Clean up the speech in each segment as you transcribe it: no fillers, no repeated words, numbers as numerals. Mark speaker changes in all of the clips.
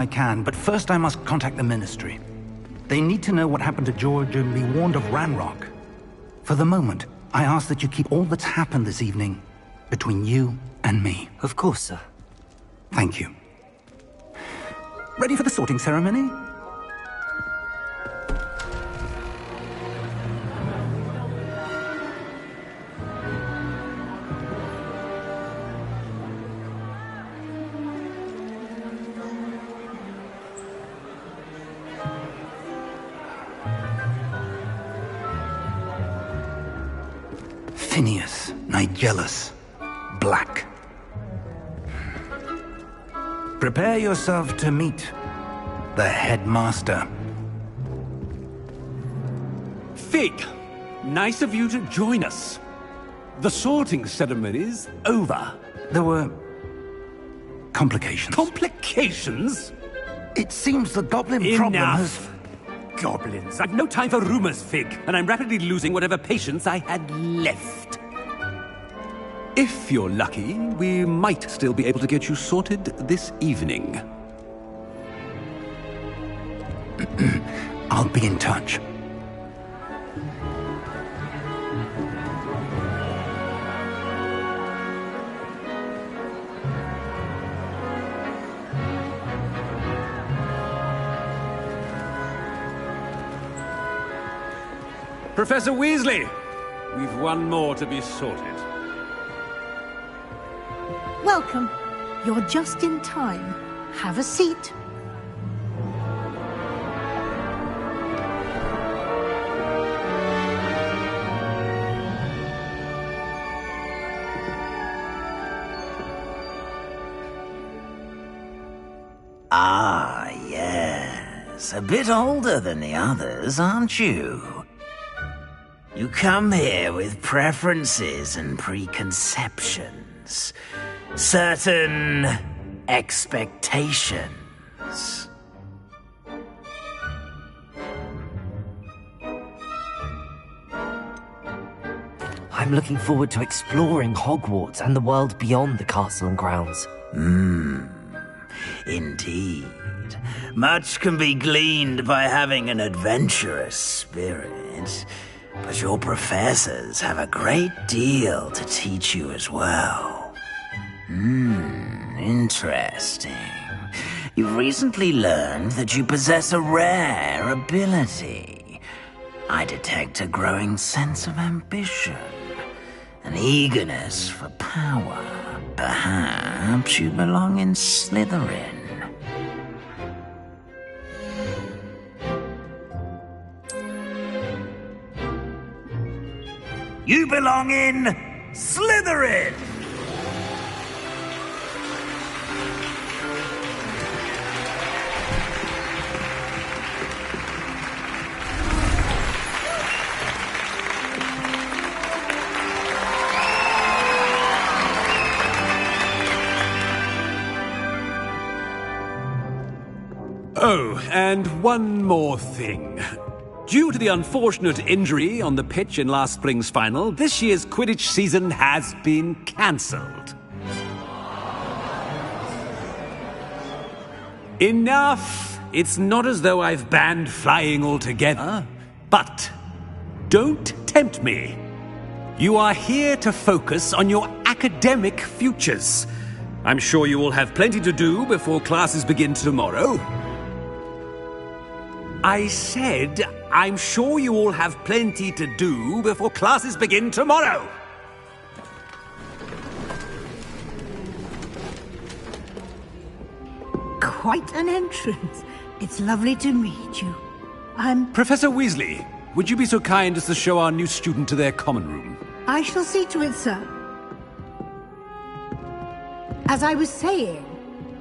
Speaker 1: I can, but first I must contact the Ministry. They need to know what happened to George and be warned of Ranrock. For the moment, I ask that you keep all that's happened this evening between you and me.
Speaker 2: Of course, sir.
Speaker 1: Thank you. Ready for the sorting ceremony? Phineas, Nigellus, Black. Prepare yourself to meet the headmaster.
Speaker 3: Fig, nice of you to join us. The sorting ceremony's over.
Speaker 1: There were complications.
Speaker 3: Complications?
Speaker 1: It seems the goblin problem has...
Speaker 3: Enough! Goblins. I've no time for rumors, Fig, and I'm rapidly losing whatever patience I had left. If you're lucky, we might still be able to get you sorted this evening.
Speaker 1: I'll be in touch.
Speaker 3: Professor Weasley, we've one more to be sorted.
Speaker 4: Welcome. You're just in time. Have a seat.
Speaker 5: Ah, yes. A bit older than the others, aren't you? You come here with preferences and preconceptions. Certain expectations.
Speaker 2: I'm looking forward to exploring Hogwarts and the world beyond the castle and grounds.
Speaker 5: Indeed. Much can be gleaned by having an adventurous spirit, but your professors have a great deal to teach you as well. Interesting. You've recently learned that you possess a rare ability. I detect a growing sense of ambition, an eagerness for power. Perhaps you belong in Slytherin. You belong in Slytherin!
Speaker 3: Oh, and one more thing. Due to the unfortunate injury on the pitch in last spring's final, this year's Quidditch season has been cancelled. Enough! It's not as though I've banned flying altogether. But don't tempt me. You are here to focus on your academic futures. I'm sure you will have plenty to do before classes begin tomorrow. I said, I'm sure you all have plenty to do before classes begin tomorrow.
Speaker 4: Quite an entrance. It's lovely to meet you.
Speaker 3: Professor Weasley, would you be so kind as to show our new student to their common room?
Speaker 4: I shall see to it, sir. As I was saying,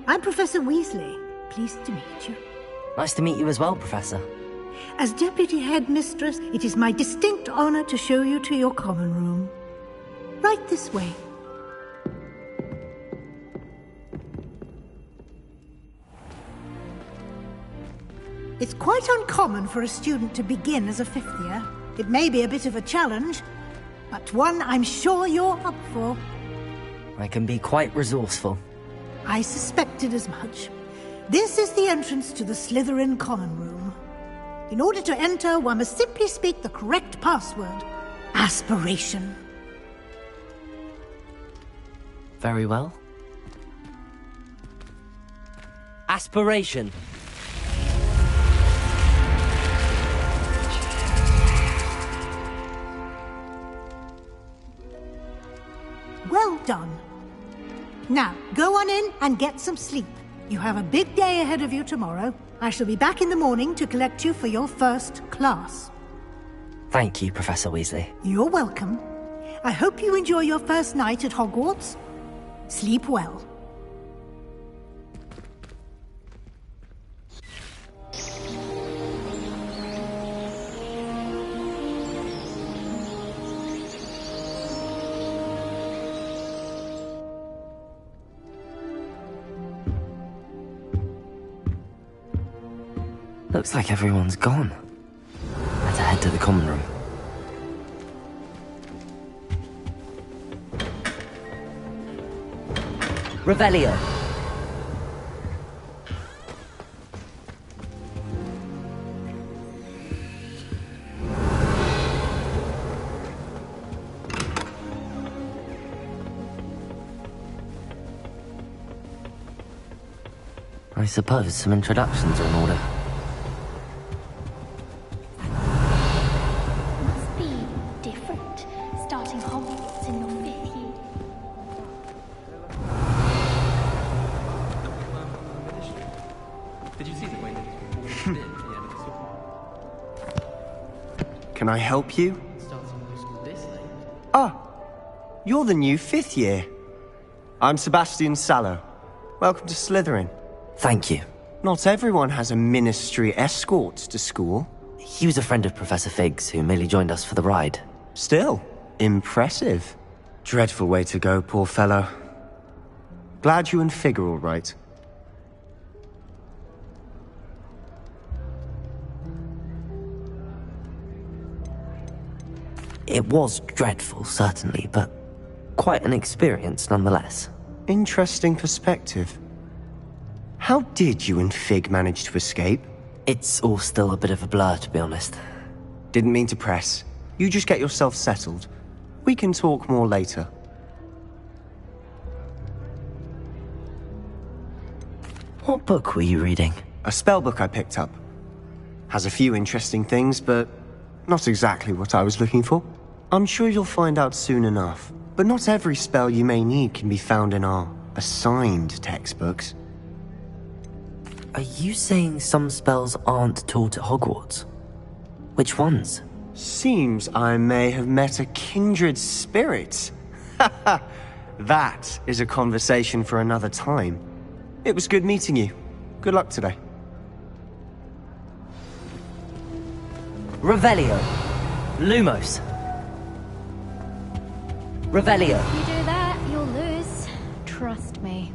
Speaker 4: I'm Professor Weasley. Pleased to meet you.
Speaker 2: Nice to meet you as well, Professor.
Speaker 4: As Deputy Headmistress, it is my distinct honor to show you to your common room. Right this way. It's quite uncommon for a student to begin as a fifth year. It may be a bit of a challenge, but one I'm sure you're up for.
Speaker 2: I can be quite resourceful.
Speaker 4: I suspected as much. This is the entrance to the Slytherin Common Room. In order to enter, one must simply speak the correct password. Aspiration.
Speaker 2: Very well. Aspiration.
Speaker 4: Well done. Now, go on in and get some sleep. You have a big day ahead of you tomorrow. I shall be back in the morning to collect you for your first class.
Speaker 2: Thank you, Professor Weasley.
Speaker 4: You're welcome. I hope you enjoy your first night at Hogwarts. Sleep well.
Speaker 2: Looks like everyone's gone. Better head to the common room. Revelio. I suppose some introductions are in order.
Speaker 6: Must be different, starting Hogwarts in your 5th year.
Speaker 7: Did you see the way that it's been at the end of the school? Can I help you? Ah, you're the new 5th year. I'm Sebastian Sallow. Welcome to Slytherin.
Speaker 2: Thank you.
Speaker 7: Not everyone has a ministry escort to school.
Speaker 2: He was a friend of Professor Fig's who merely joined us for the ride.
Speaker 7: Still, impressive. Dreadful way to go, poor fellow. Glad you and Fig are all right.
Speaker 2: It was dreadful, certainly, but quite an experience nonetheless.
Speaker 7: Interesting perspective. How did you and Fig manage to escape?
Speaker 2: It's all still a bit of a blur, to be honest.
Speaker 7: Didn't mean to press. You just get yourself settled. We can talk more later.
Speaker 2: What book were you reading?
Speaker 7: A spell book I picked up. Has a few interesting things, but not exactly what I was looking for. I'm sure you'll find out soon enough. But not every spell you may need can be found in our assigned textbooks.
Speaker 2: Are you saying some spells aren't taught at Hogwarts? Which ones?
Speaker 7: Seems I may have met a kindred spirit. That is a conversation for another time. It was good meeting you. Good luck today.
Speaker 2: Revelio. Lumos. Revelio.
Speaker 6: If you do that, you'll lose. Trust me.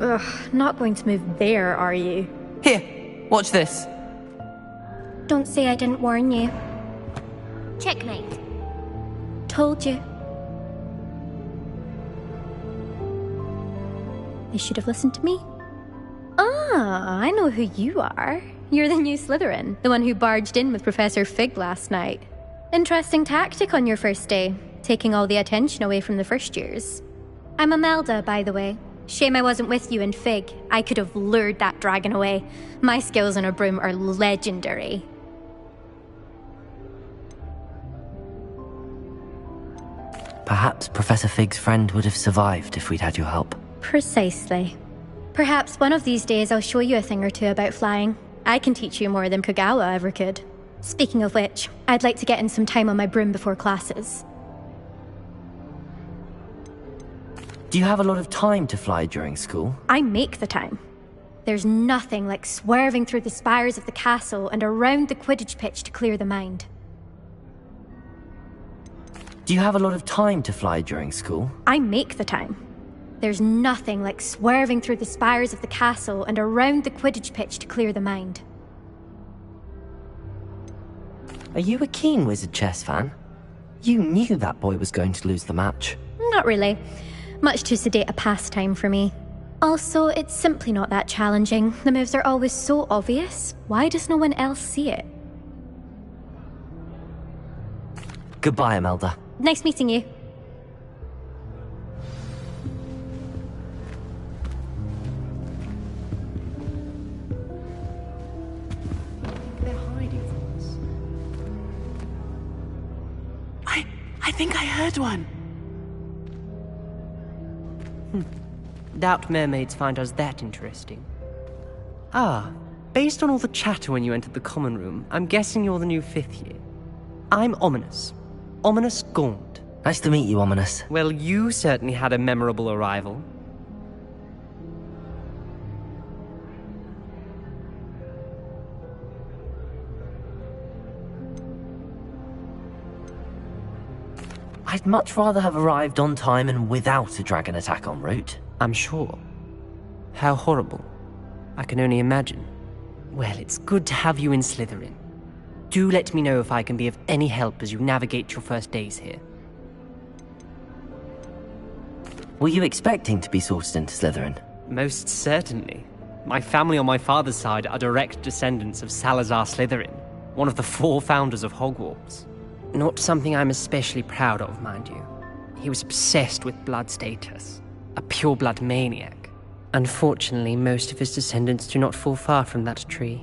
Speaker 6: Ugh, not going to move there, are you?
Speaker 8: Here, watch this.
Speaker 6: Don't say I didn't warn you.
Speaker 9: Checkmate.
Speaker 6: Told you. You should have listened to me. Ah, I know who you are. You're the new Slytherin, the one who barged in with Professor Fig last night. Interesting tactic on your first day, taking all the attention away from the first years. I'm Imelda, by the way. Shame I wasn't with you in Fig. I could have lured that dragon away. My skills on a broom are legendary.
Speaker 2: Perhaps Professor Fig's friend would have survived if we'd had your help.
Speaker 6: Precisely. Perhaps one of these days I'll show you a thing or two about flying. I can teach you more than Kogawa ever could. Speaking of which, I'd like to get in some time on my broom before classes.
Speaker 2: Do you have a lot of time to fly during school?
Speaker 6: I make the time. There's nothing like swerving through the spires of the castle and around the Quidditch pitch to clear the mind.
Speaker 2: Do you have a lot of time to fly during school?
Speaker 6: I make the time. There's nothing like swerving through the spires of the castle and around the Quidditch pitch to clear the mind.
Speaker 2: Are you a keen Wizard chess fan? You knew that boy was going to lose the match.
Speaker 6: Not really. Much too sedate a pastime for me. Also, it's simply not that challenging. The moves are always so obvious. Why does no one else see it?
Speaker 2: Goodbye, Imelda.
Speaker 6: Nice meeting you.
Speaker 8: They're hiding from us.
Speaker 10: I think I heard one.
Speaker 8: Doubt mermaids find us that interesting. Ah, based on all the chatter when you entered the common room, I'm guessing you're the new 5th year. I'm Ominous. Ominous Gaunt.
Speaker 2: Nice to meet you, Ominous.
Speaker 8: Well, you certainly had a memorable arrival.
Speaker 2: I'd much rather have arrived on time and without a dragon attack en route.
Speaker 8: I'm sure. How horrible. I can only imagine. Well, it's good to have you in Slytherin. Do let me know if I can be of any help as you navigate your first days here.
Speaker 2: Were you expecting to be sorted into Slytherin?
Speaker 8: Most certainly. My family on my father's side are direct descendants of Salazar Slytherin, one of the 4 founders of Hogwarts. Not something I'm especially proud of, mind you. He was obsessed with blood status. A pure-blood maniac. Unfortunately, most of his descendants do not fall far from that tree.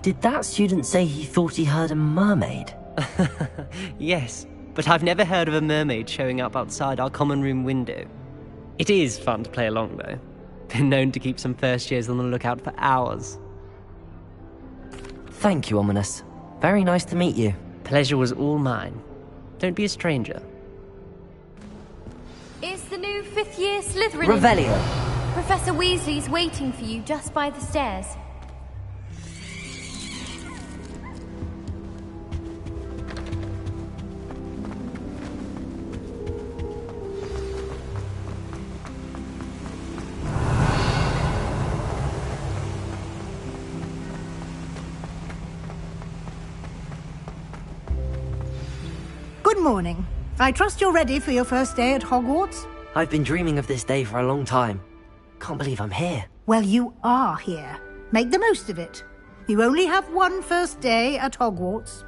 Speaker 2: Did that student say he thought he heard a mermaid?
Speaker 8: Yes, but I've never heard of a mermaid showing up outside our common room window. It is fun to play along, though. Been known to keep some first years on the lookout for hours.
Speaker 2: Thank you, Ominous. Very nice to meet you.
Speaker 8: Pleasure was all mine. Don't be a stranger.
Speaker 9: It's the new 5th year Slytherin.
Speaker 2: Revelio.
Speaker 9: Professor Weasley's waiting for you just by the stairs.
Speaker 4: Good morning. I trust you're ready for your first day at Hogwarts?
Speaker 2: I've been dreaming of this day for a long time. Can't believe I'm here.
Speaker 4: Well, you are here. Make the most of it. You only have one first day at Hogwarts.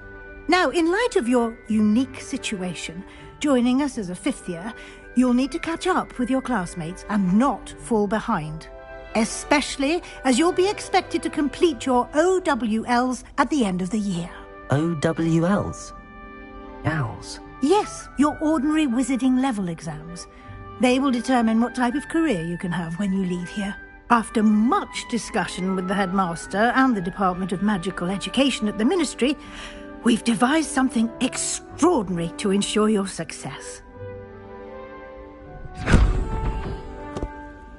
Speaker 4: Now, in light of your unique situation, joining us as a 5th year, you'll need to catch up with your classmates and not fall behind. Especially as you'll be expected to complete your OWLs at the end of the year.
Speaker 2: OWLs? Owls?
Speaker 4: Yes, your ordinary wizarding level exams. They will determine what type of career you can have when you leave here. After much discussion with the headmaster and the Department of Magical Education at the Ministry, we've devised something extraordinary to ensure your success.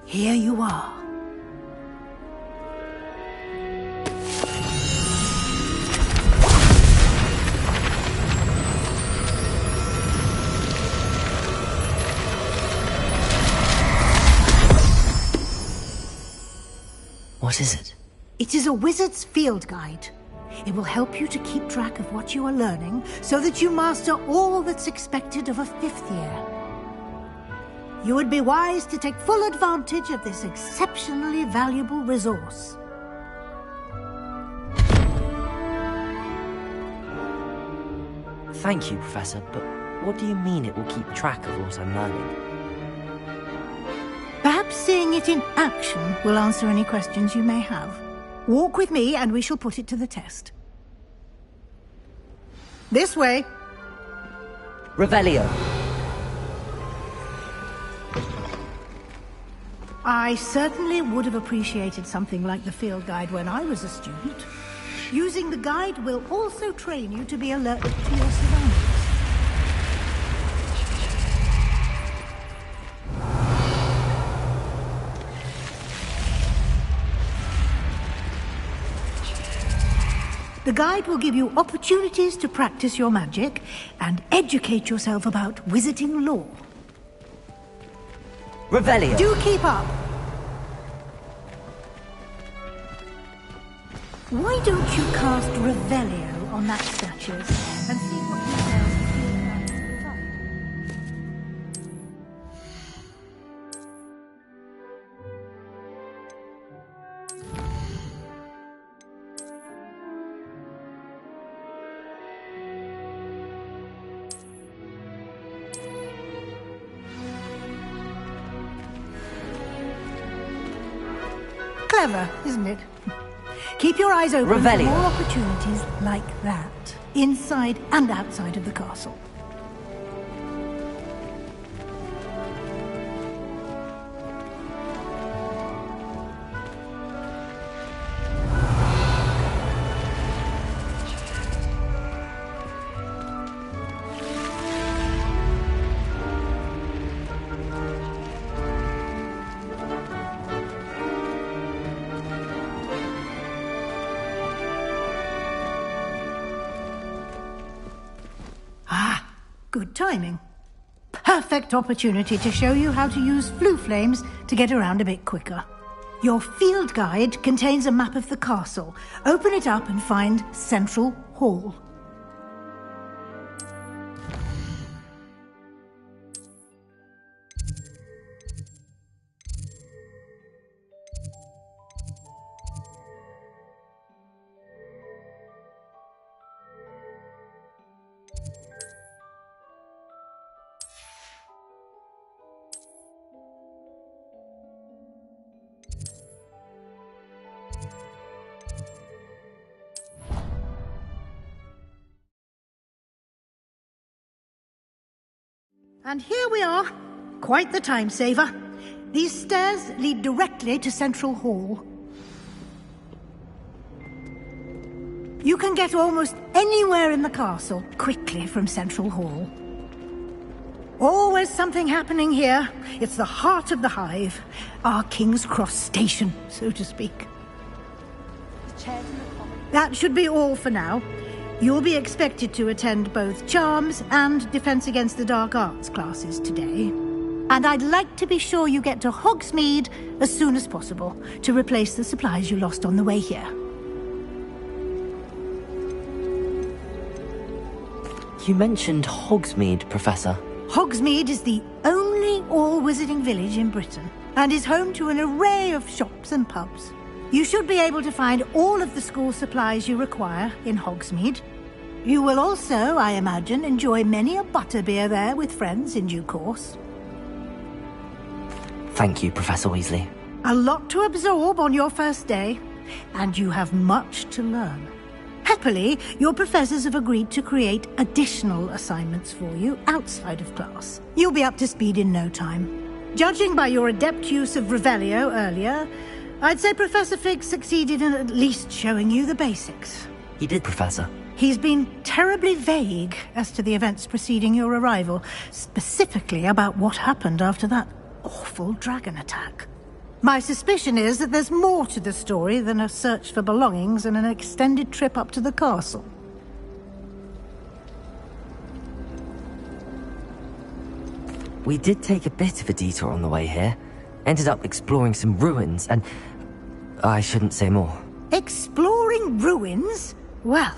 Speaker 4: Here you are.
Speaker 2: What is it?
Speaker 4: It is a wizard's field guide. It will help you to keep track of what you are learning so that you master all that's expected of a 5th year. You would be wise to take full advantage of this exceptionally valuable resource.
Speaker 2: Thank you, Professor, but what do you mean it will keep track of what I'm learning?
Speaker 4: Perhaps seeing it in action will answer any questions you may have. Walk with me and we shall put it to the test. This way.
Speaker 2: Revelio.
Speaker 4: I certainly would have appreciated something like the field guide when I was a student. Using the guide will also train you to be alert to your surroundings. The guide will give you opportunities to practice your magic and educate yourself about wizarding lore.
Speaker 2: Revelio.
Speaker 4: Do keep up. Why don't you cast Revelio on that statue and see what details the field guides provide? Clever, isn't it? Keep your eyes open for more opportunities like that, inside and outside of the castle. Good timing. Perfect opportunity to show you how to use flue flames to get around a bit quicker. Your field guide contains a map of the castle. Open it up and find Central Hall. And here we are. Quite the time saver. These stairs lead directly to Central Hall. You can get almost anywhere in the castle quickly from Central Hall. Always something happening here. It's the heart of the hive. Our King's Cross station, so to speak. That should be all for now. You'll be expected to attend both Charms and Defense Against the Dark Arts classes today. And I'd like to be sure you get to Hogsmeade as soon as possible to replace the supplies you lost on the way here.
Speaker 2: You mentioned Hogsmeade, Professor.
Speaker 4: Hogsmeade is the only all-wizarding village in Britain and is home to an array of shops and pubs. You should be able to find all of the school supplies you require in Hogsmeade. You will also, I imagine, enjoy many a butterbeer there with friends in due course.
Speaker 2: Thank you, Professor Weasley.
Speaker 4: A lot to absorb on your first day, and you have much to learn. Happily, your professors have agreed to create additional assignments for you outside of class. You'll be up to speed in no time. Judging by your adept use of Revelio earlier, I'd say Professor Fig succeeded in at least showing you the basics.
Speaker 2: He did, Professor.
Speaker 4: He's been terribly vague as to the events preceding your arrival, specifically about what happened after that awful dragon attack. My suspicion is that there's more to the story than a search for belongings and an extended trip up to the castle.
Speaker 2: We did take a bit of a detour on the way here. Ended up exploring some ruins, and I shouldn't say more.
Speaker 4: Exploring ruins? Well,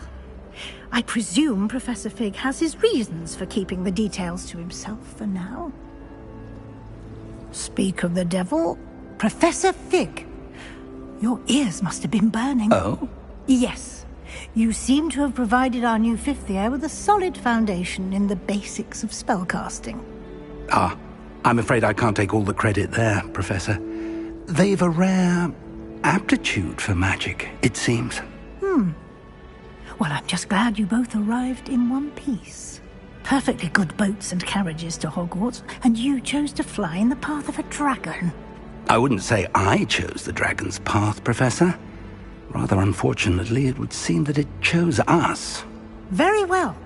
Speaker 4: I presume Professor Fig has his reasons for keeping the details to himself for now. Speak of the devil, Professor Fig. Your ears must have been burning.
Speaker 1: Oh?
Speaker 4: Yes. You seem to have provided our new fifth year with a solid foundation in the basics of spellcasting.
Speaker 1: Ah. I'm afraid I can't take all the credit there, Professor. They've a rare aptitude for magic, it seems.
Speaker 4: Well, I'm just glad you both arrived in one piece. Perfectly good boats and carriages to Hogwarts, and you chose to fly in the path of a dragon.
Speaker 1: I wouldn't say I chose the dragon's path, Professor. Rather unfortunately, it would seem that it chose us.
Speaker 4: Very well.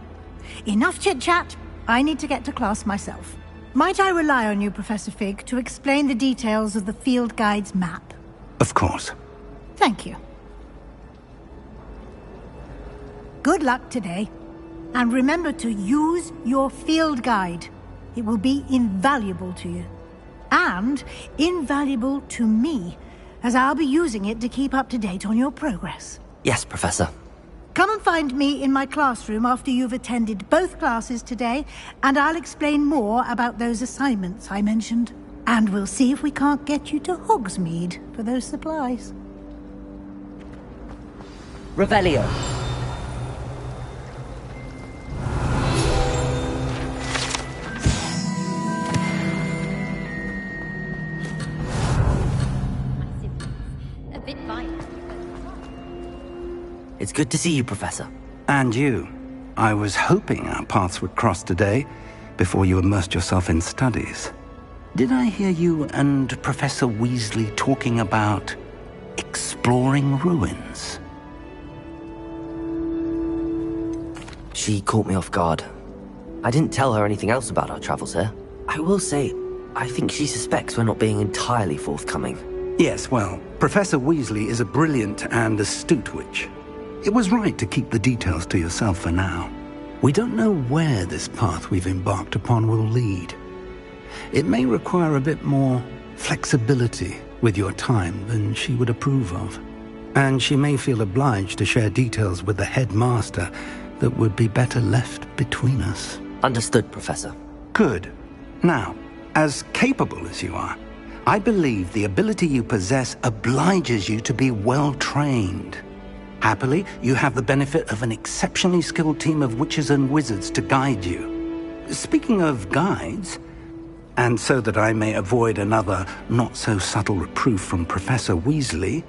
Speaker 4: Enough chit-chat. I need to get to class myself. Might I rely on you, Professor Fig, to explain the details of the field guide's map?
Speaker 1: Of course.
Speaker 4: Thank you. Good luck today. And remember to use your field guide. It will be invaluable to you. And invaluable to me, as I'll be using it to keep up to date on your progress.
Speaker 2: Yes, Professor.
Speaker 4: Come and find me in my classroom after you've attended both classes today, and I'll explain more about those assignments I mentioned. And we'll see if we can't get you to Hogsmeade for those supplies.
Speaker 2: Revelio.
Speaker 6: A bit violent.
Speaker 2: It's good to see you, Professor.
Speaker 1: And you. I was hoping our paths would cross today, before you immersed yourself in studies. Did I hear you and Professor Weasley talking about exploring ruins?
Speaker 2: She caught me off guard. I didn't tell her anything else about our travels here. I will say, I think she suspects we're not being entirely forthcoming.
Speaker 1: Yes, well, Professor Weasley is a brilliant and astute witch. It was right to keep the details to yourself for now. We don't know where this path we've embarked upon will lead. It may require a bit more flexibility with your time than she would approve of. And she may feel obliged to share details with the headmaster that would be better left between us.
Speaker 2: Understood, Professor.
Speaker 1: Good. Now, as capable as you are, I believe the ability you possess obliges you to be well-trained. Happily, you have the benefit of an exceptionally skilled team of witches and wizards to guide you. Speaking of guides, and so that I may avoid another not-so-subtle reproof from Professor Weasley,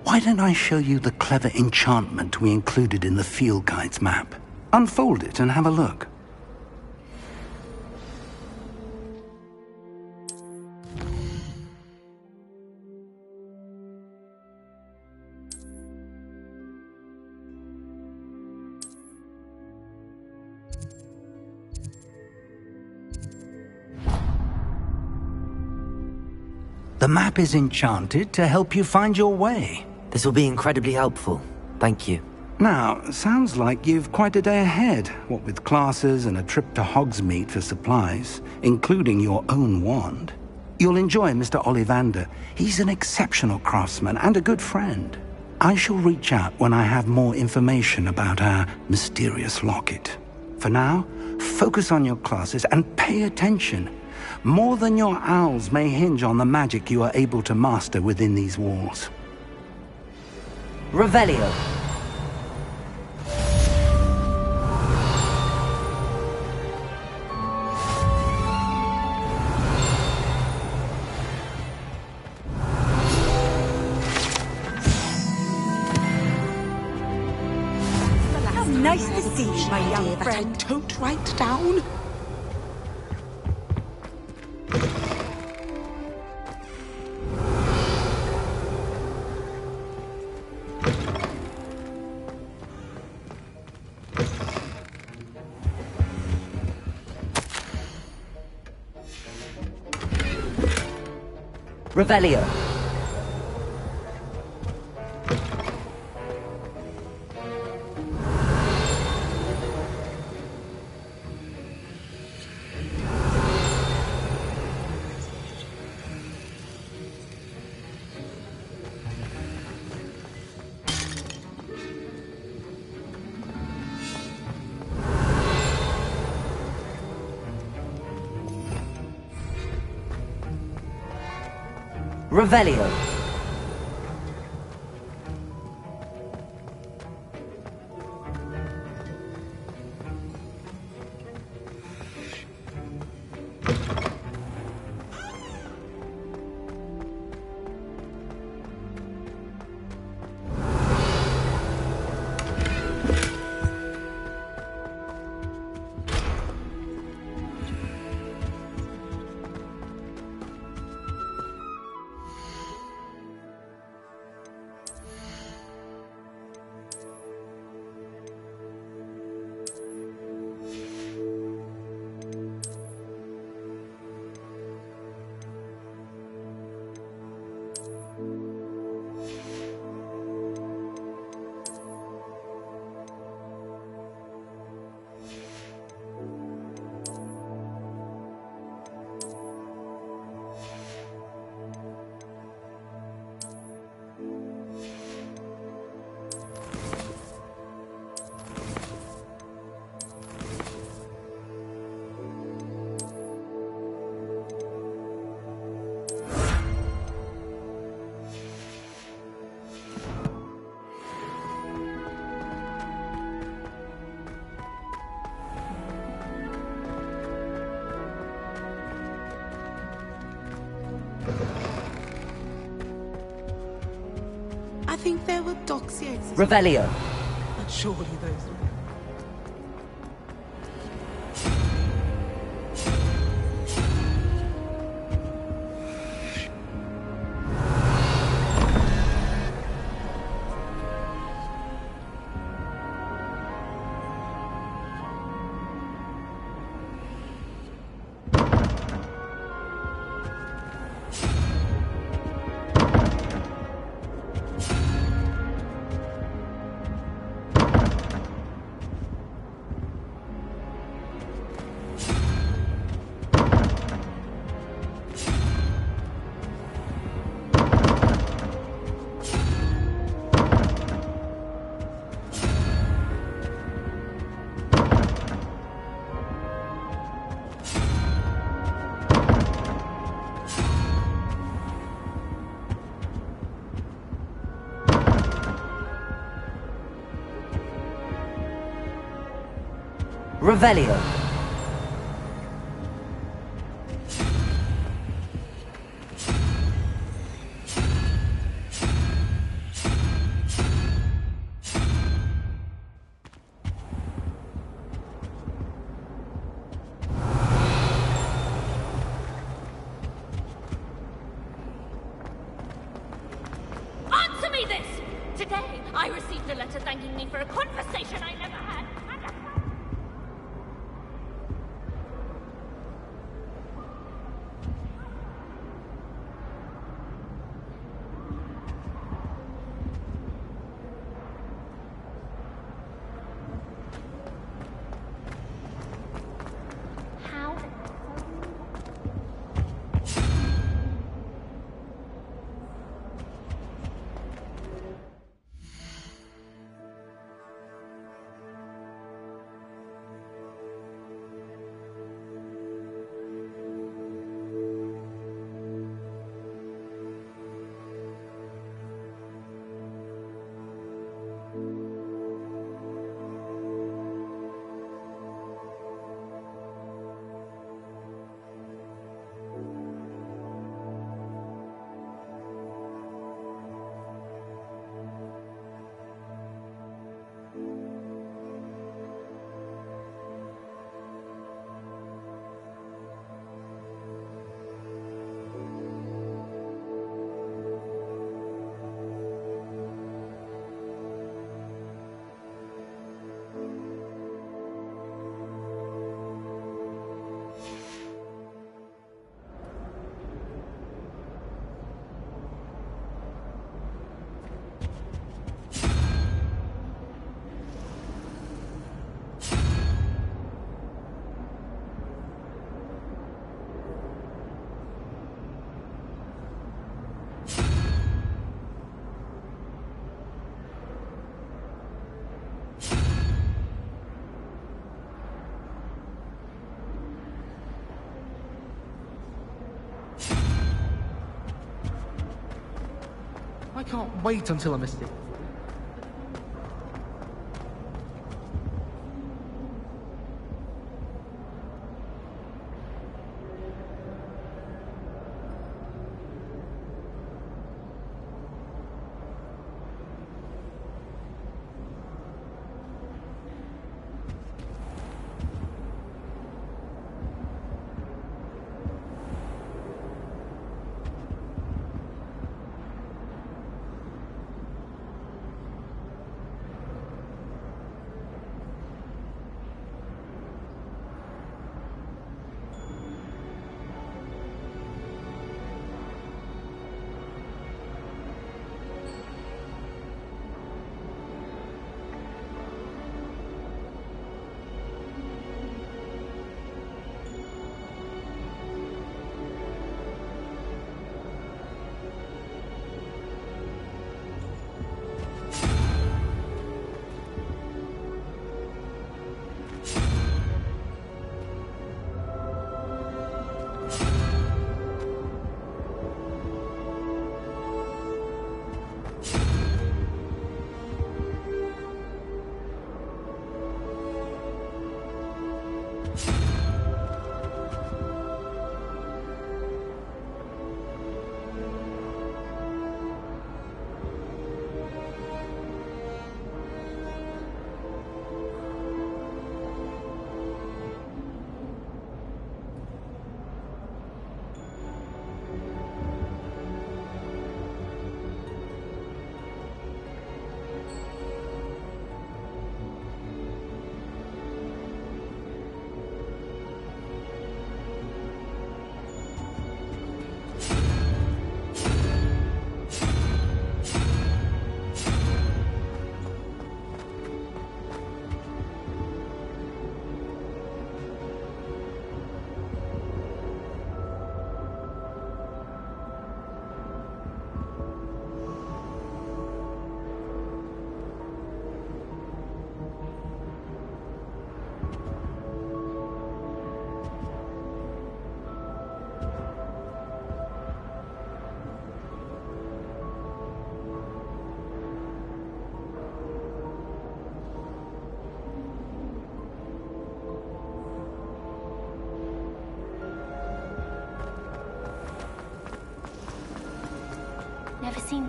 Speaker 1: why don't I show you the clever enchantment we included in the field guide's map? Unfold it and have a look. The map is enchanted to help you find your way.
Speaker 2: This will be incredibly helpful. Thank you.
Speaker 1: Now, sounds like you've quite a day ahead, what with classes and a trip to Hogsmeade for supplies, including your own wand. You'll enjoy Mr. Ollivander. He's an exceptional craftsman and a good friend. I shall reach out when I have more information about our mysterious locket. For now, focus on your classes and pay attention. More than your owls may hinge on the magic you are able to master within these walls.
Speaker 2: Revelio.
Speaker 10: How nice to see you, my young friend.
Speaker 11: That I don't write down.
Speaker 2: Revelio. Revelio.
Speaker 11: I think there were doxiers.
Speaker 2: Revelio.
Speaker 11: But surely those...
Speaker 2: Revelio.
Speaker 9: Answer me this! Today, I received a letter thanking me for a conversation I never had. How?
Speaker 12: I can't wait until I missed it.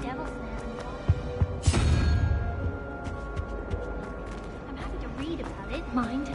Speaker 13: devil snare I'm happy to read about it, mind.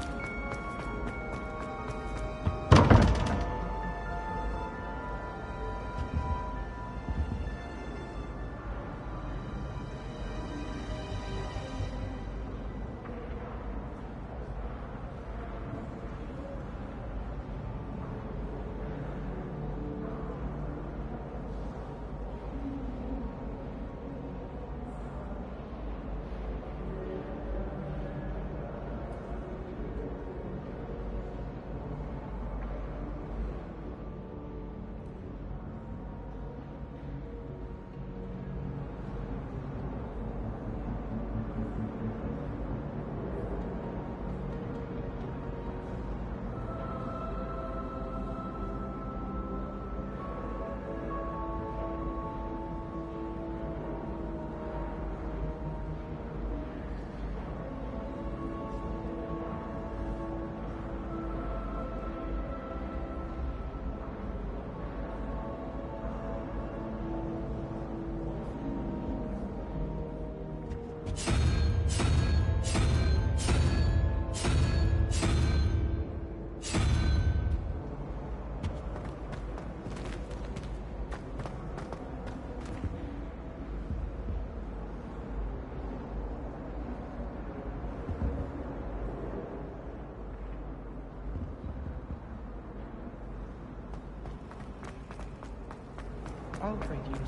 Speaker 12: I'll trade you.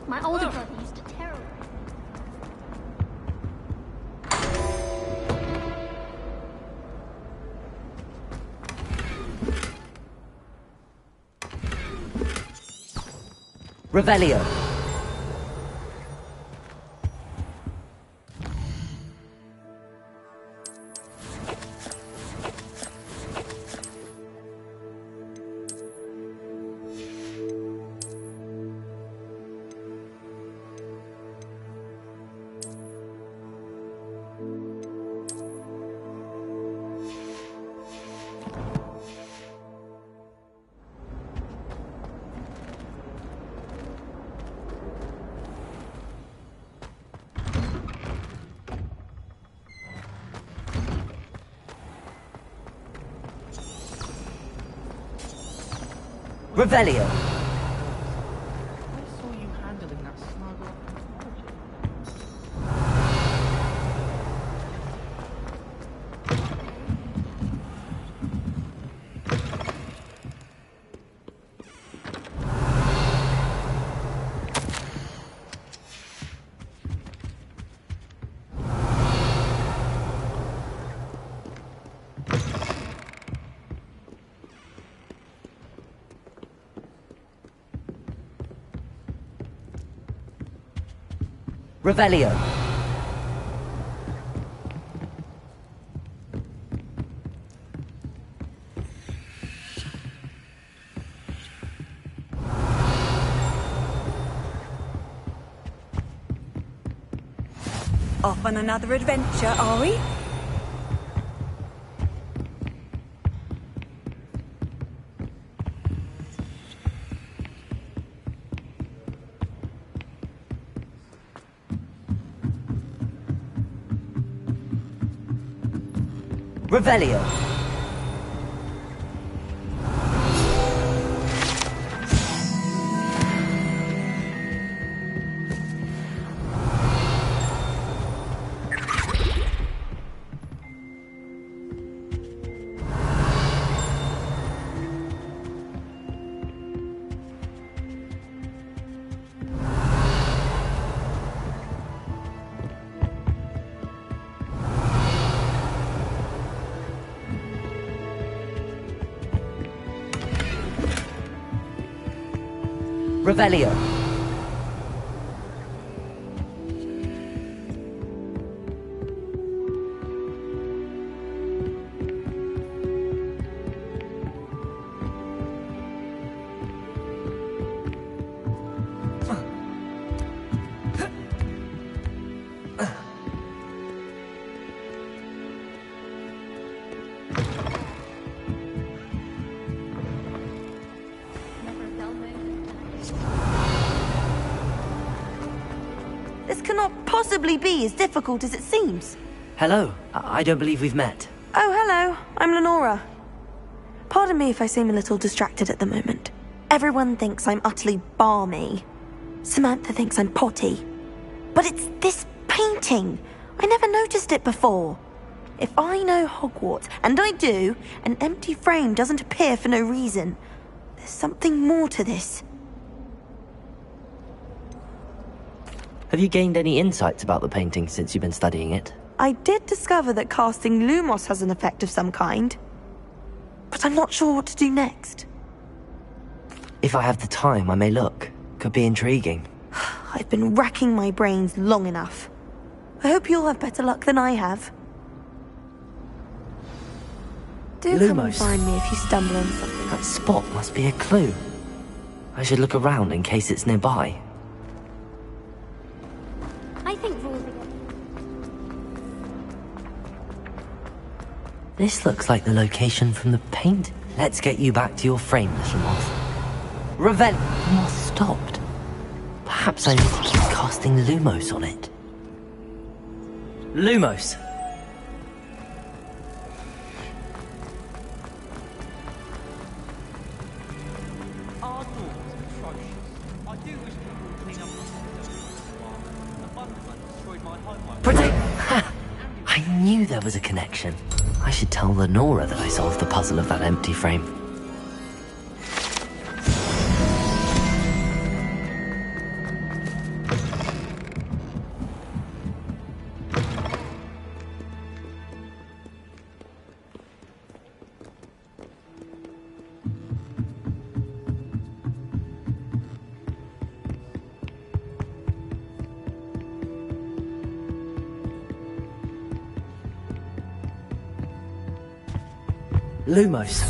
Speaker 13: My older brother used to terrorize.
Speaker 2: Revelio. Revelio.
Speaker 12: I saw you handling that snuggle of
Speaker 2: Revelio.
Speaker 10: Off on another adventure, are we?
Speaker 2: Revelio. Revelio.
Speaker 13: Never
Speaker 14: This cannot possibly be as difficult as it seems.
Speaker 2: Hello. I don't believe we've met.
Speaker 14: Oh, hello. I'm Lenora. Pardon me if I seem a little distracted at the moment. Everyone thinks I'm utterly balmy. Samantha thinks I'm potty. But it's this painting. I never noticed it before. If I know Hogwarts, and I do, an empty frame doesn't appear for no reason. There's something more to this.
Speaker 2: Have you gained any insights about the painting since you've been studying it?
Speaker 14: I did discover that casting Lumos has an effect of some kind. But I'm not sure what to do next.
Speaker 2: If I have the time, I may look. Could be intriguing.
Speaker 14: I've been racking my brains long enough. I hope you'll have better luck than I have. Do come and
Speaker 2: Lumos.
Speaker 14: find me if you stumble on something.
Speaker 2: That spot must be a clue. I should look around in case it's nearby.
Speaker 13: I think rules again.
Speaker 2: This looks like the location from the paint. Let's get you back to your frame, little moth. Revel! The moth stopped. Perhaps I need to keep casting Lumos on it. Lumos!
Speaker 12: Our door was atrocious. I do wish people would clean up the windows. The Bunderman destroyed my homework.
Speaker 2: Protect! Ha! I knew there was a connection. I should tell Lenora that I solved the puzzle of that empty frame. Lumos.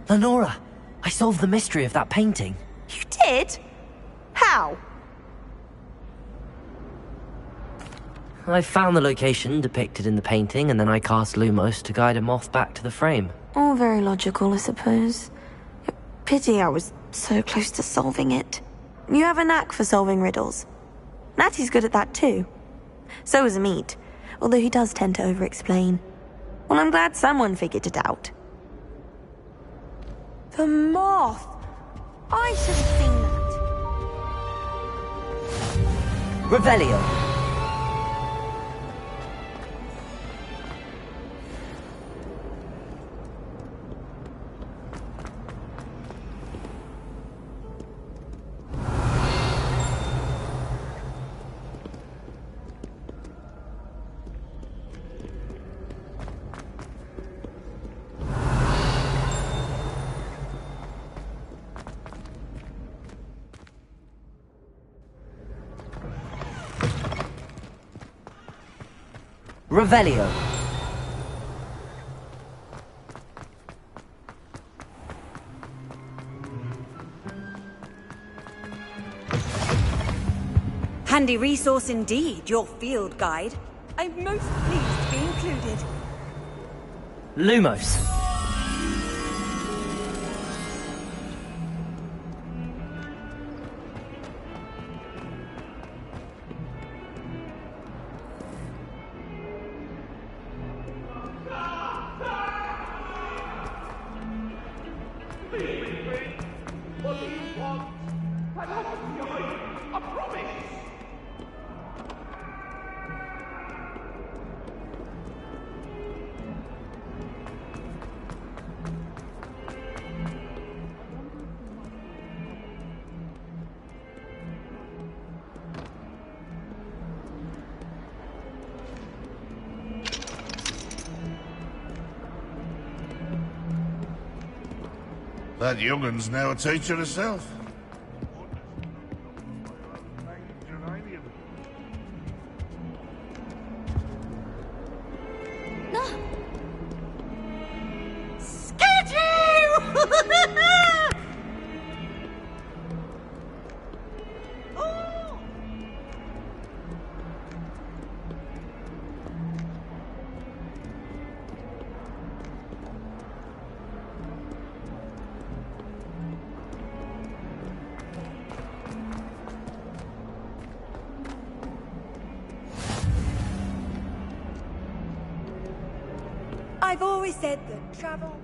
Speaker 2: Lenora, I solved the mystery of that painting.
Speaker 14: You did? How?
Speaker 2: I found the location depicted in the painting, and then I cast Lumos to guide a moth back to the frame.
Speaker 14: All very logical, I suppose. Pity I was so close to solving it. You have a knack for solving riddles. Natty's good at that too. So is Amit, although he does tend to over-explain. Well, I'm glad someone figured it out. The moth! I should have seen that.
Speaker 2: Revelio! Revelio.
Speaker 10: Handy resource indeed, your field guide. I'm most pleased to be included.
Speaker 2: Lumos.
Speaker 15: That young'un's now a teacher herself.
Speaker 5: Scared you!
Speaker 10: I've always said that travel...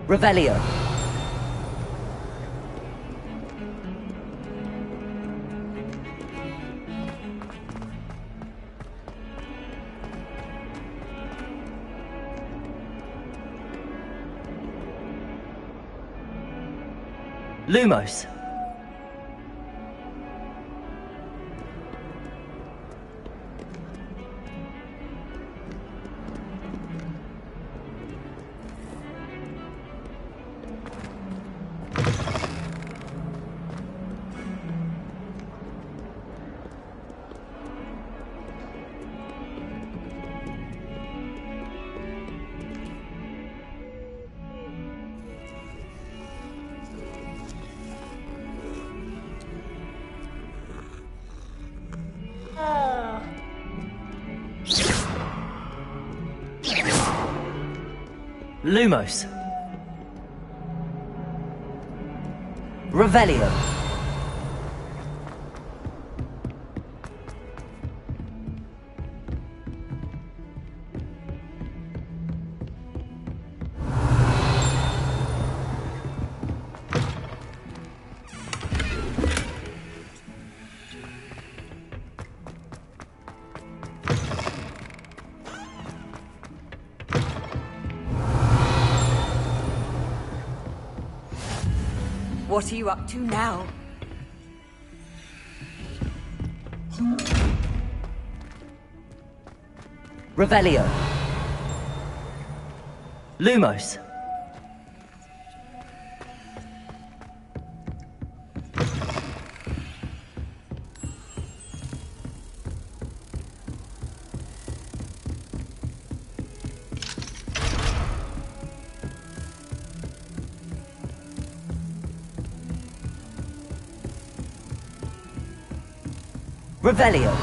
Speaker 2: Revelio. Lumos. Lumos. Revelio.
Speaker 10: What are you up to now?
Speaker 2: Revelio. Lumos. Revelio.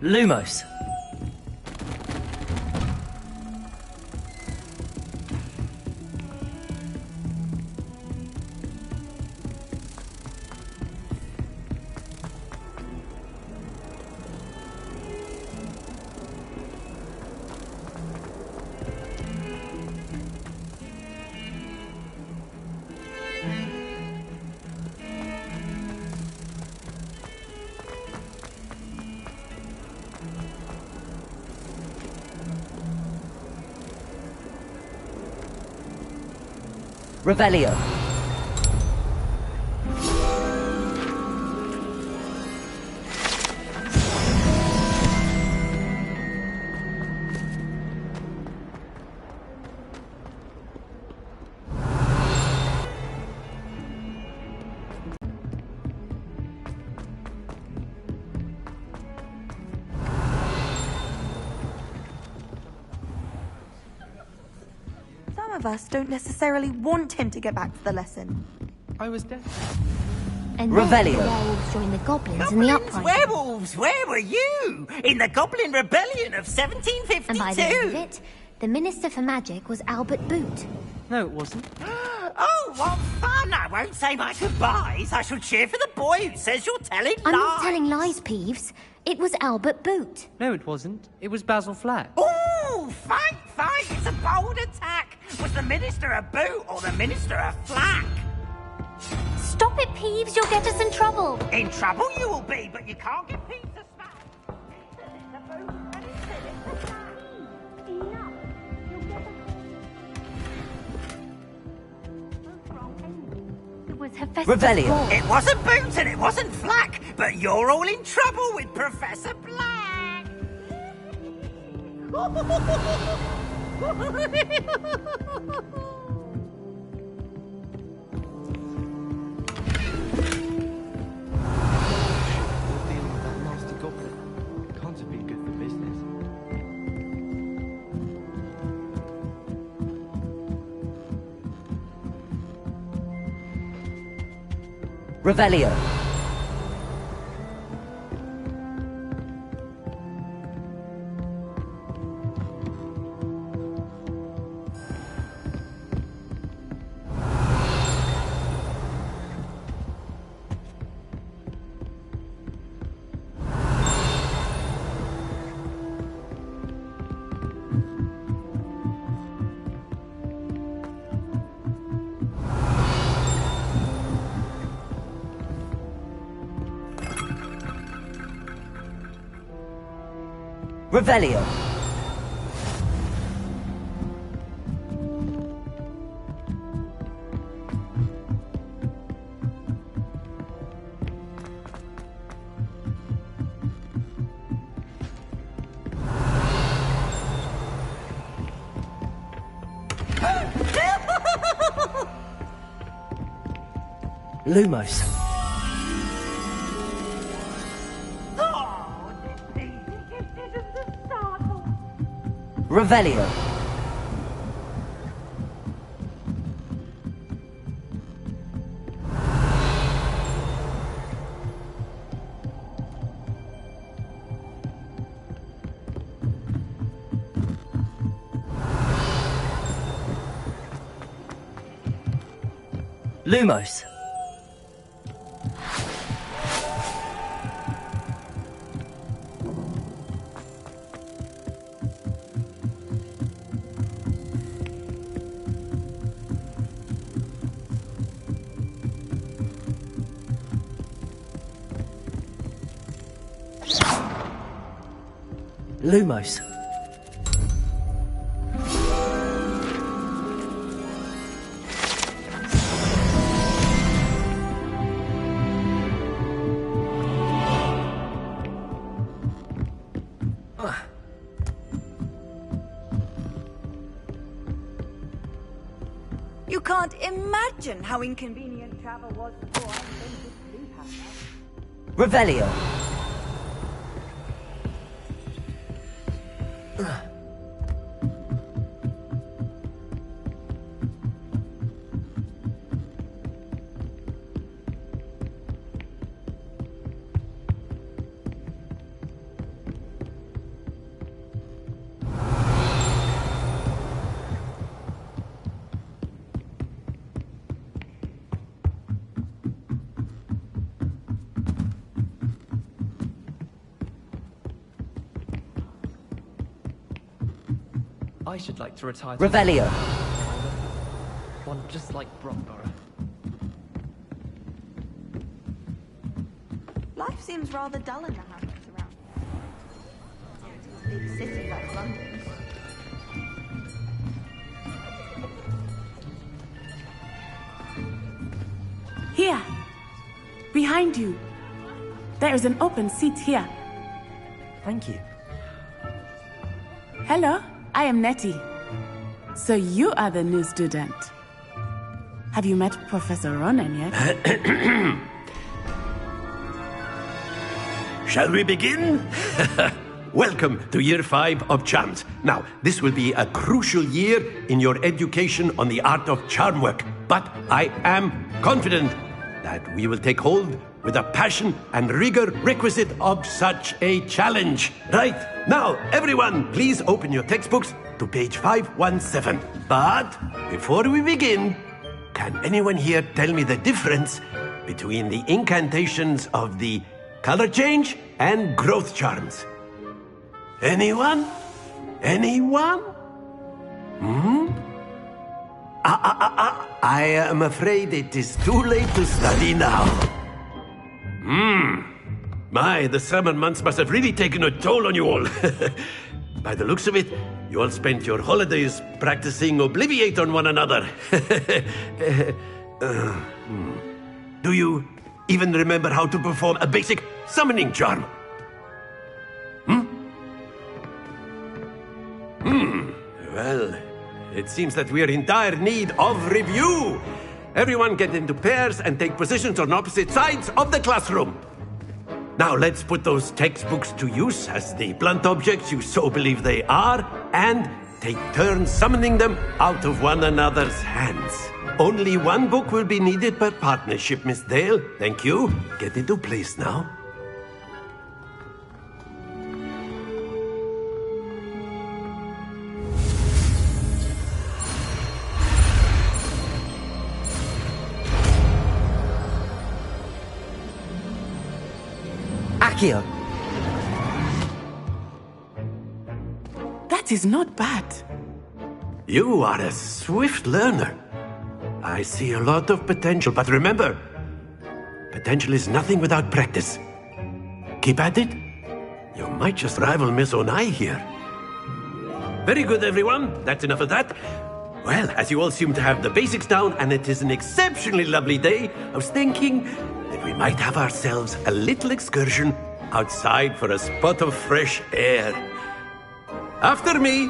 Speaker 2: Lumos. Revelio.
Speaker 14: Some of us don't necessarily want him to get back to the lesson.
Speaker 8: I was dead.
Speaker 13: And
Speaker 2: Revelio.
Speaker 13: then the werewolves joined the goblins in the uprising.
Speaker 5: Werewolves, where were you? In the Goblin Rebellion of 1752?
Speaker 13: And by the end of it, the Minister for Magic was Albert Boot.
Speaker 8: No, it wasn't.
Speaker 5: Oh, what fun! I won't say my goodbyes. I shall cheer for the boy who says you're telling lies.
Speaker 13: I'm not telling lies, Peeves. It was Albert Boot.
Speaker 8: No, it wasn't. It was Basil Flack.
Speaker 5: Ooh, fight! It's a bold attack. Was the Minister a boot or the Minister a flack?
Speaker 13: Stop it, Peeves. You'll get us in trouble.
Speaker 5: In trouble you will be, but you can't get Peeves to smack.
Speaker 13: The was Hephaestus'
Speaker 2: Revelio.
Speaker 13: ball.
Speaker 5: It wasn't Boots and it wasn't Flack, but you're all in trouble with Professor Black.
Speaker 12: Dealing with that nasty goblin. Can't it be good for business?
Speaker 2: Revelio. Revelio. Lumos. Revelio. Lumos. Lumos.
Speaker 10: You can't imagine how inconvenient travel was before I invented blue powder.
Speaker 2: Revelio.
Speaker 12: I should like to retire.
Speaker 2: Revelio.
Speaker 12: One just like Brockborough.
Speaker 10: Life seems rather dull in the hamlets around here. Big city like London.
Speaker 16: Here! Behind you! There is an open seat here.
Speaker 2: Thank you.
Speaker 16: Hello, I am Nettie. So you are the new student. Have you met Professor Ronan yet?
Speaker 17: Shall we begin? Welcome to Year 5 of Charms. Now, this will be a crucial year in your education on the art of charm work, but I am confident that we will take hold with the passion and rigor requisite of such a challenge. Right, now, everyone, please open your textbooks to page 517. But before we begin, can anyone here tell me the difference between the incantations of the color change and growth charms? Anyone? Anyone? I am afraid it is too late to study now. My, the summer months must have really taken a toll on you all. By the looks of it, you all spent your holidays practicing Obliviate on one another. Do you even remember how to perform a basic summoning charm? Well, it seems that we are in dire need of review. Everyone get into pairs and take positions on opposite sides of the classroom. Now let's put those textbooks to use as the blunt objects you so believe they are, and take turns summoning them out of one another's hands. Only one book will be needed per partnership, Miss Dale. Thank you. Get into place now.
Speaker 2: Accio!
Speaker 16: That is not bad.
Speaker 17: You are a swift learner. I see a lot of potential, but remember, potential is nothing without practice. Keep at it. You might just rival Miss Onai here. Very good, everyone. That's enough of that. Well, as you all seem to have the basics down, and it is an exceptionally lovely day, I was thinking that we might have ourselves a little excursion outside for a spot of fresh air. After me!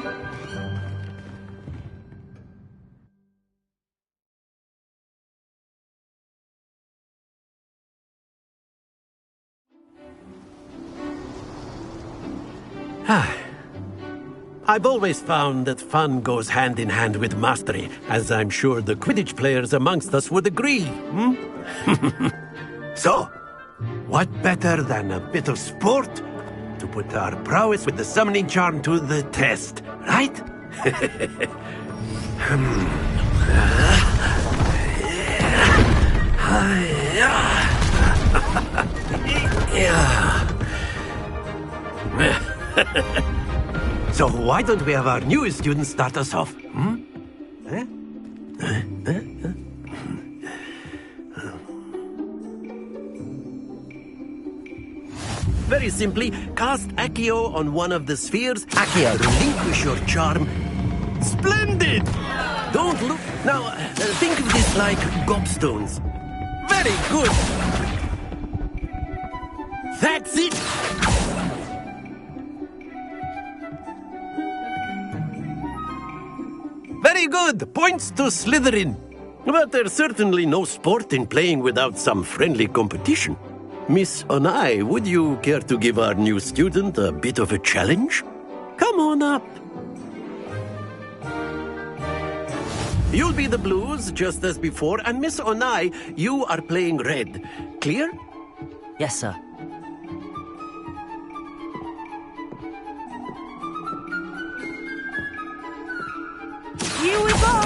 Speaker 17: I've always found that fun goes hand in hand with mastery, as I'm sure the Quidditch players amongst us would agree. So, what better than a bit of sport to put our prowess with the summoning charm to the test, right? So why don't we have our newest student start us off? Very simply, cast Accio on one of the spheres.
Speaker 2: Accio!
Speaker 17: Relinquish your charm. Splendid! Don't look... Now, think of this like gobstones. Very good! That's it! Very good! Points to Slytherin. But there's certainly no sport in playing without some friendly competition. Miss Onai, would you care to give our new student a bit of a challenge? Come on up. You'll be the blues, just as before, and Miss Onai, you are playing red. Clear?
Speaker 2: Yes, sir.
Speaker 16: Here we go!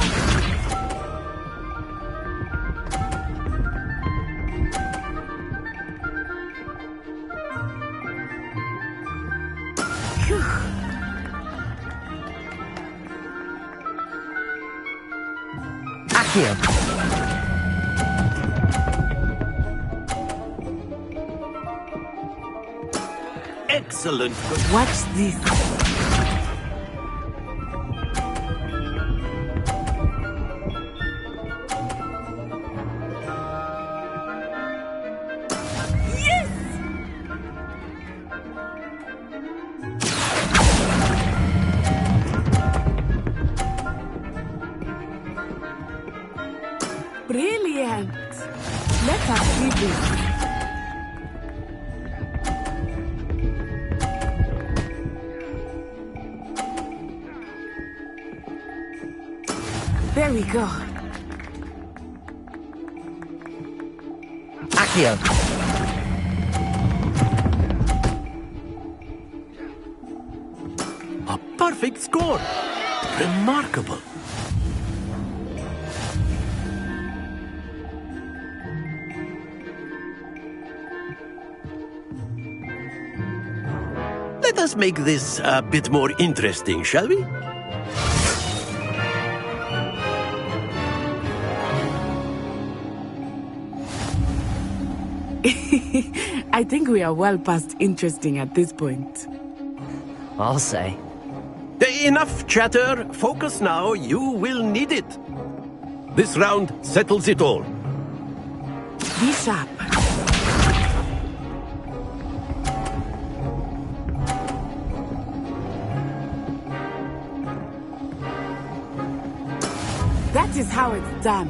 Speaker 2: Accio!
Speaker 17: Excellent.
Speaker 16: Watch this. Brilliant! Let us see this. There we go.
Speaker 2: Accio!
Speaker 17: A perfect score! Remarkable! Let us make this a bit more interesting, shall we?
Speaker 16: I think we are well past interesting at this point.
Speaker 2: I'll say.
Speaker 17: Enough chatter. Focus now. You will need it. This round settles it all.
Speaker 16: Be sharp. That is how it's done.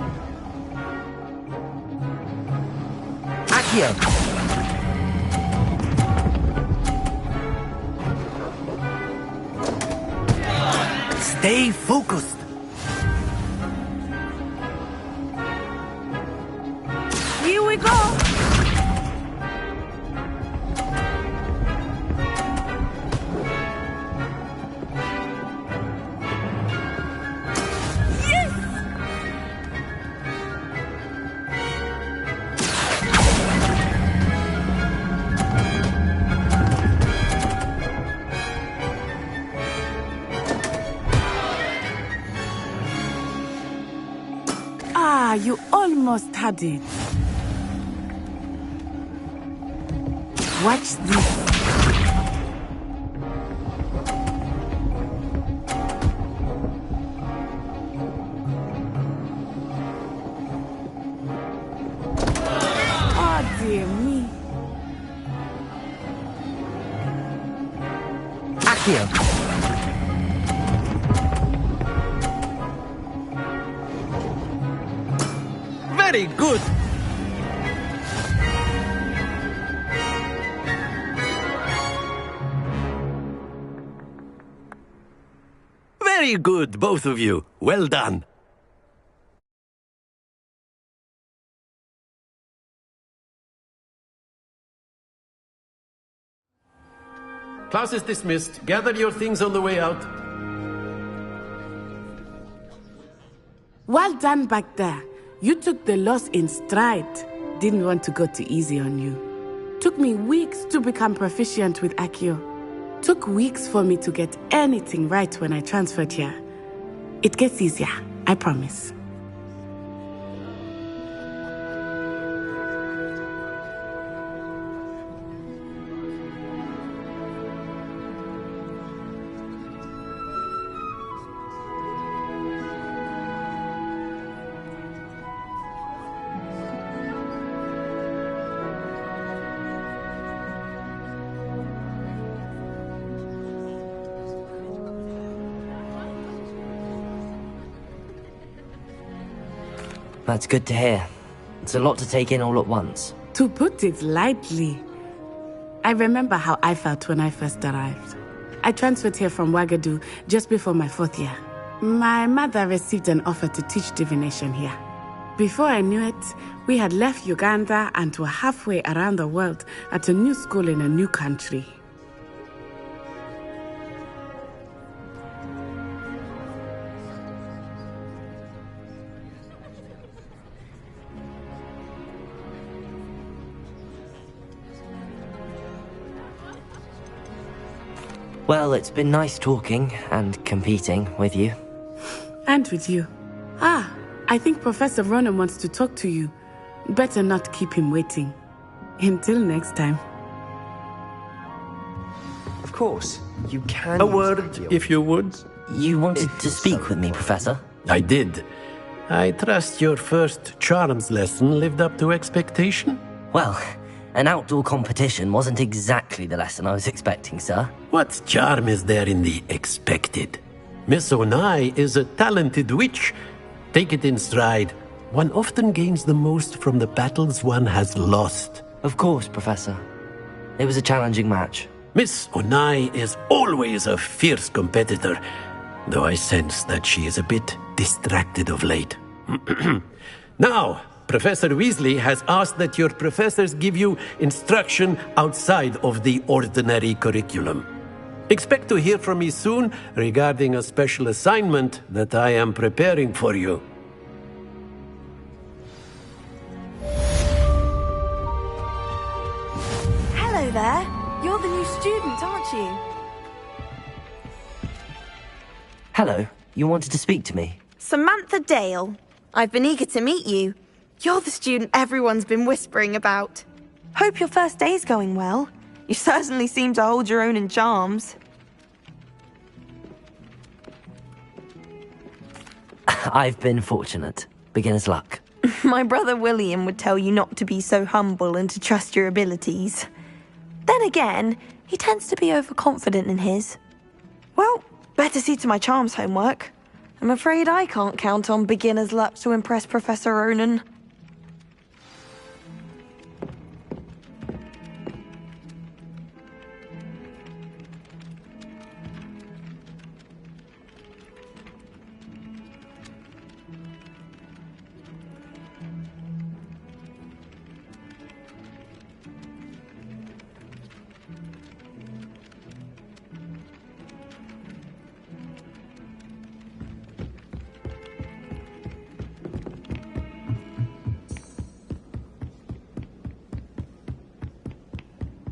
Speaker 2: Accio!
Speaker 17: Stay focused.
Speaker 16: Here we go. Ah, you almost had it. Watch this. Oh, dear me.
Speaker 2: Accio!
Speaker 17: Very good. Very good, both of you. Well done. Class is dismissed. Gather your things on the way out.
Speaker 16: Well done back there. You took the loss in stride. Didn't want to go too easy on you. Took me weeks to become proficient with Accio. Took weeks for me to get anything right when I transferred here. It gets easier, I promise.
Speaker 2: That's good to hear. It's a lot to take in all at once.
Speaker 16: To put it lightly, I remember how I felt when I first arrived. I transferred here from Wagadu just before my 4th year. My mother received an offer to teach divination here. Before I knew it, we had left Uganda and were halfway around the world at a new school in a new country.
Speaker 2: Well, it's been nice talking and competing with you.
Speaker 16: And with you. Ah, I think Professor Ronan wants to talk to you. Better not keep him waiting. Until next time.
Speaker 7: Of course, you can.
Speaker 17: A word, if you would.
Speaker 2: You wanted to speak with me, Professor?
Speaker 17: I did. I trust your first charms lesson lived up to expectation?
Speaker 2: Well, an outdoor competition wasn't exactly the lesson I was expecting, sir.
Speaker 17: What charm is there in the expected? Miss Onai is a talented witch. Take it in stride. One often gains the most from the battles one has lost.
Speaker 2: Of course, Professor. It was a challenging match.
Speaker 17: Miss Onai is always a fierce competitor, though I sense that she is a bit distracted of late. Now, Professor Weasley has asked that your professors give you instruction outside of the ordinary curriculum. Expect to hear from me soon regarding a special assignment that I am preparing for you.
Speaker 14: Hello there. You're the new student, aren't you?
Speaker 2: Hello. You wanted to speak to me?
Speaker 14: Samantha Dale. I've been eager to meet you. You're the student everyone's been whispering about. Hope your first day's going well. You certainly seem to hold your own in charms.
Speaker 2: I've been fortunate. Beginner's luck.
Speaker 14: My brother William would tell you not to be so humble and to trust your abilities. Then again, he tends to be overconfident in his. Well, better see to my charms homework. I'm afraid I can't count on beginner's luck to impress Professor Ronan.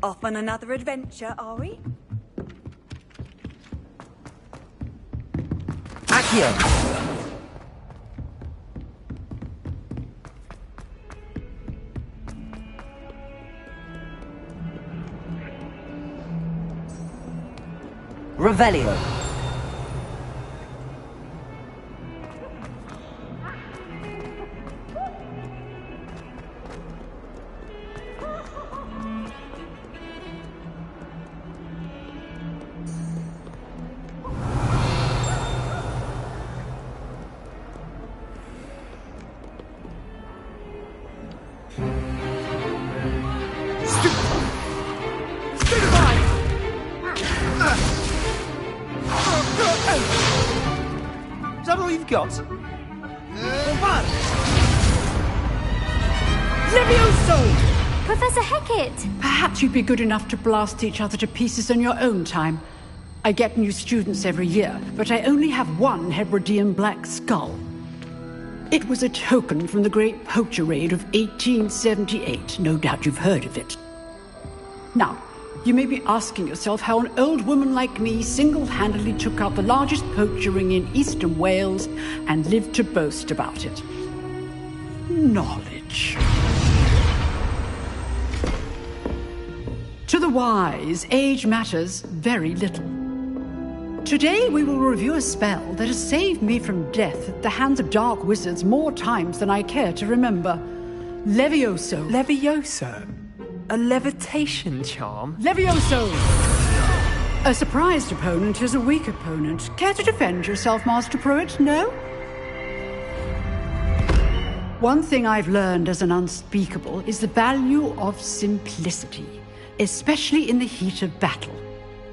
Speaker 10: Off on another adventure, are we?
Speaker 2: Accio! Revelio.
Speaker 18: Is that all you've got?
Speaker 19: Levioso!
Speaker 13: Professor Hecat!
Speaker 19: Perhaps you'd be good enough to blast each other to pieces on your own time. I get new students every year, but I only have one Hebridean black skull. It was a token from the Great Poacher Raid of 1878. No doubt you've heard of it. Now, you may be asking yourself how an old woman like me single-handedly took out the largest poacher ring in eastern Wales and lived to boast about it. Knowledge. To the wise, age matters very little. Today we will review a spell that has saved me from death at the hands of dark wizards more times than I care to remember. Levioso.
Speaker 8: Levioso? A levitation charm?
Speaker 19: Levioso! A surprised opponent is a weak opponent. Care to defend yourself, Master Pruitt? No? One thing I've learned as an unspeakable is the value of simplicity, especially in the heat of battle.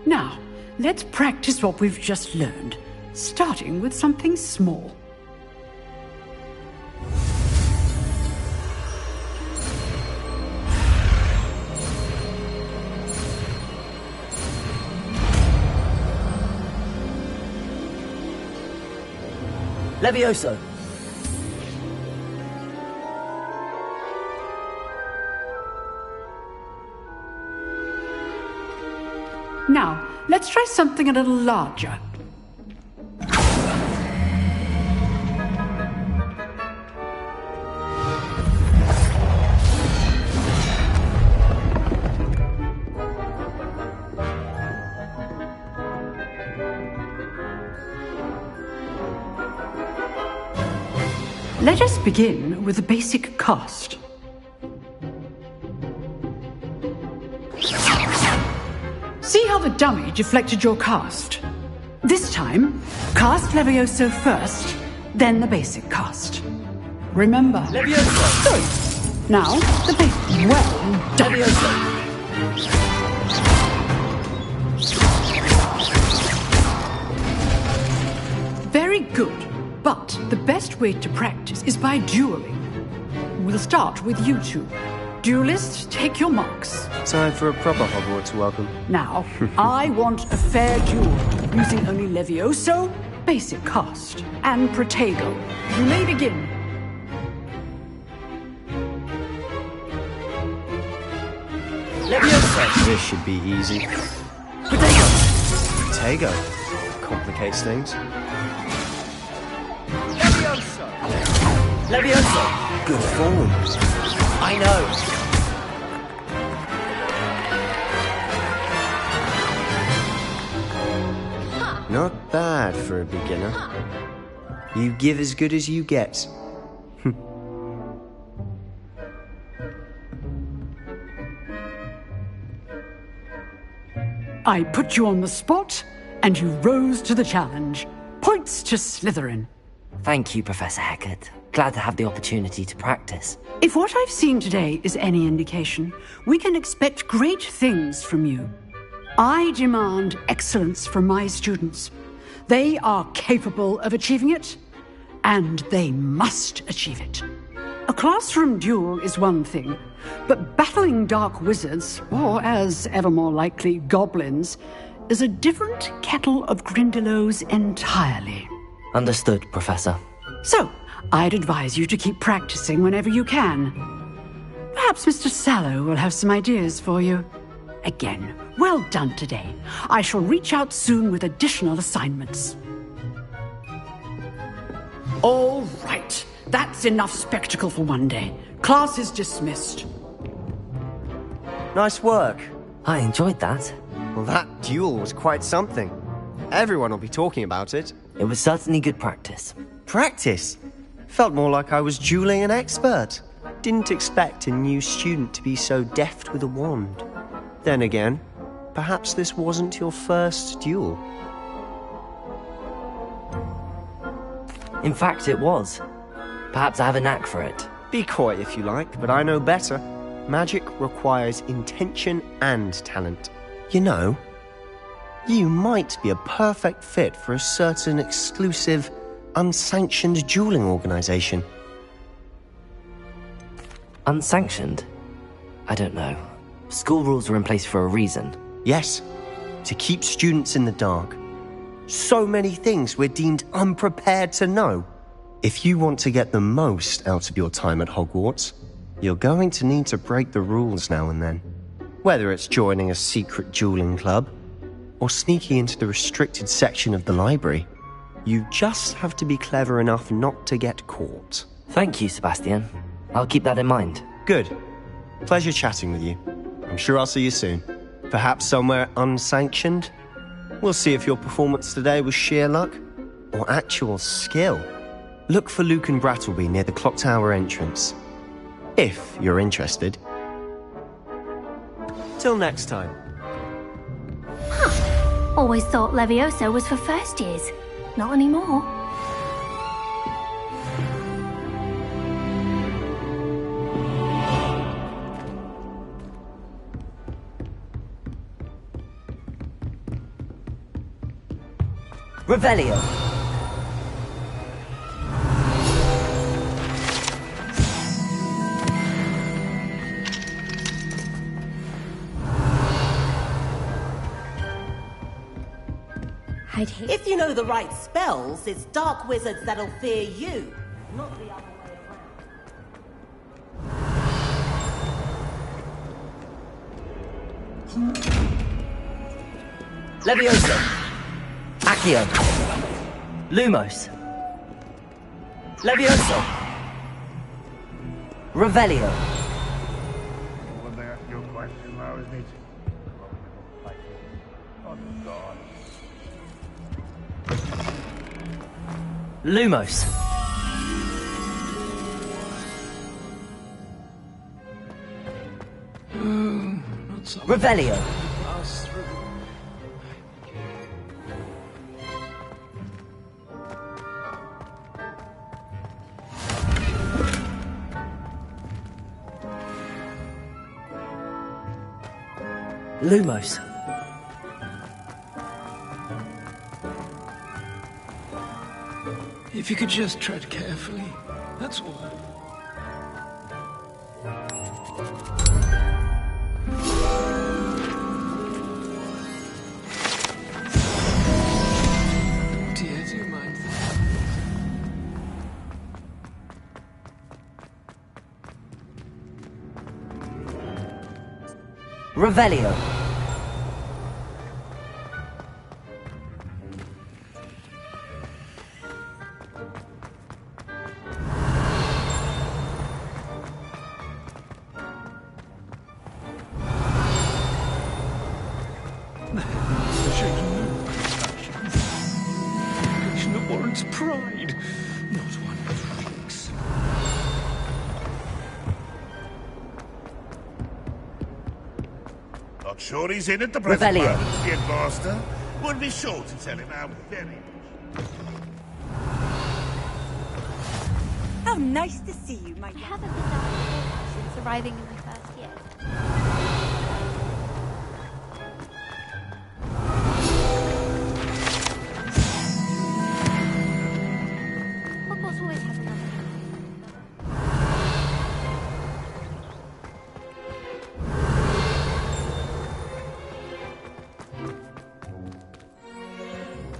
Speaker 19: Now, let's practice what we've just learned, starting with something small.
Speaker 2: Levioso!
Speaker 19: Now, let's try something a little larger. Let us begin with the basic cast. See how the dummy deflected your cast? This time, cast Levioso first, then the basic cast. Remember.
Speaker 2: Levioso!
Speaker 19: Good. Now, the basic. Well done.
Speaker 2: Levioso!
Speaker 19: Very good. But the best way to practice is by dueling. We'll start with you two. Duelists, take your marks.
Speaker 7: Time for a proper Hogwarts welcome.
Speaker 19: Now, I want a fair duel, using only Levioso, basic cast, and Protego. You may begin.
Speaker 2: Levioso!
Speaker 7: This should be easy.
Speaker 2: Protego!
Speaker 7: Protego. Complicates things.
Speaker 2: Levioso!
Speaker 7: Good form.
Speaker 2: I know.
Speaker 7: Not bad for a beginner. You give as good as you get.
Speaker 19: I put you on the spot, and you rose to the challenge. Points to Slytherin.
Speaker 2: Thank you, Professor Hecat. Glad to have the opportunity to practice.
Speaker 19: If what I've seen today is any indication, we can expect great things from you. I demand excellence from my students. They are capable of achieving it, and they must achieve it. A classroom duel is one thing, but battling dark wizards, or as ever more likely, goblins, is a different kettle of Grindylows entirely.
Speaker 2: Understood, Professor.
Speaker 19: So, I'd advise you to keep practicing whenever you can. Perhaps Mr. Sallow will have some ideas for you. Again, well done today. I shall reach out soon with additional assignments. All right. That's enough spectacle for one day. Class is dismissed.
Speaker 7: Nice work.
Speaker 2: I enjoyed that.
Speaker 7: Well, that duel was quite something. Everyone will be talking about it.
Speaker 2: It was certainly good practice.
Speaker 7: Practice? Felt more like I was dueling an expert. Didn't expect a new student to be so deft with a wand. Then again, perhaps this wasn't your first duel.
Speaker 2: In fact, it was. Perhaps I have a knack for it.
Speaker 7: Be coy if you like, but I know better. Magic requires intention and talent. You know, you might be a perfect fit for a certain exclusive, unsanctioned dueling organization.
Speaker 2: Unsanctioned? I don't know. School rules are in place for a reason.
Speaker 7: Yes, to keep students in the dark. So many things we're deemed unprepared to know. If you want to get the most out of your time at Hogwarts, you're going to need to break the rules now and then. Whether it's joining a secret dueling club, or sneaking into the restricted section of the library, you just have to be clever enough not to get caught.
Speaker 2: Thank you, Sebastian. I'll keep that in mind.
Speaker 7: Good. Pleasure chatting with you. I'm sure I'll see you soon. Perhaps somewhere unsanctioned? We'll see if your performance today was sheer luck, or actual skill. Look for Luke and Brattleby near the clock tower entrance. If you're interested. Till next time.
Speaker 13: Huh. Always thought Levioso was for first years. Not anymore.
Speaker 2: Revelio.
Speaker 18: If you know the right spells, it's dark wizards that'll fear you, not the other way around.
Speaker 2: Levioso. Accio. Lumos. Levioso. Revelio.
Speaker 15: When they ask your question, I always need to. Oh, God.
Speaker 2: Lumos. Revelio. Lumos.
Speaker 20: If you could just tread carefully, that's all. Dear, do you mind that?
Speaker 2: Revelio.
Speaker 20: Pride, not one of weeks.
Speaker 15: Not sure he's in at the present
Speaker 2: Revelio.
Speaker 15: moment, the headmaster. We'll be sure to tell him how very...
Speaker 10: How nice to see you, my...
Speaker 13: I haven't been down to Hogwarts since arriving in my first year. Hogwarts always has another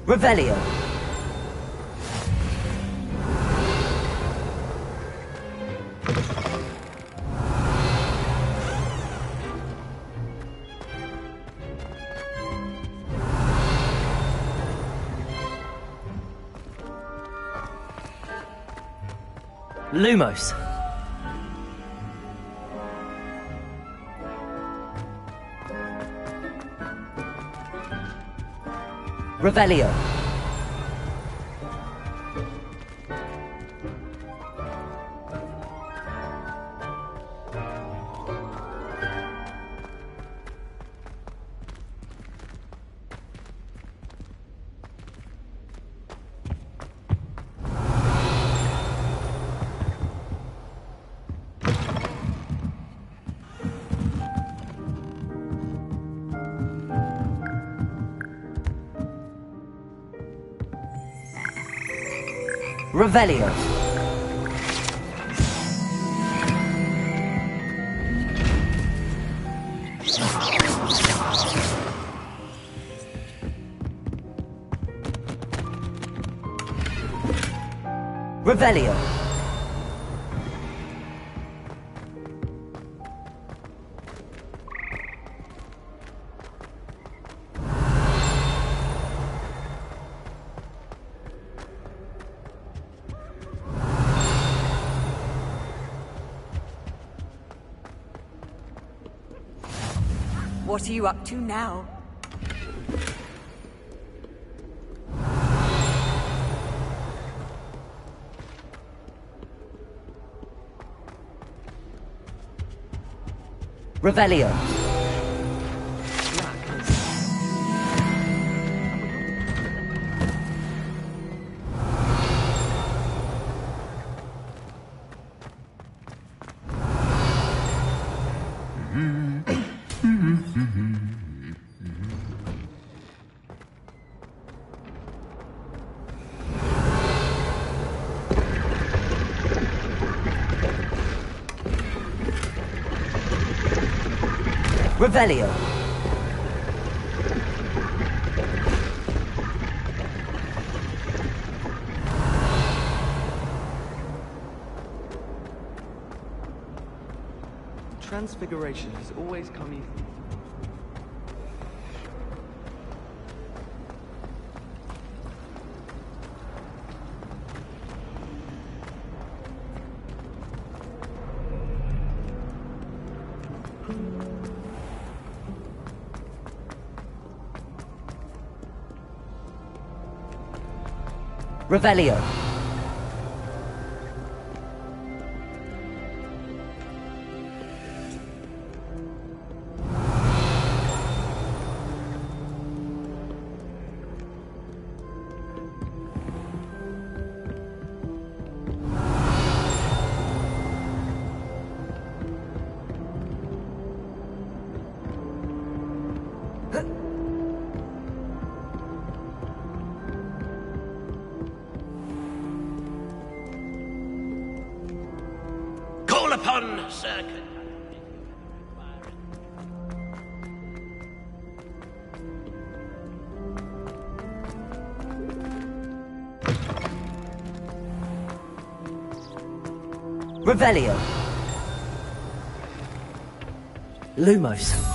Speaker 2: Revelio. Lumos. Revelio. Revelio. Revelio.
Speaker 10: What are you up to now?
Speaker 2: Revelio. Revelio.
Speaker 21: Transfiguration has always come easy.
Speaker 2: Revelio.
Speaker 17: Call upon Circuit.
Speaker 2: Revelio. Lumos.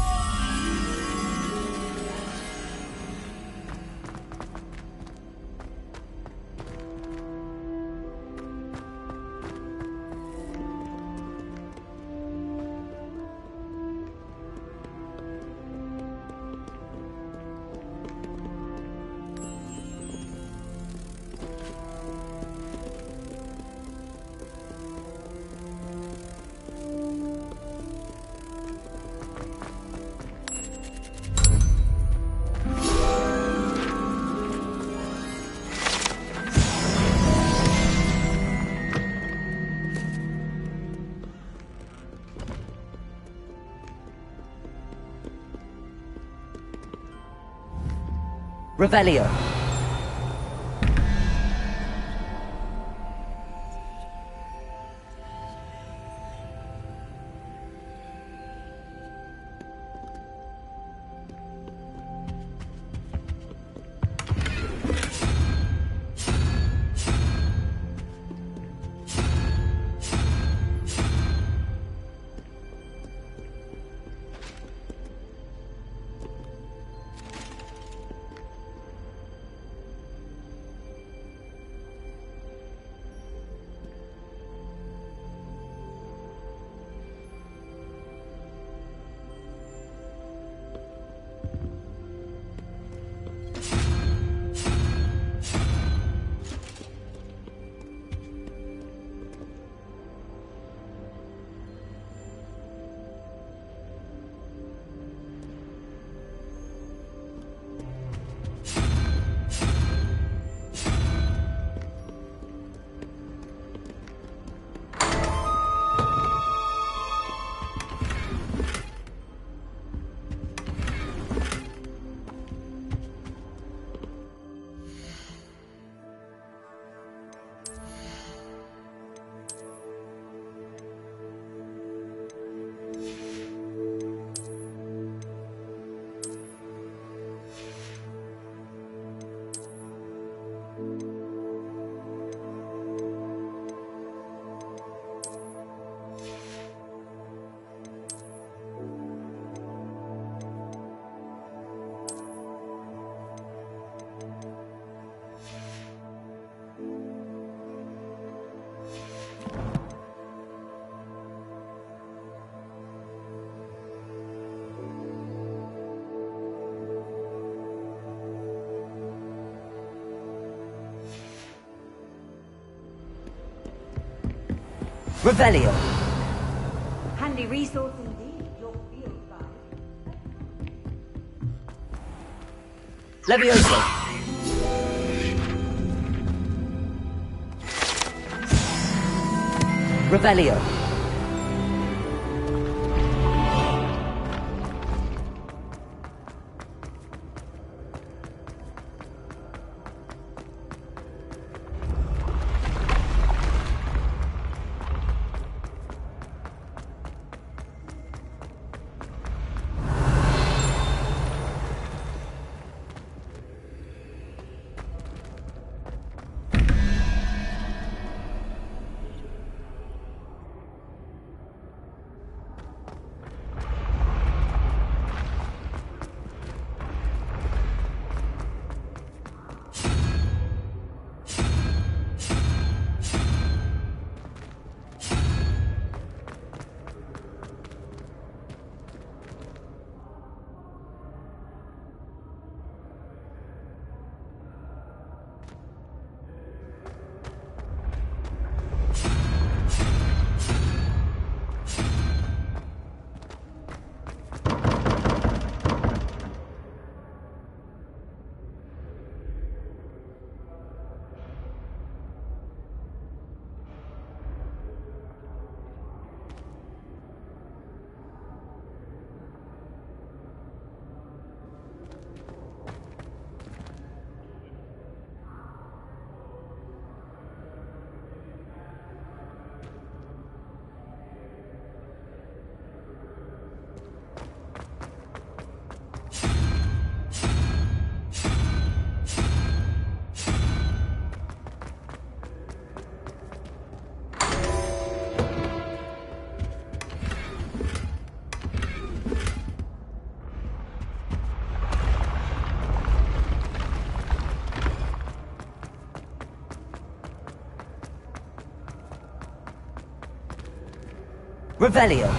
Speaker 2: Revelio. Revelio.
Speaker 10: Handy resource indeed, your field guide.
Speaker 2: Levioso. Revelio. Revelio.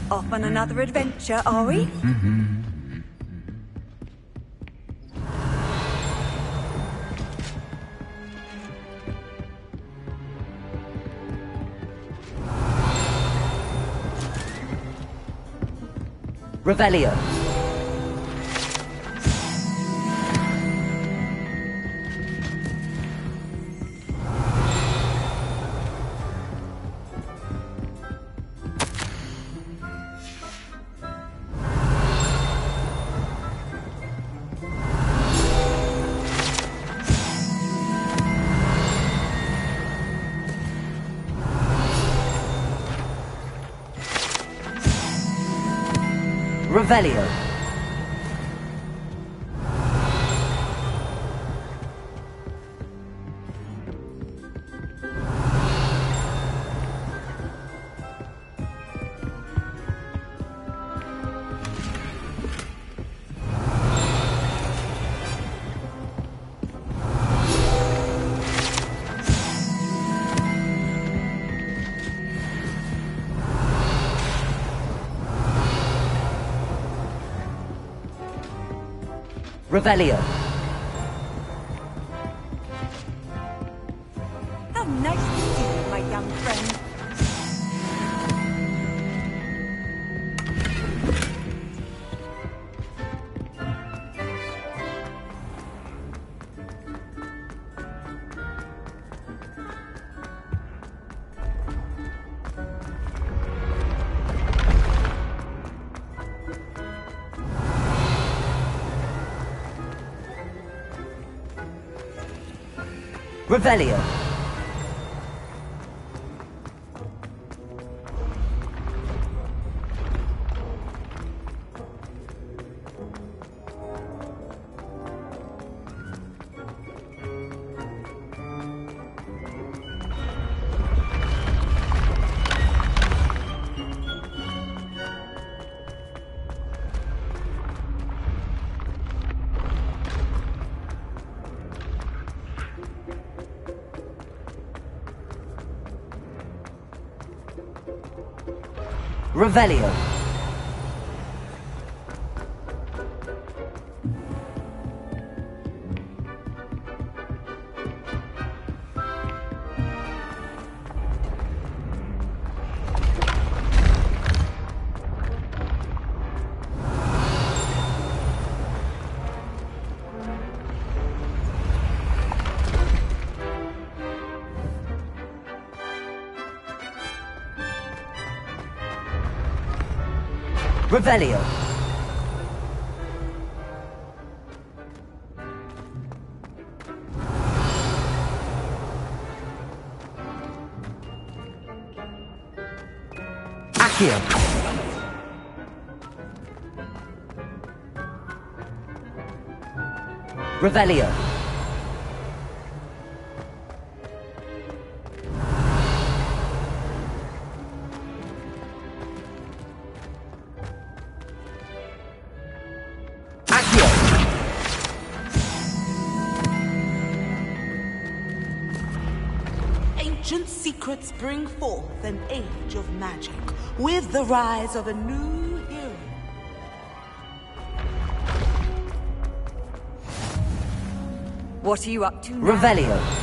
Speaker 10: Off on another adventure, are we?
Speaker 2: Revelio. Revelio. Revelio.
Speaker 10: How nice to see you, my young friend.
Speaker 2: Revelio. Revelio. Revelio. Accio. Revelio.
Speaker 11: Ancient secrets bring forth an age of magic, with the rise of a new hero.
Speaker 10: What are you up to now?
Speaker 2: Revelio.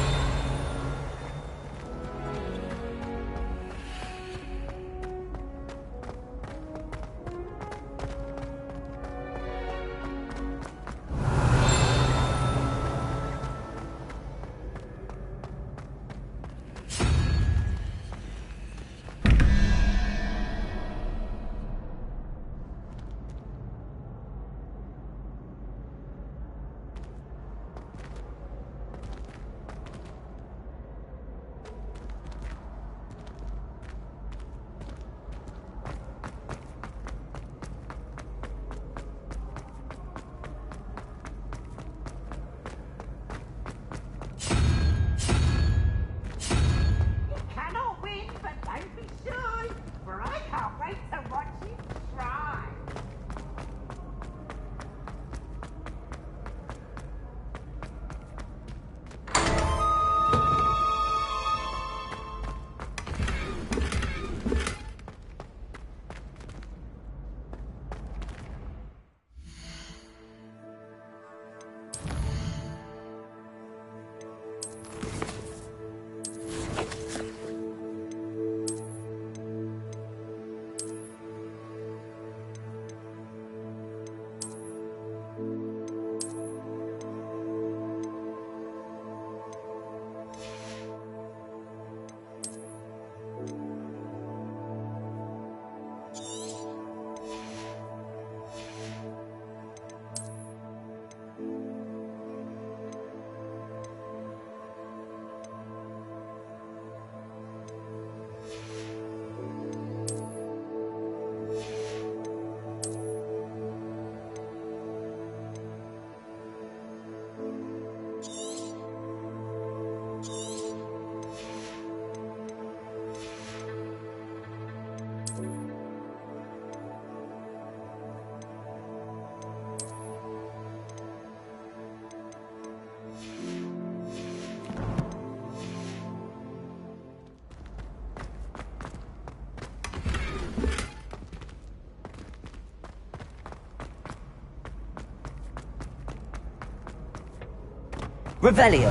Speaker 2: Revelio.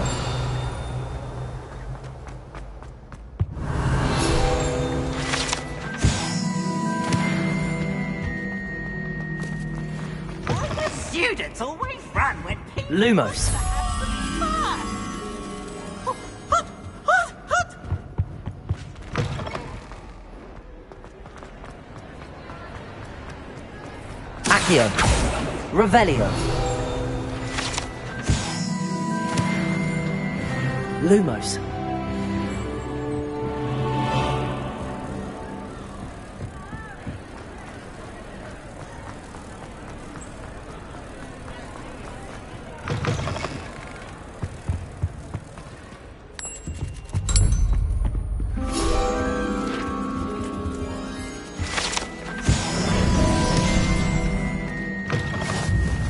Speaker 18: Why do students always run when people
Speaker 2: Lumos. Accio. Revelio. Lumos.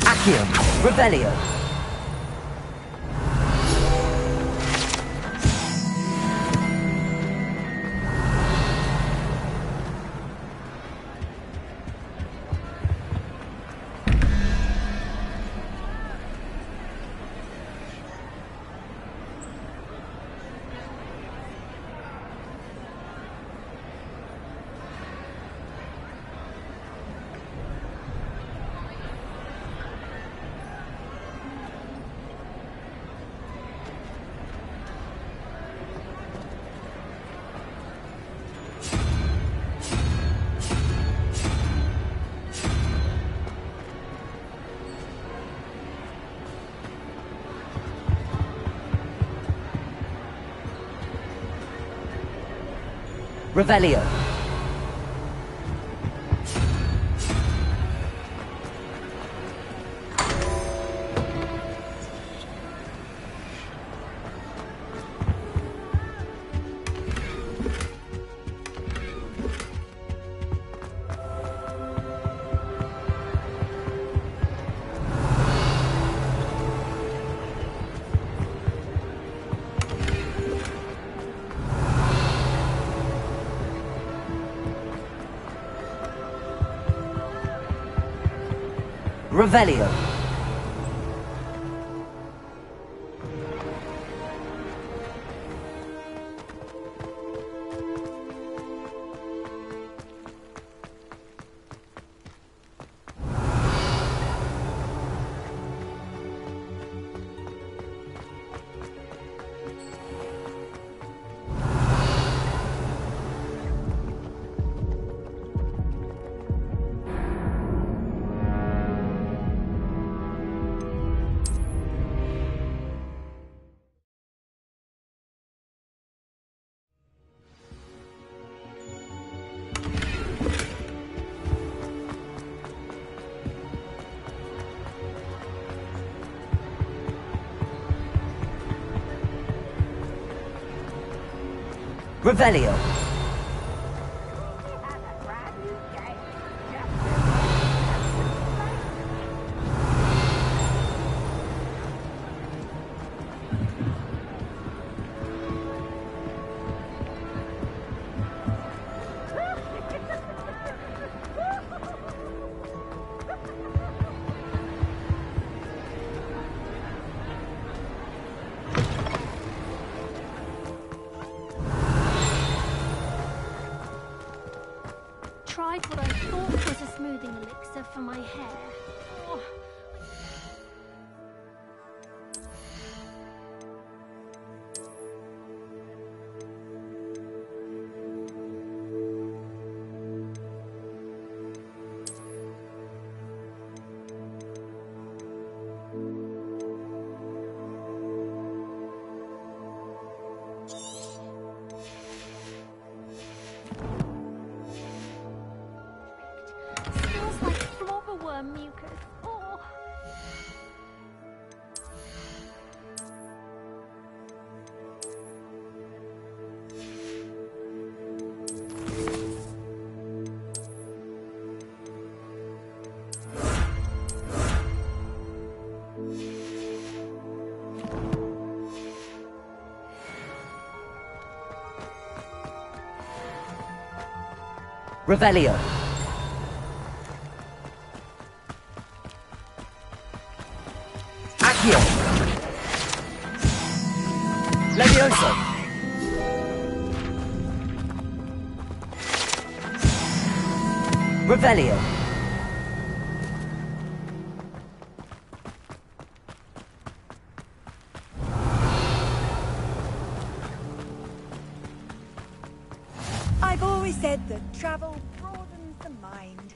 Speaker 2: Accio. Revelio. Revelio. Revelio. Revelio.
Speaker 13: Tried what I thought was a smoothing elixir for my hair. Oh. Smells like flobberworm mucus. Oh.
Speaker 2: Revelio. Accio. Levioso! Revelio!
Speaker 10: I've always said that travel broadens the mind.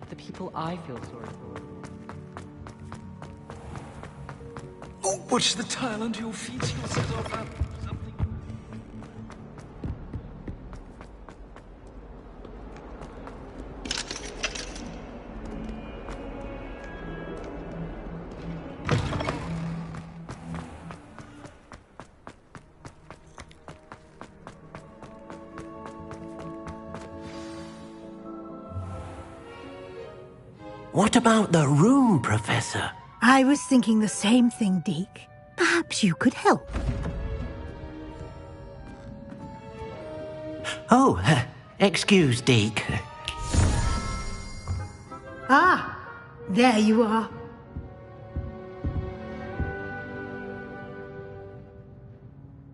Speaker 8: The people I feel sorry for.
Speaker 20: Oh, watch the tile under your feet. You'll set off something.
Speaker 17: What about the room, Professor?
Speaker 4: I was thinking the same thing, Deke. Perhaps you could help.
Speaker 17: Oh, excuse, Deke.
Speaker 4: Ah, there you are.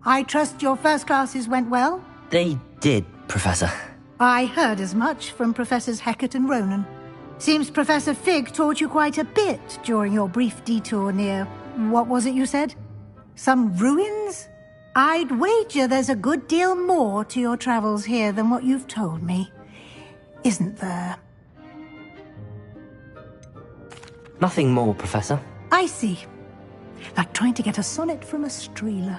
Speaker 4: I trust your first classes went well?
Speaker 2: They did, Professor.
Speaker 4: I heard as much from Professors Hecat and Ronan. Seems Professor Fig taught you quite a bit during your brief detour near... what was it you said? Some ruins? I'd wager there's a good deal more to your travels here than what you've told me. Isn't there?
Speaker 2: Nothing more, Professor.
Speaker 4: I see. Like trying to get a sonnet from a streeler.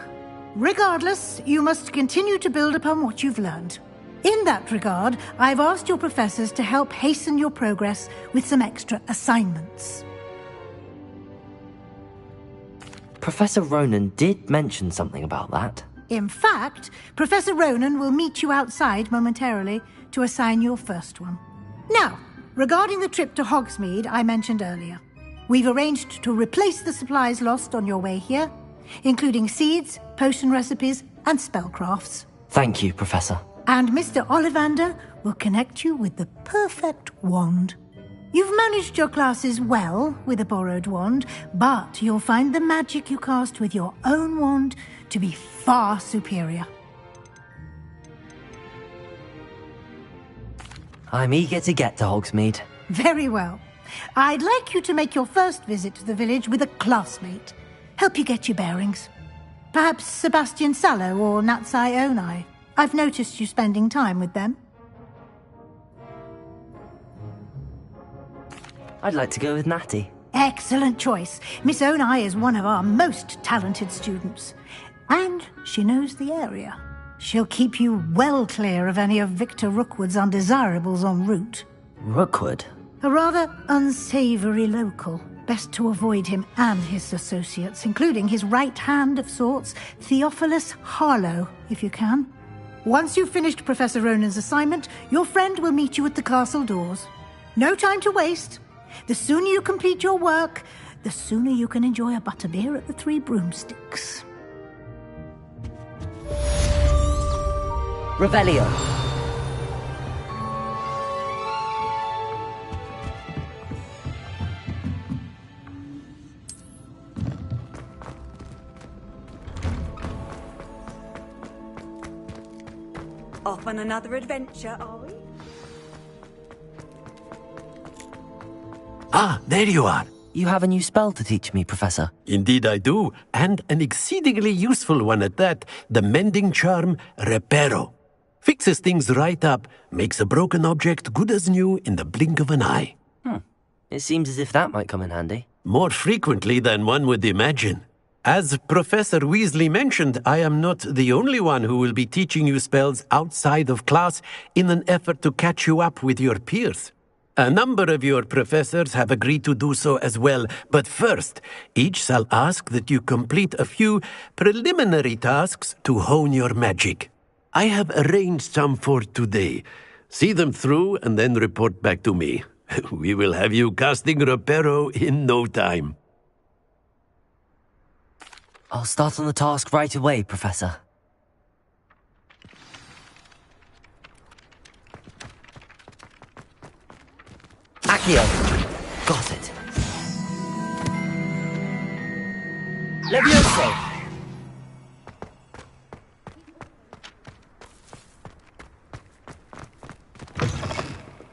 Speaker 4: Regardless, you must continue to build upon what you've learned. In that regard, I've asked your professors to help hasten your progress with some extra assignments.
Speaker 2: Professor Ronan did mention something about that.
Speaker 4: In fact, Professor Ronan will meet you outside momentarily to assign your first one. Now, regarding the trip to Hogsmeade I mentioned earlier, we've arranged to replace the supplies lost on your way here, including seeds, potion recipes, and spellcrafts.
Speaker 2: Thank you, Professor.
Speaker 4: And Mr. Ollivander will connect you with the perfect wand. You've managed your classes well with a borrowed wand, but you'll find the magic you cast with your own wand to be far superior.
Speaker 2: I'm eager to get to Hogsmeade.
Speaker 4: Very well. I'd like you to make your first visit to the village with a classmate. Help you get your bearings. Perhaps Sebastian Sallow or Natsai Onai. I've noticed you spending time with them.
Speaker 2: I'd like to go with Natty.
Speaker 4: Excellent choice. Miss Onai is one of our most talented students. And she knows the area. She'll keep you well clear of any of Victor Rookwood's undesirables en route.
Speaker 2: Rookwood?
Speaker 4: A rather unsavory local. Best to avoid him and his associates, including his right hand of sorts, Theophilus Harlow, if you can. Once you've finished Professor Ronan's assignment, your friend will meet you at the castle doors. No time to waste. The sooner you complete your work, the sooner you can enjoy a butterbeer at the Three Broomsticks.
Speaker 2: Revelio.
Speaker 10: Off on another adventure, are we?
Speaker 17: Ah, there you are.
Speaker 2: You have a new spell to teach me, Professor.
Speaker 17: Indeed I do, and an exceedingly useful one at that. The mending charm, Reparo. Fixes things right up, makes a broken object good as new in the blink of an eye.
Speaker 2: It seems as if that might come in handy.
Speaker 17: More frequently than one would imagine. As Professor Weasley mentioned, I am not the only one who will be teaching you spells outside of class in an effort to catch you up with your peers. A number of your professors have agreed to do so as well, but first, each shall ask that you complete a few preliminary tasks to hone your magic. I have arranged some for today. See them through and then report back to me. We will have you casting Reparo in no time.
Speaker 2: I'll start on the task right away, Professor. Accio! Got it. Levioso!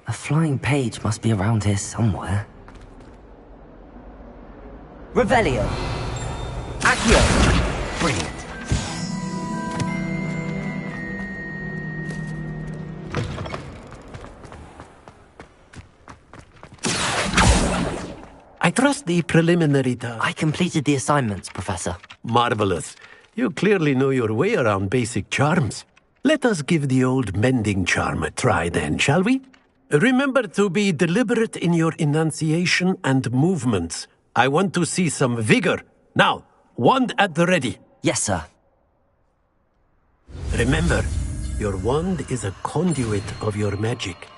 Speaker 2: A flying page must be around here somewhere. Revelio! Accio! Brilliant.
Speaker 17: I trust the preliminary task.
Speaker 2: I completed the assignments, Professor.
Speaker 17: Marvelous. You clearly know your way around basic charms. Let us give the old mending charm a try then, shall we? Remember to be deliberate in your enunciation and movements. I want to see some vigor. Now, wand at the ready.
Speaker 2: Yes, sir.
Speaker 17: Remember, your wand is a conduit of your magic.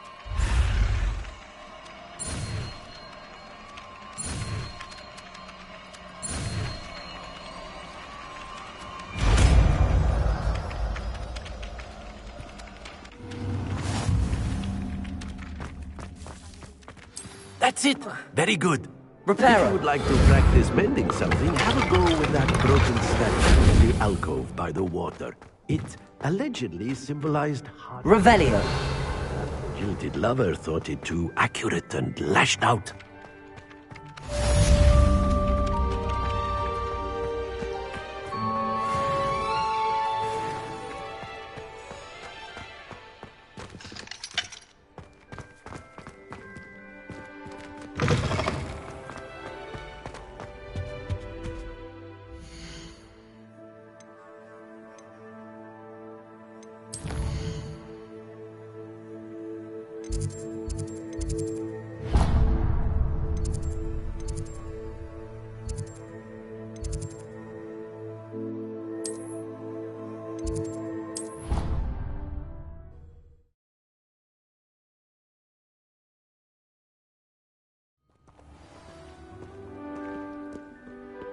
Speaker 17: That's it. Very good.
Speaker 2: Reparo.
Speaker 17: If you would like to practice mending something, have a go with that broken statue in the alcove by the water. It allegedly symbolized heart.
Speaker 2: Revelio.
Speaker 17: That jilted lover thought it too accurate and lashed out.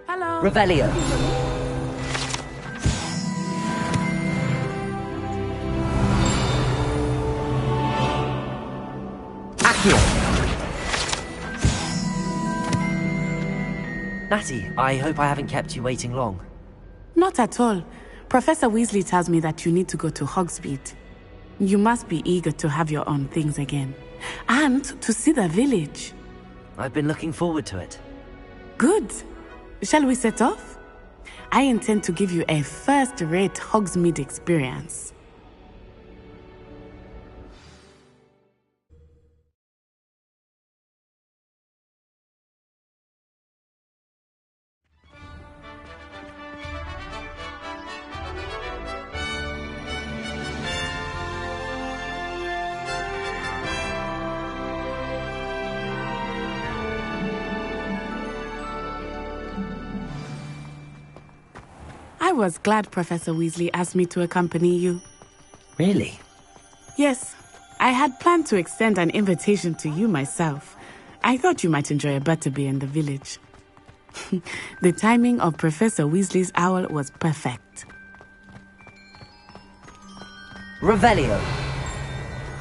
Speaker 16: Hello.
Speaker 2: Revelio. Accio. Natty, I hope I haven't kept you waiting long.
Speaker 16: Not at all. Professor Weasley tells me that you need to go to Hogsmeade. You must be eager to have your own things again. And to see the village.
Speaker 2: I've been looking forward to it.
Speaker 16: Good. Shall we set off? I intend to give you a first-rate Hogsmeade experience. I was glad Professor Weasley asked me to accompany you.
Speaker 2: Really?
Speaker 16: Yes. I had planned to extend an invitation to you myself. I thought you might enjoy a butterbeer in the village. The timing of Professor Weasley's owl was perfect.
Speaker 2: Revelio.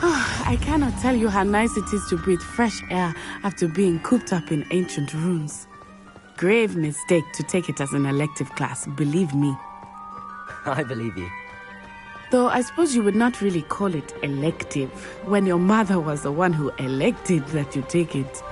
Speaker 16: I cannot tell you how nice it is to breathe fresh air after being cooped up in ancient rooms. Grave mistake to take it as an elective class, believe me.
Speaker 2: I believe you.
Speaker 16: Though I suppose you would not really call it elective, when your mother was the one who elected that you take it.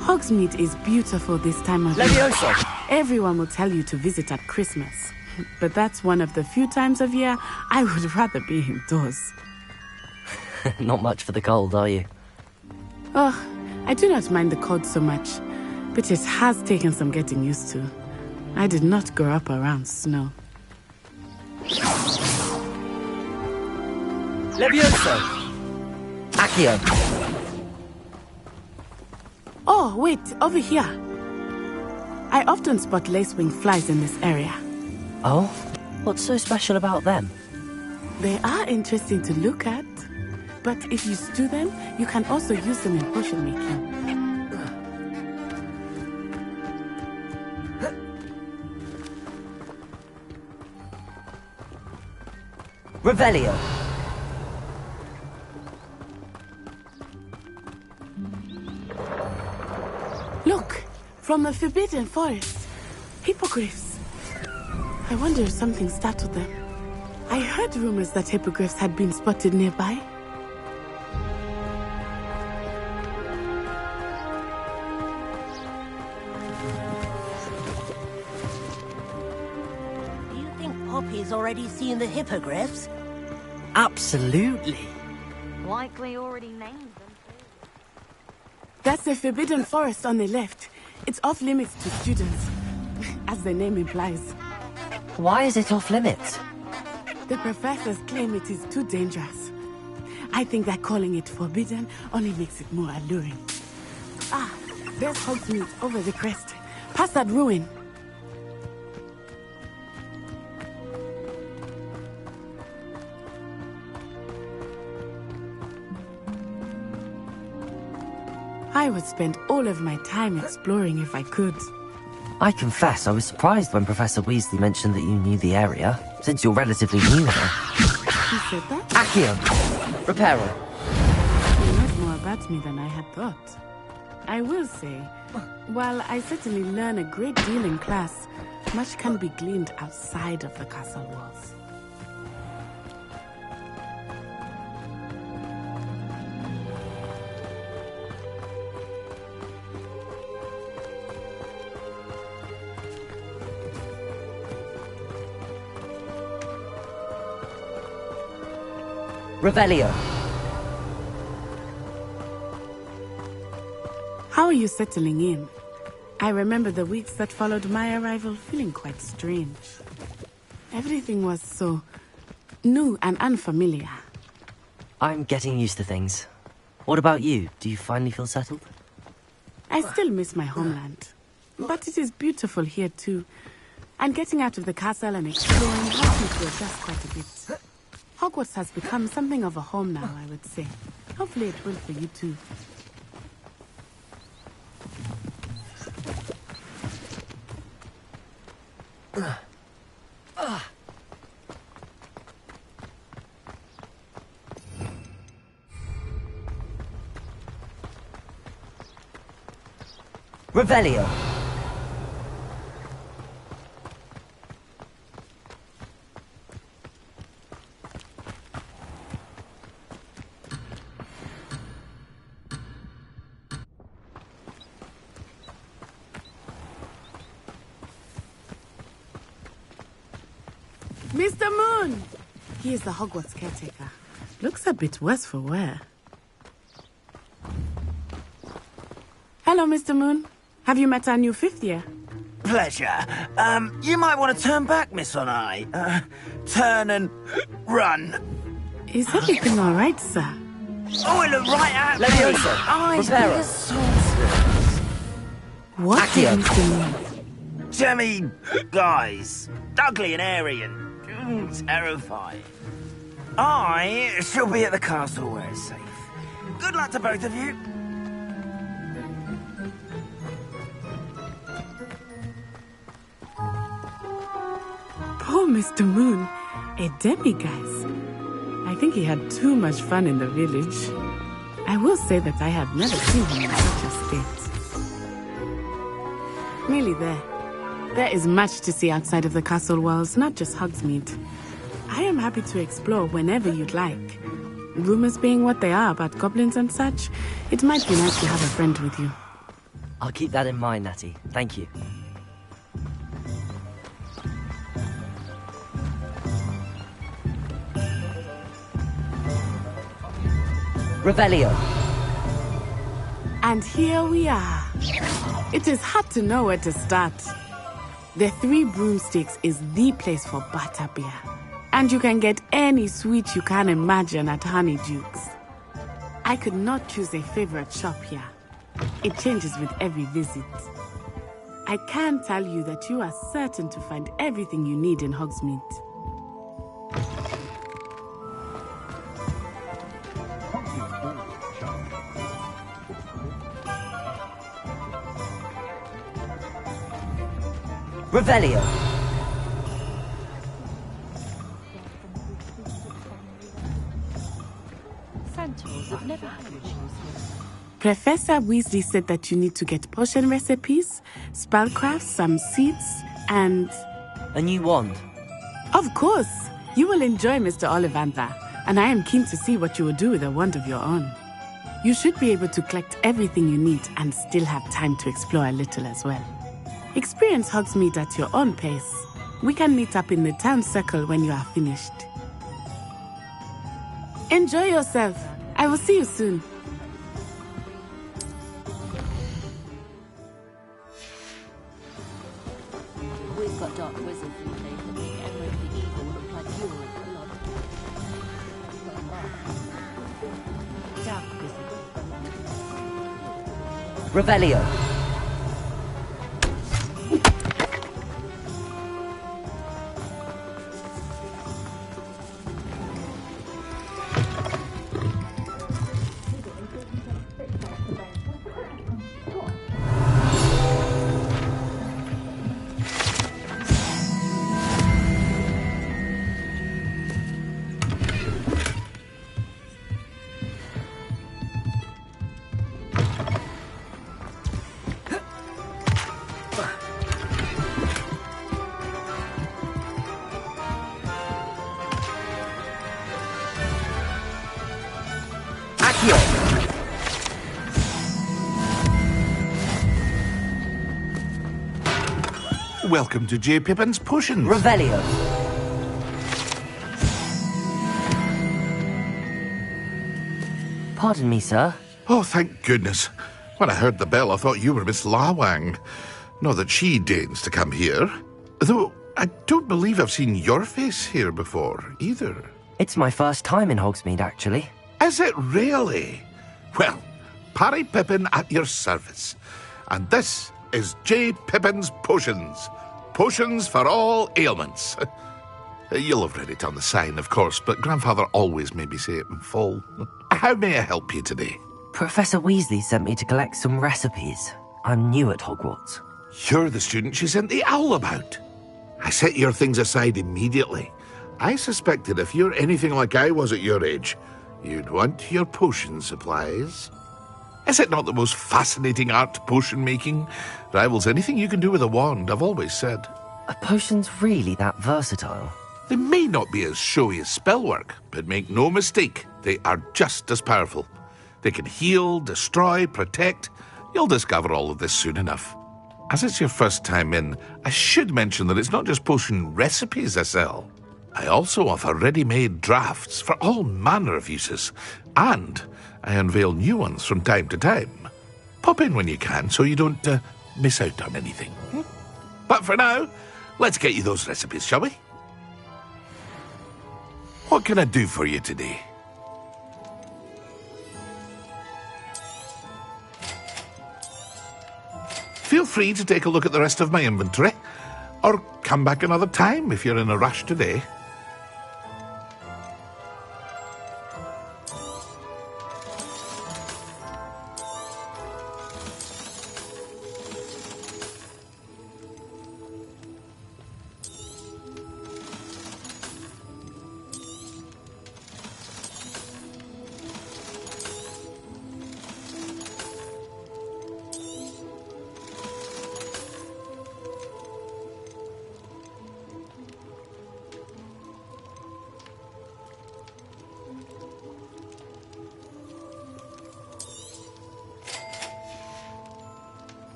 Speaker 16: Hogsmeade is beautiful this time of year.
Speaker 2: Levioso!
Speaker 16: Everyone will tell you to visit at Christmas. But that's one of the few times of year I would rather be indoors.
Speaker 2: Not much for the cold, are you?
Speaker 16: Oh, I do not mind the cold so much, but it has taken some getting used to. I did not grow up around snow.
Speaker 2: Levioso! Accio!
Speaker 16: Oh, wait, over here. I often spot lacewing flies in this area.
Speaker 2: Oh? What's so special about them?
Speaker 16: They are interesting to look at, but if you stew them, you can also use them in potion making.
Speaker 2: Revelio!
Speaker 16: Look! From the Forbidden Forest. Hippogriffs. I wonder if something startled them. I heard rumors that hippogriffs had been spotted nearby.
Speaker 18: Do you think Poppy's already seen the hippogriffs?
Speaker 2: Absolutely.
Speaker 14: Likely already named them.
Speaker 16: That's the Forbidden Forest on the left. It's off limits to students, as the name implies.
Speaker 2: Why is it off limits?
Speaker 16: The professors claim it is too dangerous. I think that calling it forbidden only makes it more alluring. Ah, there's Hogsmeade over the crest. Past that ruin. I would spend all of my time exploring if I could.
Speaker 2: I confess, I was surprised when Professor Weasley mentioned that you knew the area, since you're relatively new here.
Speaker 16: Who said that?
Speaker 2: Accio! Reparo.
Speaker 16: You know more about me than I had thought. I will say, while I certainly learn a great deal in class, much can be gleaned outside of the castle walls.
Speaker 2: Revelio.
Speaker 16: How are you settling in? I remember the weeks that followed my arrival feeling quite strange. Everything was so new and unfamiliar.
Speaker 2: I'm getting used to things. What about you? Do you finally feel settled?
Speaker 16: I still miss my homeland, but it is beautiful here too. And getting out of the castle and exploring helps me to adjust quite a bit. Hogwarts has become something of a home now, I would say. Hopefully it will for you too.
Speaker 2: Revelio.
Speaker 16: Mr. Moon! He is the Hogwarts caretaker. Looks a bit worse for wear. Hello, Mr. Moon. Have you met our new fifth year?
Speaker 5: Pleasure. You might want to turn back, Miss Onai. Turn and run.
Speaker 16: Is everything all right, sir?
Speaker 5: Oh, it looked right at me. Eyes be
Speaker 2: Reparo.
Speaker 5: a sorceress.
Speaker 16: What
Speaker 2: Accio.
Speaker 16: did Mr. Moon?
Speaker 5: Jemmy, guys. Ugly and airy and terrifying. I shall be at the castle where it's safe. Good luck to both of you.
Speaker 16: Poor Mr. Moon, a demiguise. I think he had too much fun in the village. I will say that I have never seen him in such a state. Nearly there. There is much to see outside of the castle walls, not just Hogsmeade. I am happy to explore whenever you'd like. Rumors being what they are about goblins and such, it might be nice to have a friend with you.
Speaker 2: I'll keep that in mind, Natty. Thank you. Revelio.
Speaker 16: And here we are. It is hard to know where to start. The Three Broomsticks is the place for butterbeer. And you can get any sweet you can imagine at Honeydukes. I could not choose a favorite shop here. It changes with every visit. I can tell you that you are certain to find everything you need in Hogsmeade.
Speaker 2: Revelio.
Speaker 13: Centaurs have never had issues here.
Speaker 16: Professor Weasley said that you need to get potion recipes, spellcrafts, some seeds, and...
Speaker 2: a new wand.
Speaker 16: Of course! You will enjoy Mr. Ollivander, and I am keen to see what you will do with a wand of your own. You should be able to collect everything you need and still have time to explore a little as well. Experience Hogsmeade at your own pace. We can meet up in the town circle when you are finished. Enjoy yourself. I will see you soon.
Speaker 13: We've got dark wizards these days that make everything evil look like you're a lot. Dark wizard.
Speaker 2: Revelio.
Speaker 3: Welcome to J. Pippin's Potions.
Speaker 2: Revelio. Pardon me, sir.
Speaker 3: Oh, thank goodness. When I heard the bell, I thought you were Miss Lawang. Not that she deigns to come here. Though, I don't believe I've seen your face here before, either.
Speaker 2: It's my first time in Hogsmeade, actually.
Speaker 3: Is it really? Well, Parry Pippin at your service. And this is J. Pippin's Potions. Potions for all ailments. You'll have read it on the sign, of course, but Grandfather always made me say it in full. How may I help you today?
Speaker 2: Professor Weasley sent me to collect some recipes. I'm new at Hogwarts.
Speaker 3: You're the student she sent the owl about. I set your things aside immediately. I suspected if you're anything like I was at your age, you'd want your potion supplies. Is it not the most fascinating art, potion making? Rivals anything you can do with a wand, I've always said.
Speaker 2: Are potions really that versatile?
Speaker 3: They may not be as showy as spellwork, but make no mistake, they are just as powerful. They can heal, destroy, protect. You'll discover all of this soon enough. As it's your first time in, I should mention that it's not just potion recipes I sell. I also offer ready-made drafts for all manner of uses, and I unveil new ones from time to time. Pop in when you can so you don't miss out on anything. But for now, let's get you those recipes, shall we? What can I do for you today? Feel free to take a look at the rest of my inventory, or come back another time if you're in a rush today.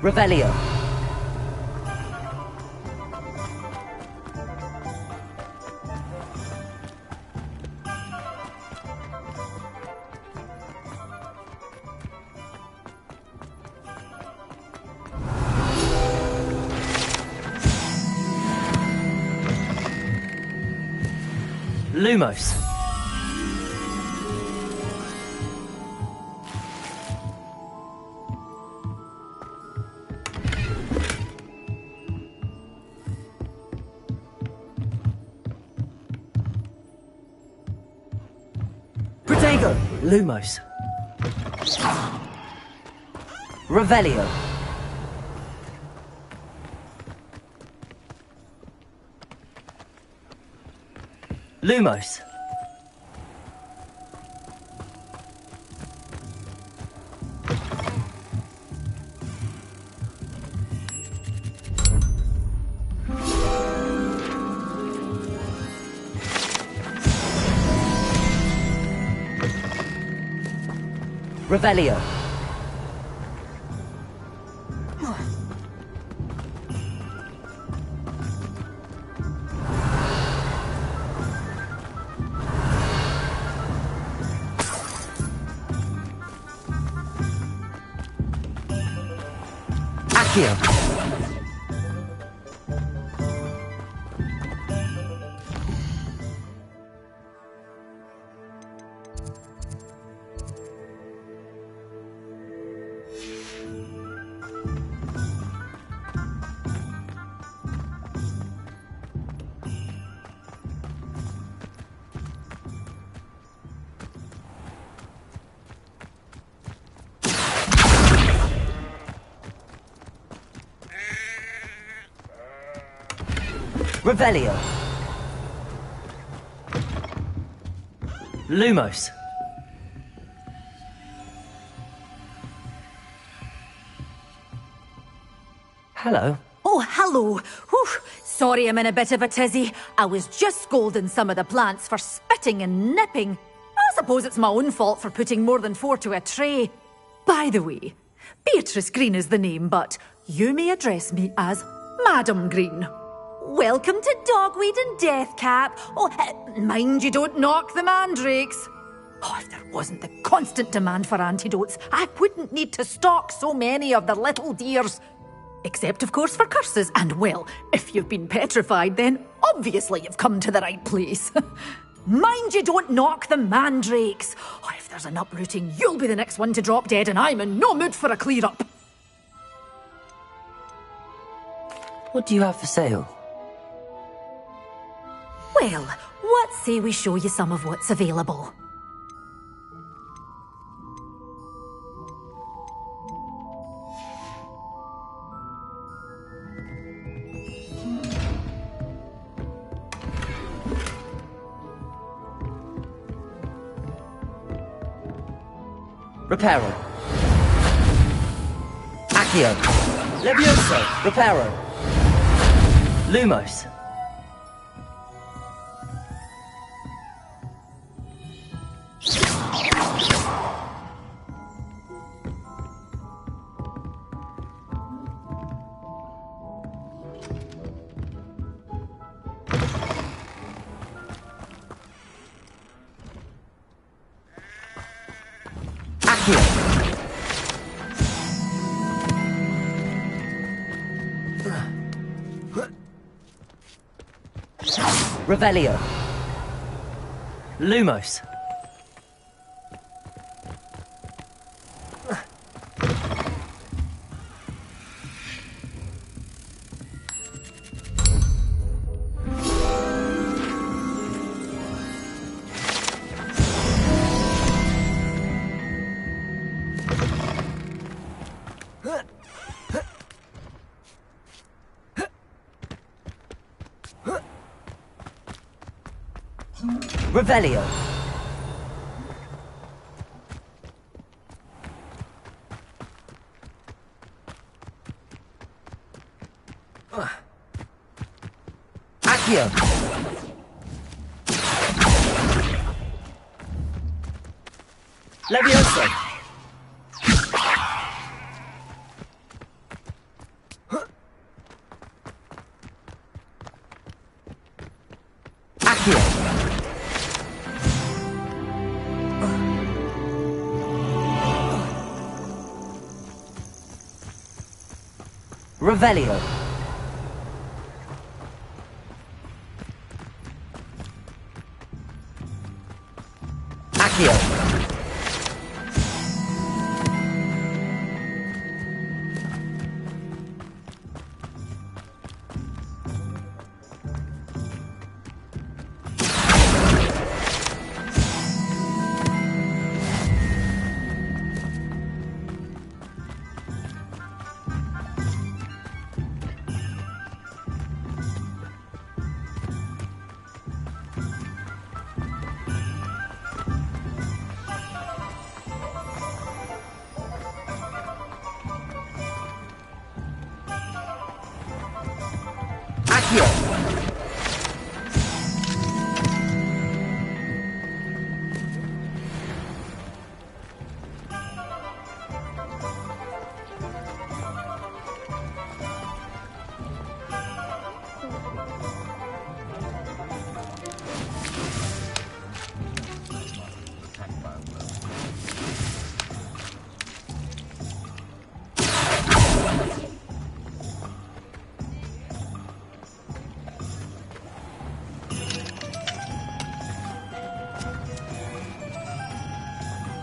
Speaker 2: Revelio. Lumos. Protego. Lumos. Revelio. Lumos. Revelio. Accio. Revelio. Lumos. Hello.
Speaker 6: Oh, hello. Whew. Sorry I'm in a bit of a tizzy. I was just scolding some of the plants for spitting and nipping. I suppose it's my own fault for putting more than 4 to a tray. By the way, Beatrice Green is the name, but you may address me as Madam Green. Welcome to Dogweed and Deathcap. Oh, mind you don't knock the mandrakes. Oh, if there wasn't the constant demand for antidotes, I wouldn't need to stock so many of the little dears. Except, of course, for curses. And, well, if you've been petrified, then obviously you've come to the right place. Mind you don't knock the mandrakes. Oh, if there's an uprooting, you'll be the next one to drop dead, and I'm in no mood for a clear-up.
Speaker 2: What do you have for sale?
Speaker 6: Well, what say we show you some of what's available?
Speaker 2: Reparo. Accio. Levioso. Reparo. Lumos. Revelio. Lumos. Revelio. Accio. Levioso. Revelio. Accio.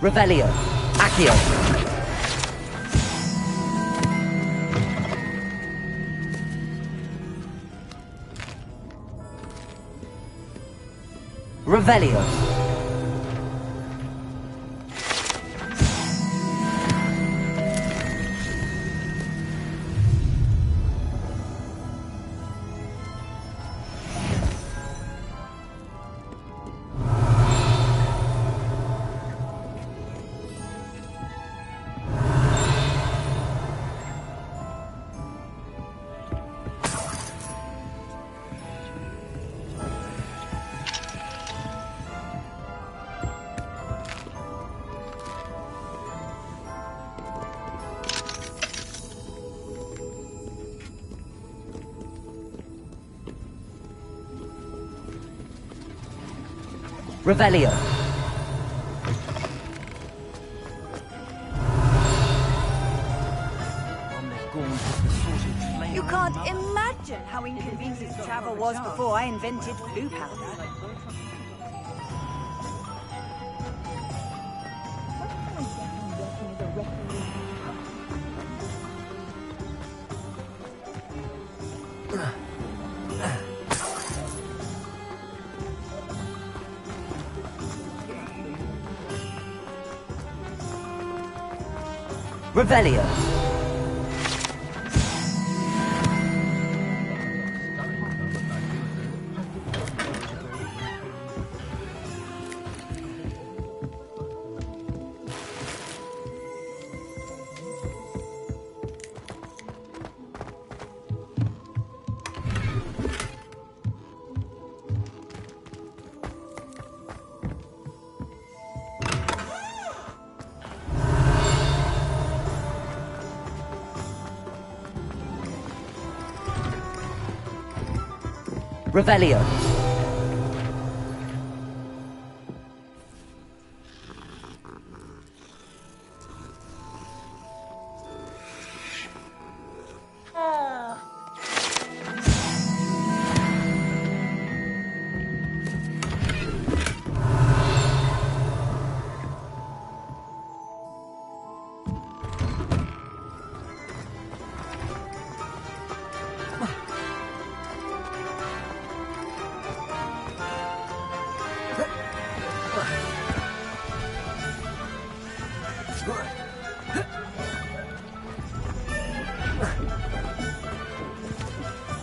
Speaker 2: Revelio. Accio. Revelio. Revelio.
Speaker 10: You can't imagine how inconvenient travel was before I invented blue powder.
Speaker 2: Revelio. Revelio.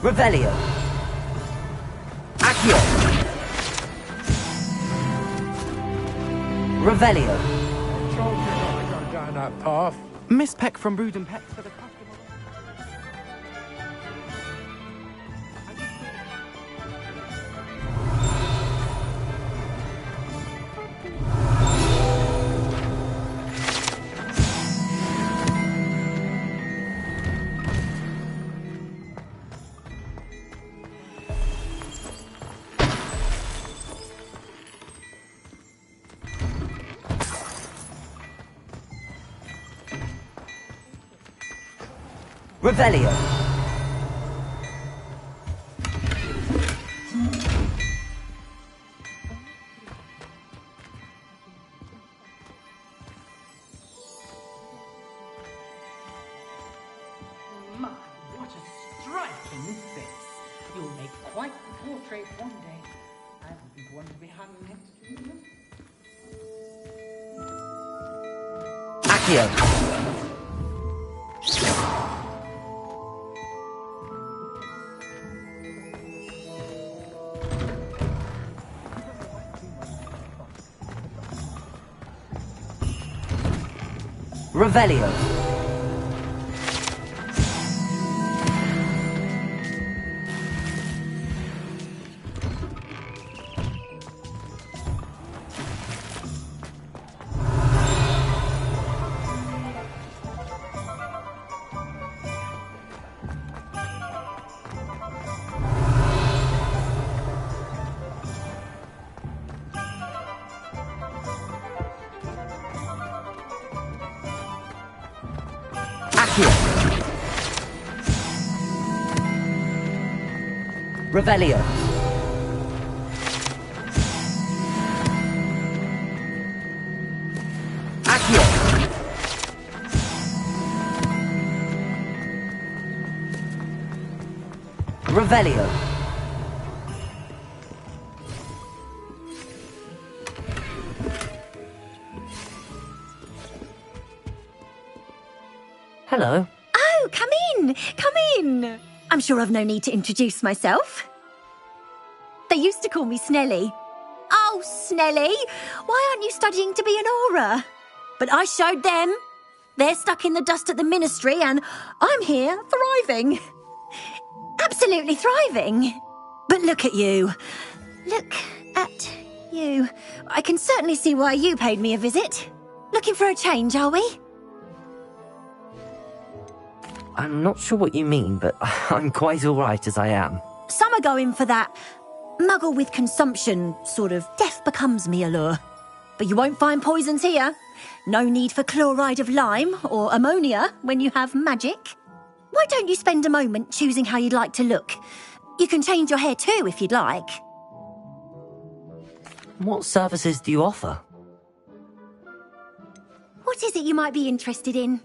Speaker 2: Revelio. Accio. Revelio.
Speaker 20: Down that path.
Speaker 21: Miss Peck from Brood and Pets for the customer.
Speaker 2: Revelio.
Speaker 19: portrait one day. I wouldn't want to be hung next to you.
Speaker 2: Accio! Revelio. Revelio. Accio. Revelio. Hello.
Speaker 1: Oh, come in! Come in! I'm sure I've no need to introduce myself. They used to call me Snelly. Oh, Snelly, why aren't you studying to be an aura? But I showed them. They're stuck in the dust at the ministry and I'm here thriving. Absolutely thriving. But look at you. Look at you. I can certainly see why you paid me a visit. Looking for a change, are we?
Speaker 2: I'm not sure what you mean, but I'm quite alright as I am.
Speaker 1: Some are going for that muggle with consumption, sort of death becomes me allure. But you won't find poisons here. No need for chloride of lime or ammonia when you have magic. Why don't you spend a moment choosing how you'd like to look? You can change your hair too if you'd like.
Speaker 2: What services do you offer?
Speaker 1: What is it you might be interested in?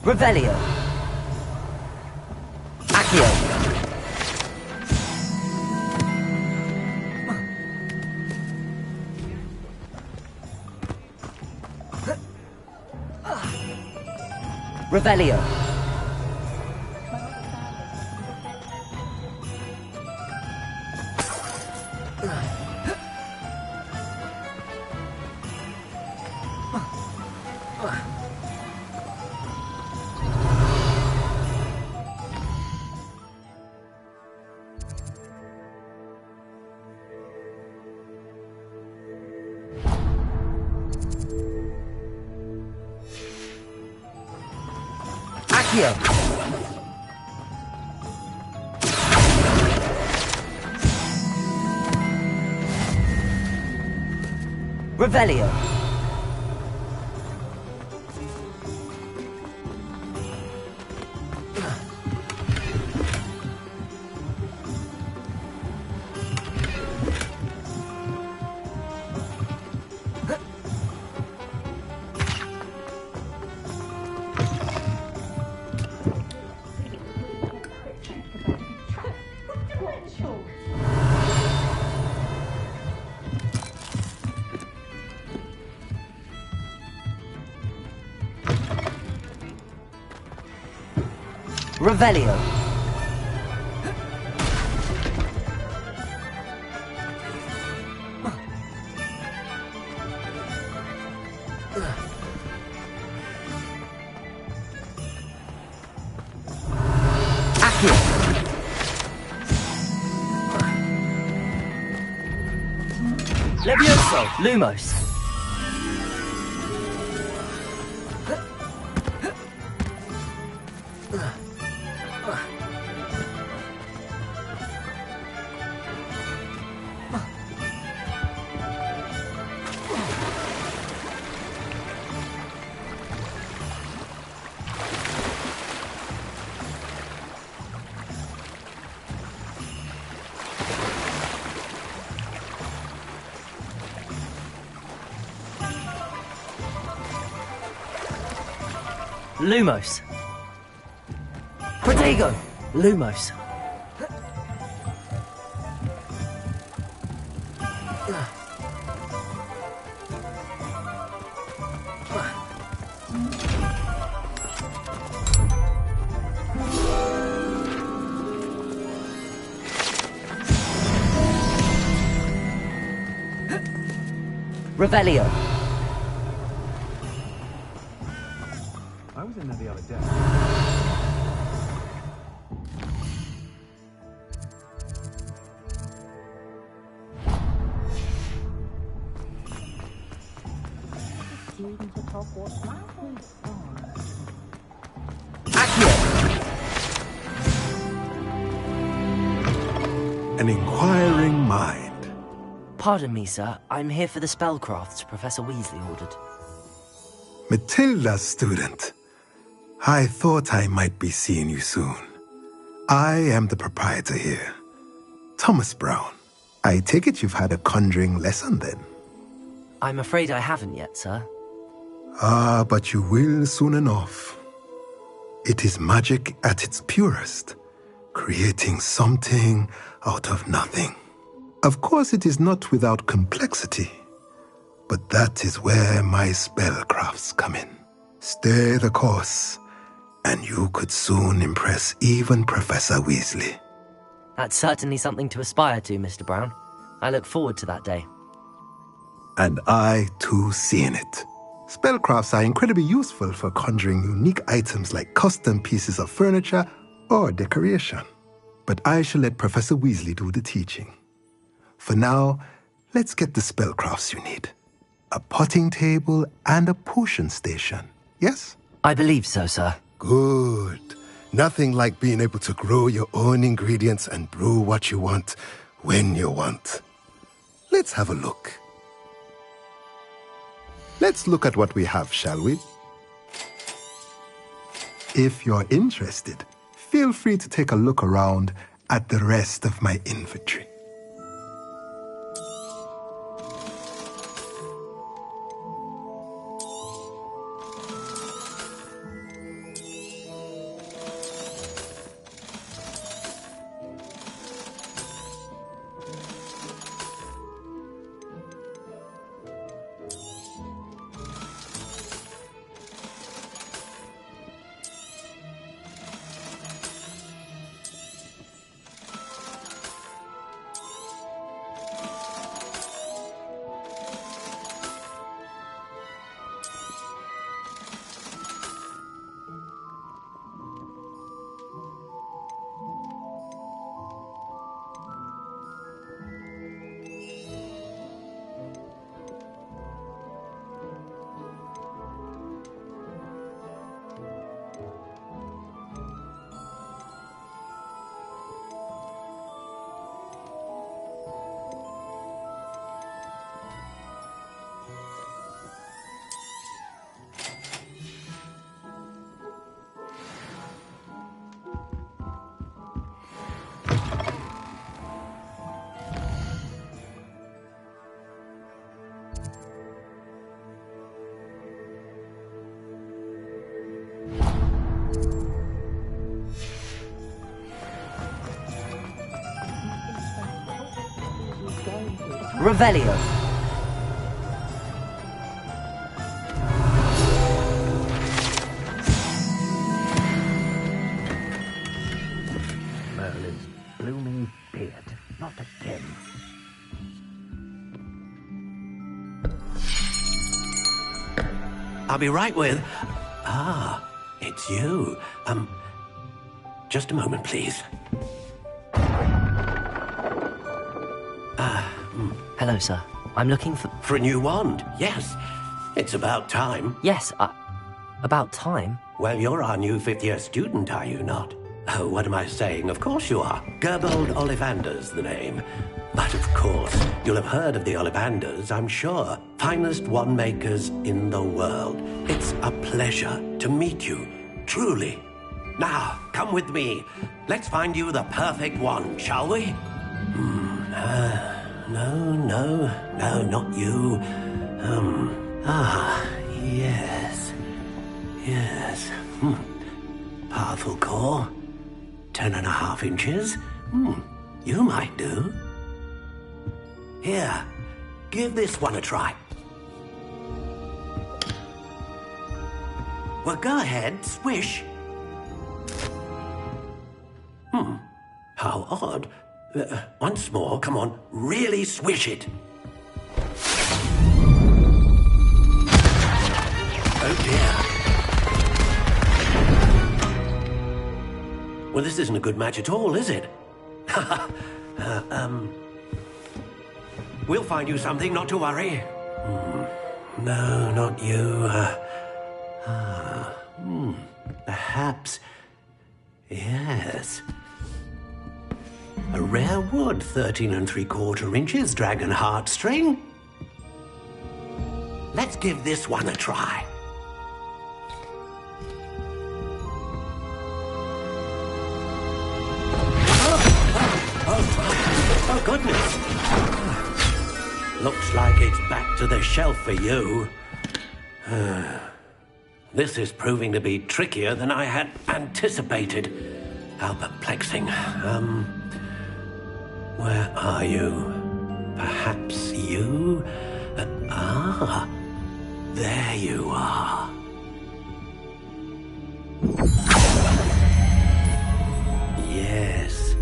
Speaker 2: Revelio. Accio. Revelio. Accio. Revelio. Revelio. Levioso, Lumos. Lumos. Protego. Lumos. Revelio.
Speaker 20: I was in there the other day.
Speaker 18: Student at Hogwarts
Speaker 9: An inquiring mind.
Speaker 2: Pardon me, sir. I'm here for the spellcrafts Professor Weasley ordered.
Speaker 9: Matilda's student. I thought I might be seeing you soon. I am the proprietor here, Thomas Brown. I take it you've had a conjuring lesson then?
Speaker 2: I'm afraid I haven't yet, sir.
Speaker 9: Ah, but you will soon enough. It is magic at its purest, creating something out of nothing. Of course, it is not without complexity, but that is where my spellcrafts come in. Stay the course, and you could soon impress even Professor Weasley.
Speaker 2: That's certainly something to aspire to, Mr. Brown. I look forward to that day.
Speaker 9: And I, too, seeing it. Spellcrafts are incredibly useful for conjuring unique items like custom pieces of furniture or decoration. But I shall let Professor Weasley do the teaching. For now, let's get the spellcrafts you need. A potting table and a potion station, yes?
Speaker 2: I believe so, sir.
Speaker 9: Good. Nothing like being able to grow your own ingredients and brew what you want when you want. Let's have a look. Let's look at what we have, shall we? If you're interested, feel free to take a look around at the rest of my inventory.
Speaker 2: Revelio. again.
Speaker 17: I'll be right with... Ah, it's you. Just a moment, please.
Speaker 2: Hello, sir. I'm looking for...
Speaker 17: For a new wand, yes. It's about time.
Speaker 2: Yes, about time?
Speaker 17: Well, you're our new fifth-year student, are you not? Oh, what am I saying? Of course you are. Gerbold Ollivander's the name. But of course, you'll have heard of the Ollivanders, I'm sure. Finest wand makers in the world. It's a pleasure to meet you, truly. Now, come with me. Let's find you the perfect wand, shall we? No, not you. Yes. Powerful core. 10.5 inches. You might do. Here, give this one a try. Well, go ahead, swish. How odd. Once more, come on, really swish it. Oh dear. Well, this isn't a good match at all, is it? We'll find you something, not to worry. No, not you. Perhaps... Yes. A rare wood, 13 3/4 inches, dragon heartstring. Let's give this one a try. Oh, goodness. Looks like it's back to the shelf for you. This is proving to be trickier than I had anticipated. How perplexing. Where are you? Perhaps you? There you are. Yes,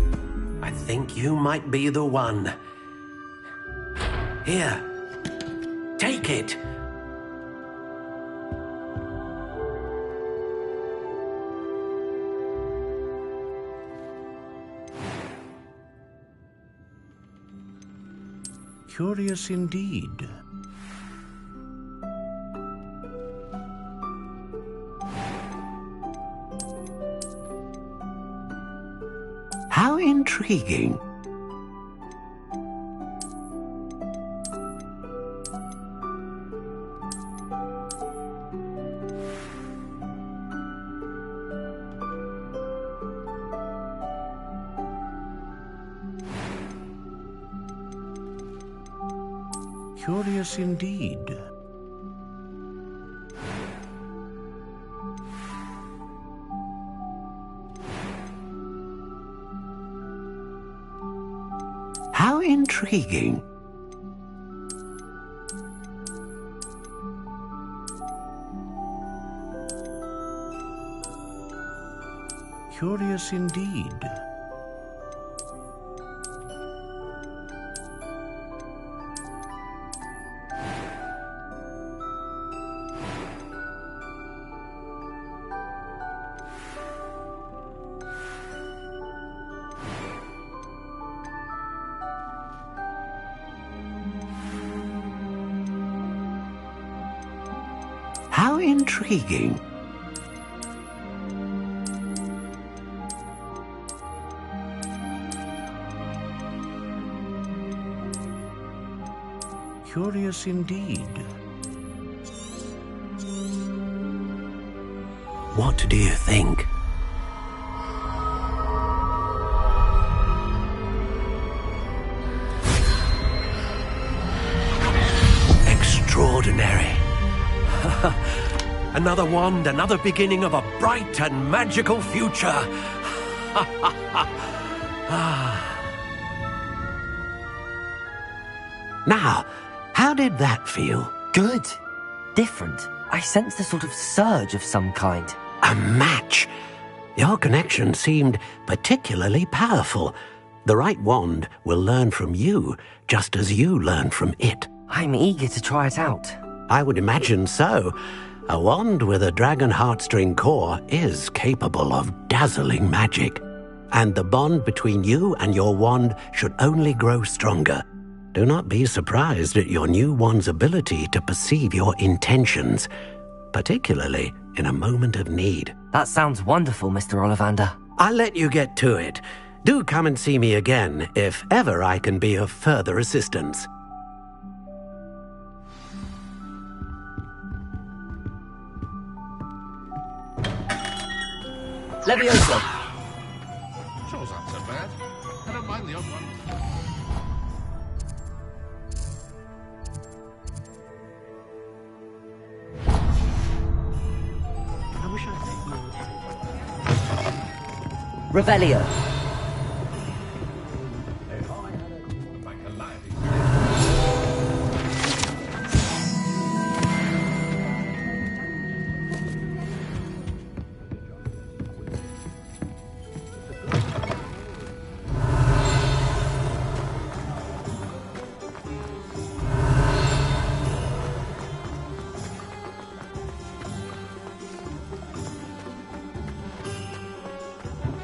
Speaker 17: I think you might be the one. Here, take it. Curious indeed. How intriguing. Curious indeed. How intriguing. Curious indeed. How intriguing. Curious indeed. What do you think? Extraordinary. Another wand, another beginning of a bright and magical future. Now, how did that feel?
Speaker 2: Good. Different. I sensed a sort of surge of some kind.
Speaker 17: A match. Your connection seemed particularly powerful. The right wand will learn from you, just as you learn from it.
Speaker 2: I'm eager to try it out.
Speaker 17: I would imagine so. A wand with a dragon heartstring core is capable of dazzling magic. And the bond between you and your wand should only grow stronger. Do not be surprised at your new wand's ability to perceive your intentions, particularly in a moment of need.
Speaker 2: That sounds wonderful, Mr. Ollivander.
Speaker 17: I'll let you get to it. Do come and see me again if ever I can be of further assistance.
Speaker 2: Levioso!
Speaker 3: Show's not so bad. I don't mind the odd one.
Speaker 17: I wish I could.
Speaker 2: Revelio.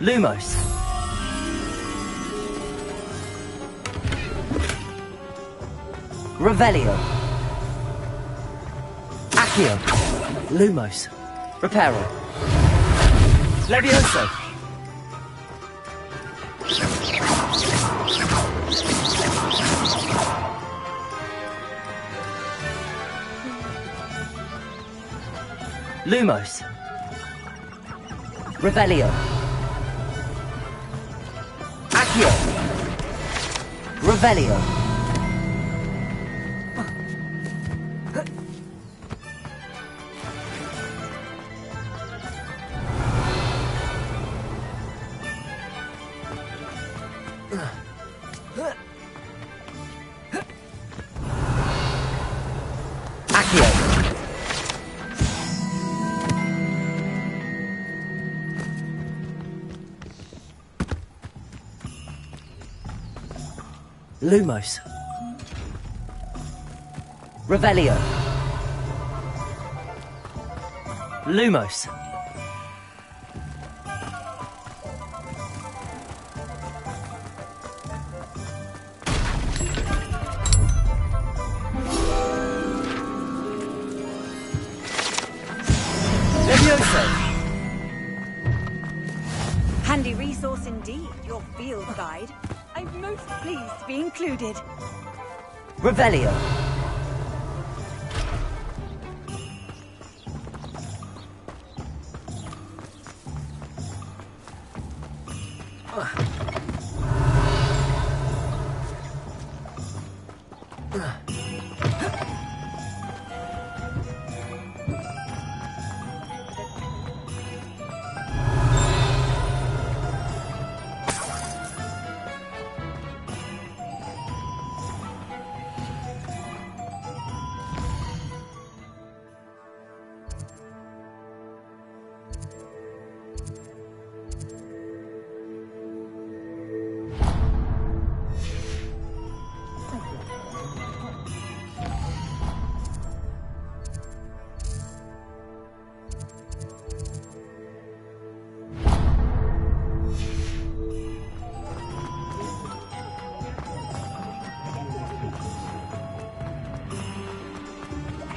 Speaker 2: Lumos. Revelio. Accio. Lumos. Reparo. Levioso. Lumos. Revelio. Accio. Revelio. Accio. Lumos. Revelio. Lumos. Levioso.
Speaker 10: Handy resource indeed, your field guide. I'm most pleased to be included.
Speaker 2: Revelio.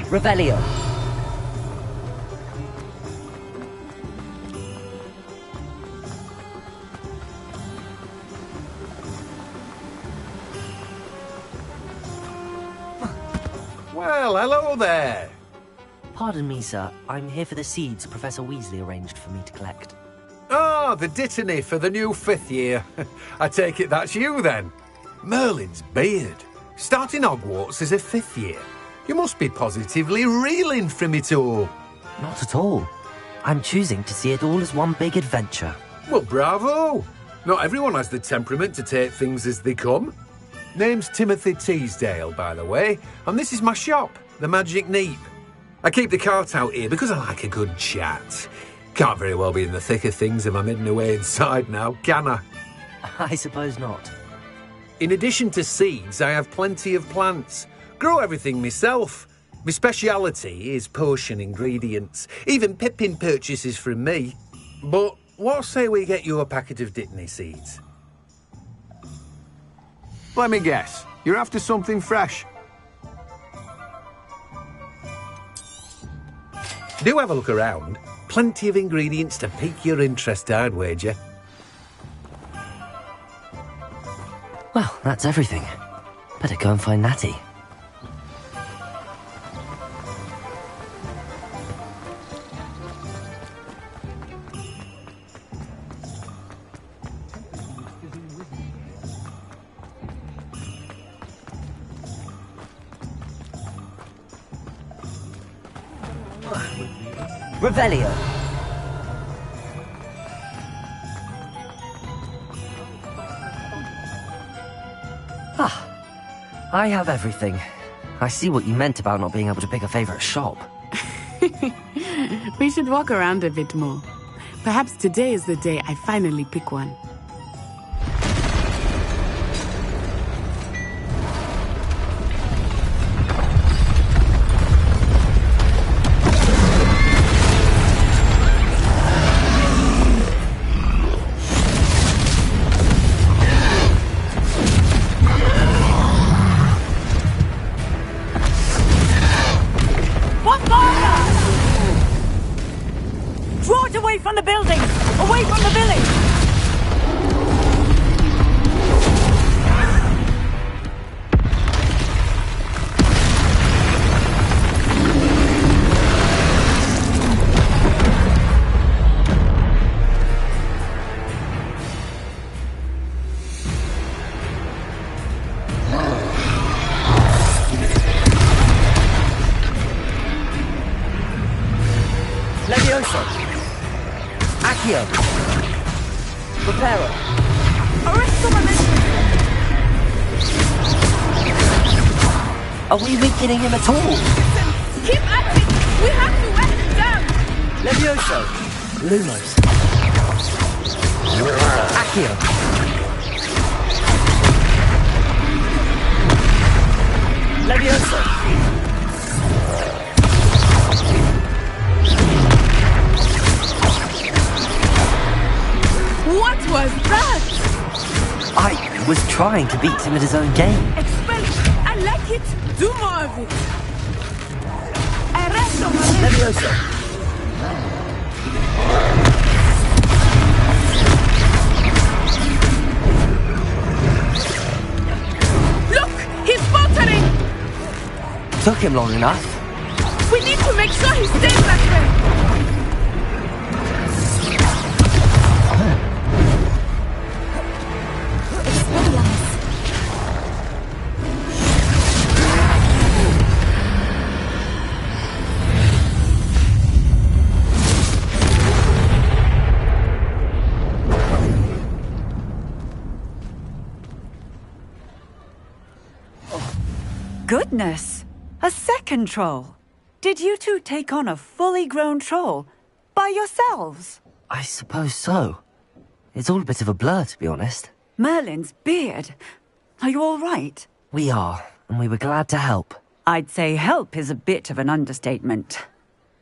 Speaker 2: Revelio.
Speaker 12: Well, hello there.
Speaker 2: Pardon me, sir. I'm here for the seeds Professor Weasley arranged for me to collect.
Speaker 12: Ah, the dittany for the new 5th year. I take it that's you, then. Merlin's beard. Starting Hogwarts as a 5th year. You must be positively reeling from it all.
Speaker 2: Not at all. I'm choosing to see it all as one big adventure.
Speaker 12: Well, bravo. Not everyone has the temperament to take things as they come. Name's Timothy Teasdale, by the way, and this is my shop, the Magic Neep. I keep the cart out here because I like a good chat. Can't very well be in the thick of things if I'm hidden away inside now, can I?
Speaker 2: I suppose not.
Speaker 12: In addition to seeds, I have plenty of plants. Grow everything myself. My speciality is potion ingredients. Even Pippin purchases from me. But what say we get you a packet of Dittany seeds?
Speaker 7: Let me guess. You're after something fresh.
Speaker 12: Do have a look around. Plenty of ingredients to pique your interest, I'd wager.
Speaker 2: Well, that's everything. Better go and find Natty. Revelio. I have everything. I see what you meant about not being able to pick a favorite shop.
Speaker 16: We should walk around a bit more. Perhaps today is the day I finally pick one.
Speaker 6: From the building! Away from the village!
Speaker 2: Levioso! Accio! Preparo! Are we weakening him at all?
Speaker 11: Keep at it! We have to wear him down!
Speaker 2: Levioso! Lumos! Accio! Levioso!
Speaker 11: What was that?
Speaker 2: I was trying to beat him at his own game.
Speaker 11: Expel it! I like it! Do more of it! Arresto!
Speaker 2: Levioso!
Speaker 11: Look! He's faltering!
Speaker 2: Took him long enough.
Speaker 11: We need to make sure he stays that way!
Speaker 6: Goodness! A second troll! Did you two take on a fully grown troll? By yourselves?
Speaker 2: I suppose so. It's all a bit of a blur, to be honest.
Speaker 6: Merlin's beard. Are you all right?
Speaker 2: We are, and we were glad to help.
Speaker 6: I'd say help is a bit of an understatement.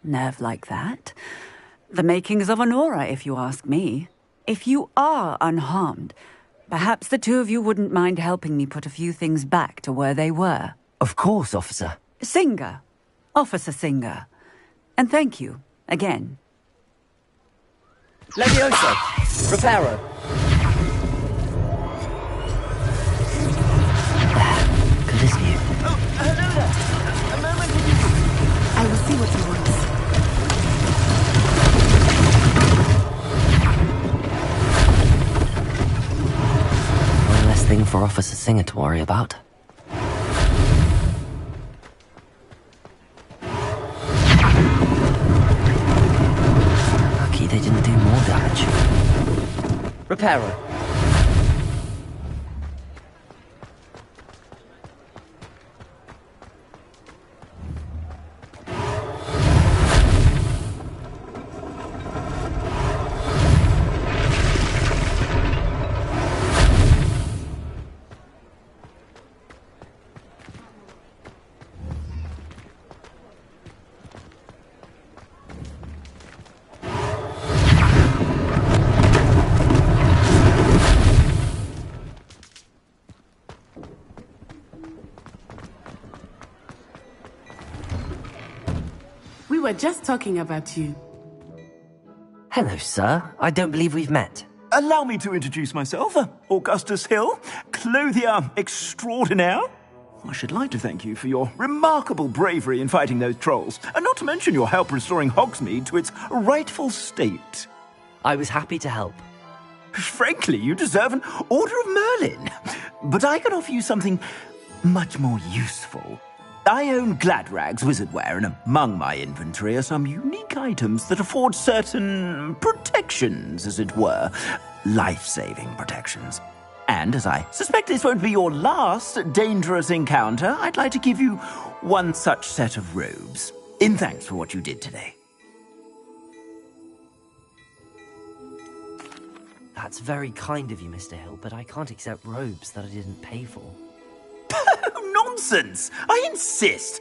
Speaker 6: Nerve like that. The makings of an aura, if you ask me. If you are unharmed, perhaps the two of you wouldn't mind helping me put a few things back to where they were.
Speaker 2: Of course, officer.
Speaker 6: Singer. Officer Singer. And thank you, again.
Speaker 2: Levioso! Preparo! Good as new.
Speaker 11: Oh, hello there! A moment,
Speaker 16: I will see what he wants.
Speaker 2: One less thing for Officer Singer to worry about. Lucky they didn't do more damage. Reparo.
Speaker 16: were just talking about you.
Speaker 2: Hello, sir. I don't believe we've met.
Speaker 15: Allow me to introduce myself. Augustus Hill, clothier extraordinaire. I should like to thank you for your remarkable bravery in fighting those trolls, and not to mention your help restoring Hogsmeade to its rightful state.
Speaker 2: I was happy to help.
Speaker 15: Frankly, you deserve an Order of Merlin. But I can offer you something much more useful. I own Gladrag's wizardware, and among my inventory are some unique items that afford certain protections, as it were. Life-saving protections. And as I suspect this won't be your last dangerous encounter, I'd like to give you one such set of robes, in thanks for what you did today.
Speaker 2: That's very kind of you, Mr. Hill, but I can't accept robes that I didn't pay for.
Speaker 15: Nonsense! I insist!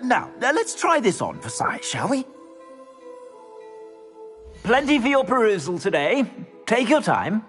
Speaker 15: Now, let's try this on for size, shall we? Plenty for your perusal today. Take your time.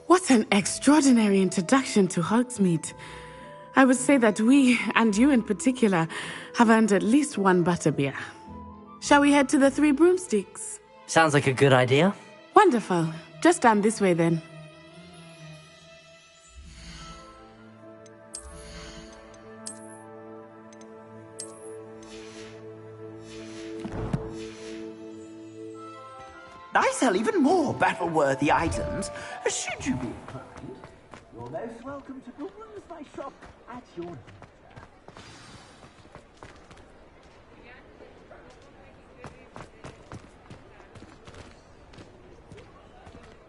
Speaker 16: What an extraordinary introduction to Hogsmeade. I would say that we, and you in particular, have earned at least one butterbeer. Shall we head to the Three Broomsticks?
Speaker 2: Sounds like a good idea.
Speaker 16: Wonderful. Just down this way then.
Speaker 15: I sell even more battle-worthy items. Should you be inclined, you're most welcome to peruse my shop at your leisure.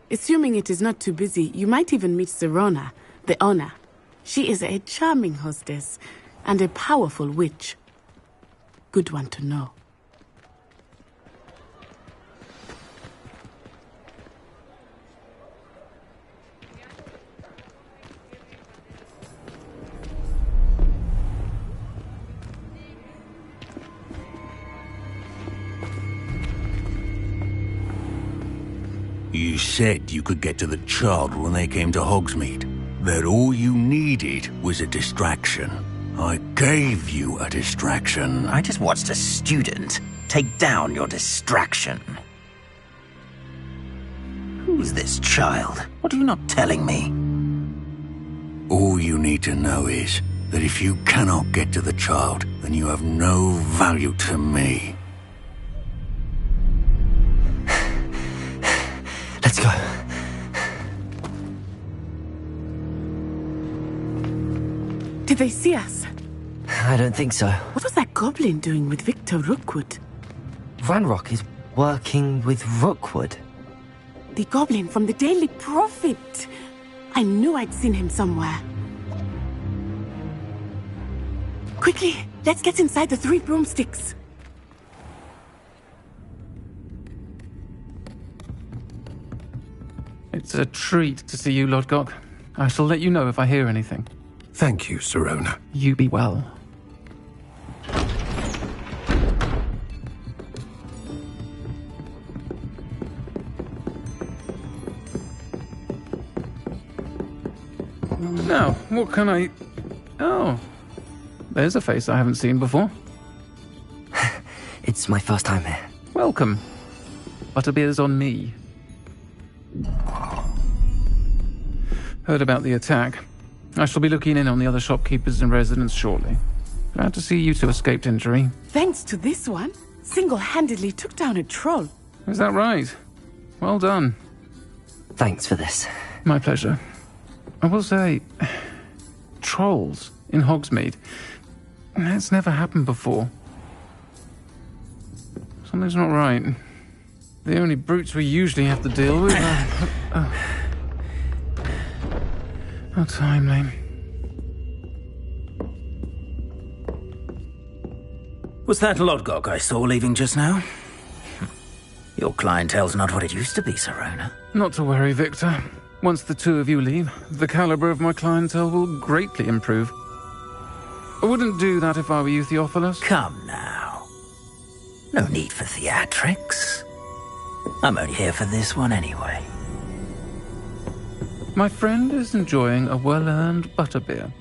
Speaker 16: Assuming it is not too busy, you might even meet Serona, the owner. She is a charming hostess and a powerful witch. Good one to know.
Speaker 22: You said you could get to the child when they came to Hogsmeade. That all you needed was a distraction. I gave you a distraction.
Speaker 5: I just watched a student take down your distraction. Who's this child? What are you not telling me?
Speaker 22: All you need to know is that if you cannot get to the child, then you have no value to me.
Speaker 2: Let's go.
Speaker 16: Did they see us?
Speaker 2: I don't think so.
Speaker 16: What was that goblin doing with Victor Rookwood?
Speaker 2: Ranrock is working with Rookwood.
Speaker 16: The goblin from the Daily Prophet. I knew I'd seen him somewhere. Quickly, let's get inside the Three Broomsticks.
Speaker 21: It's a treat to see you, Lodgok. I shall let you know if I hear anything.
Speaker 9: Thank you, Serona.
Speaker 21: You be well. Now, what can I... Oh, there's a face I haven't seen before.
Speaker 2: It's my first time here.
Speaker 21: Welcome. Butterbeer's on me. Heard about the attack. I shall be looking in on the other shopkeepers and residents shortly. Glad to see you two escaped injury.
Speaker 16: Thanks to this one, single-handedly took down a troll.
Speaker 21: Is that right? Well done.
Speaker 2: Thanks for this.
Speaker 21: My pleasure. I will say, trolls in Hogsmeade. That's never happened before. Something's not right. The only brutes we usually have to deal with are... How timely.
Speaker 5: Was that Lodgok I saw leaving just now? Your clientele's not what it used to be, Serona.
Speaker 21: Not to worry, Victor. Once the two of you leave, the caliber of my clientele will greatly improve. I wouldn't do that if I were you, Theophilus.
Speaker 5: Come now. No need for theatrics. I'm only here for this one anyway.
Speaker 21: My friend is enjoying a well-earned butterbeer.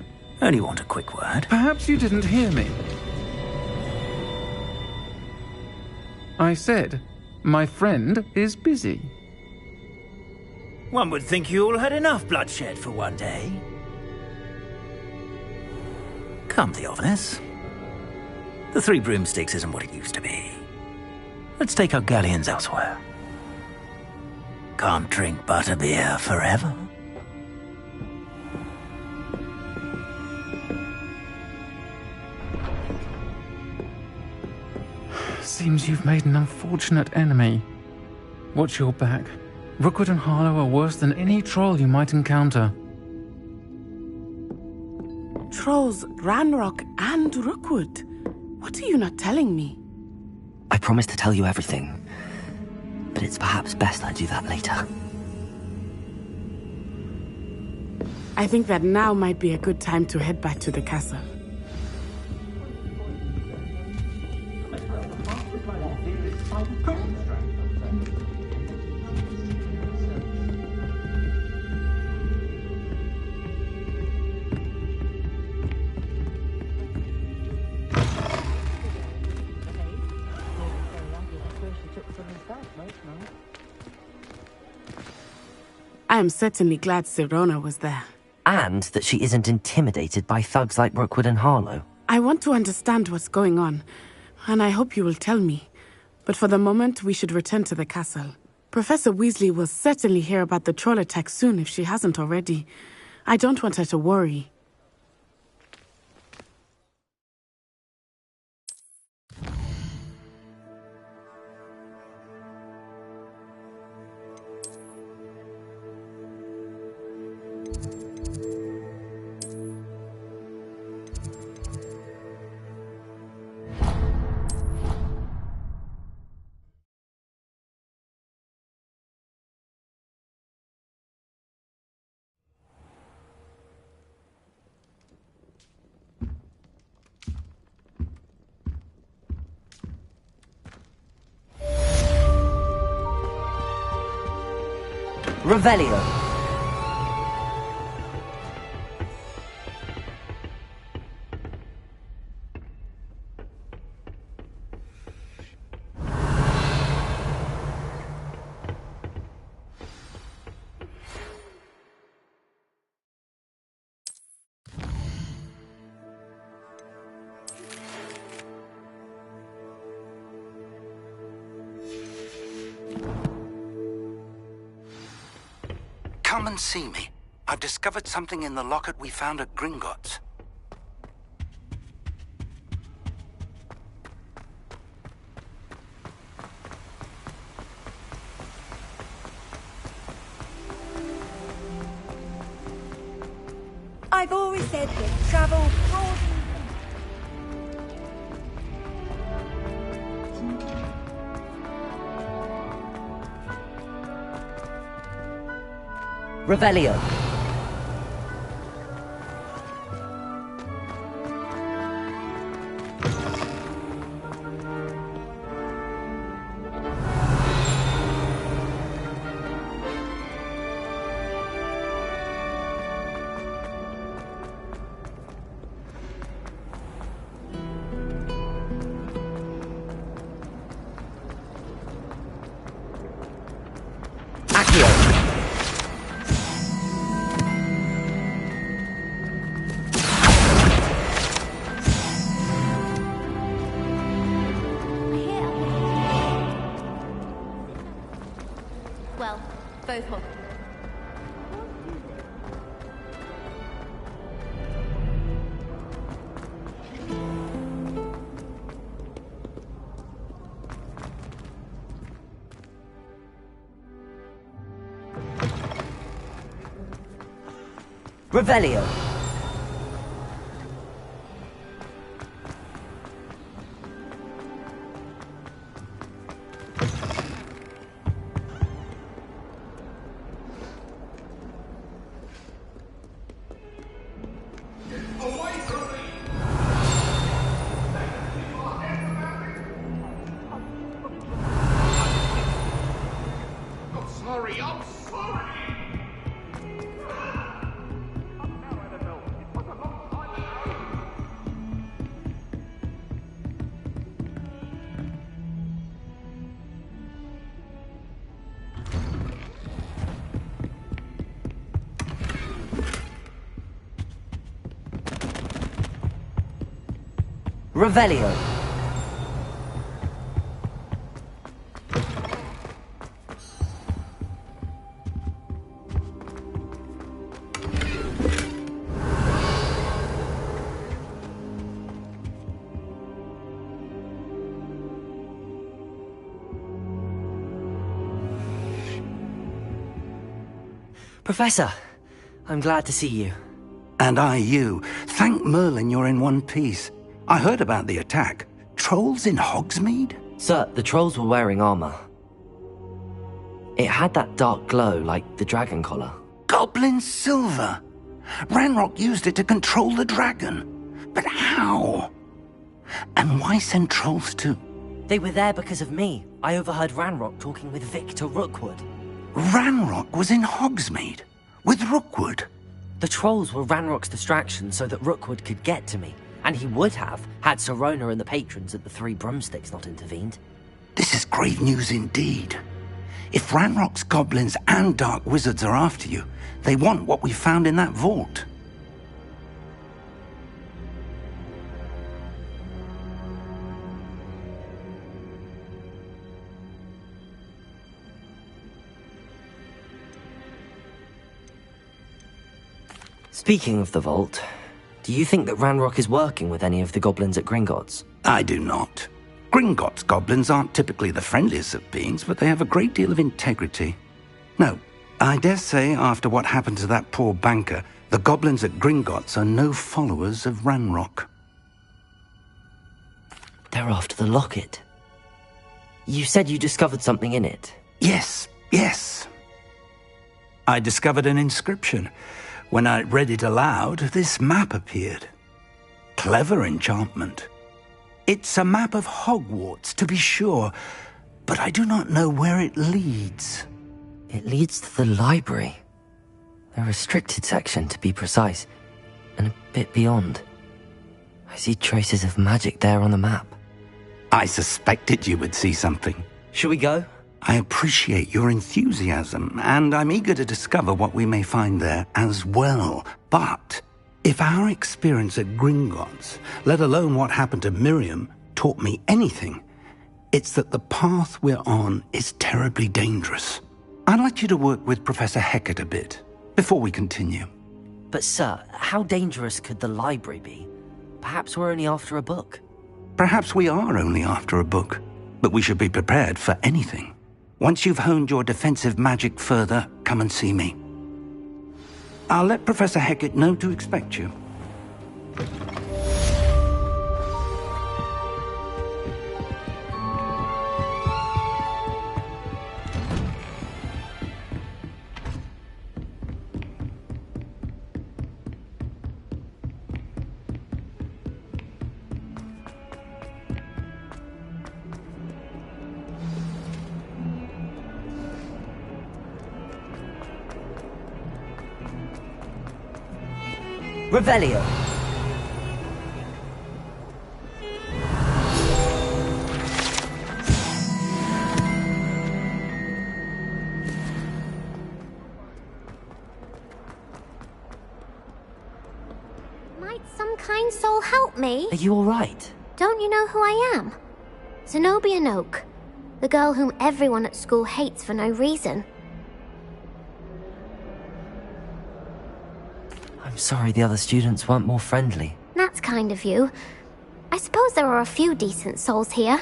Speaker 5: Only want a quick word.
Speaker 21: Perhaps you didn't hear me. I said, my friend is busy.
Speaker 5: One would think you all had enough bloodshed for one day. Come, Theophilus. The Three Broomsticks isn't what it used to be. Let's take our galleons elsewhere. Can't drink butterbeer forever.
Speaker 21: Seems you've made an unfortunate enemy. Watch your back. Rookwood and Harlow are worse than any troll you might encounter.
Speaker 16: Trolls, Ranrock, and Rookwood. What are you not telling me?
Speaker 2: I promised to tell you everything, but it's perhaps best I do that later.
Speaker 16: I think that now might be a good time to head back to the castle. I am certainly glad Serona was there.
Speaker 2: And that she isn't intimidated by thugs like Rookwood and Harlow.
Speaker 16: I want to understand what's going on, and I hope you will tell me. But for the moment, we should return to the castle. Professor Weasley will certainly hear about the troll attack soon if she hasn't already. I don't want her to worry.
Speaker 2: Revelio.
Speaker 4: Come and see me. I've discovered something in the locket we found at Gringotts.
Speaker 10: I've always said that travel broadens.
Speaker 2: Revelio.
Speaker 13: both hold.
Speaker 2: Revelio. Revelio. Professor, I'm glad to see you.
Speaker 4: And I you. Thank Merlin you're in one piece. I heard about the attack. Trolls in Hogsmeade?
Speaker 2: Sir, the trolls were wearing armor. It had that dark glow like the dragon collar.
Speaker 4: Goblin silver! Ranrock used it to control the dragon. But how? And why send trolls too?
Speaker 2: They were there because of me. I overheard Ranrock talking with Victor Rookwood.
Speaker 4: Ranrock was in Hogsmeade? With Rookwood?
Speaker 2: The trolls were Ranrock's distraction so that Rookwood could get to me. And he would have, had Sirona and the patrons at the Three Broomsticks not intervened.
Speaker 4: This is grave news indeed. If Ranrock's goblins and dark wizards are after you, they want what we found in that vault.
Speaker 2: Speaking of the vault, do you think that Ranrock is working with any of the goblins at Gringotts?
Speaker 4: I do not. Gringotts goblins aren't typically the friendliest of beings, but they have a great deal of integrity. No, I dare say after what happened to that poor banker, the goblins at Gringotts are no followers of Ranrock.
Speaker 2: They're after the locket. You said you discovered something in it.
Speaker 4: Yes. I discovered an inscription. When I read it aloud, this map appeared. Clever enchantment. It's a map of Hogwarts, to be sure, but I do not know where it leads.
Speaker 2: It leads to the library. The restricted section, to be precise, and a bit beyond. I see traces of magic there on the map.
Speaker 4: I suspected you would see something.
Speaker 2: Shall we go?
Speaker 4: I appreciate your enthusiasm, and I'm eager to discover what we may find there as well. But if our experience at Gringotts, let alone what happened to Miriam, taught me anything, it's that the path we're on is terribly dangerous. I'd like you to work with Professor Hecat a bit, before we continue.
Speaker 2: But sir, how dangerous could the library be? Perhaps we're only after a book.
Speaker 4: Perhaps we are only after a book, but we should be prepared for anything. Once you've honed your defensive magic further, come and see me. I'll let Professor Hecat know to expect you.
Speaker 2: Revelio.
Speaker 8: Might some kind soul help me?
Speaker 2: Are you all right?
Speaker 8: Don't you know who I am? Zenobia Noak, the girl whom everyone at school hates for no reason.
Speaker 2: sorry the other students weren't more friendly.
Speaker 8: That's kind of you. I suppose there are a few decent souls here.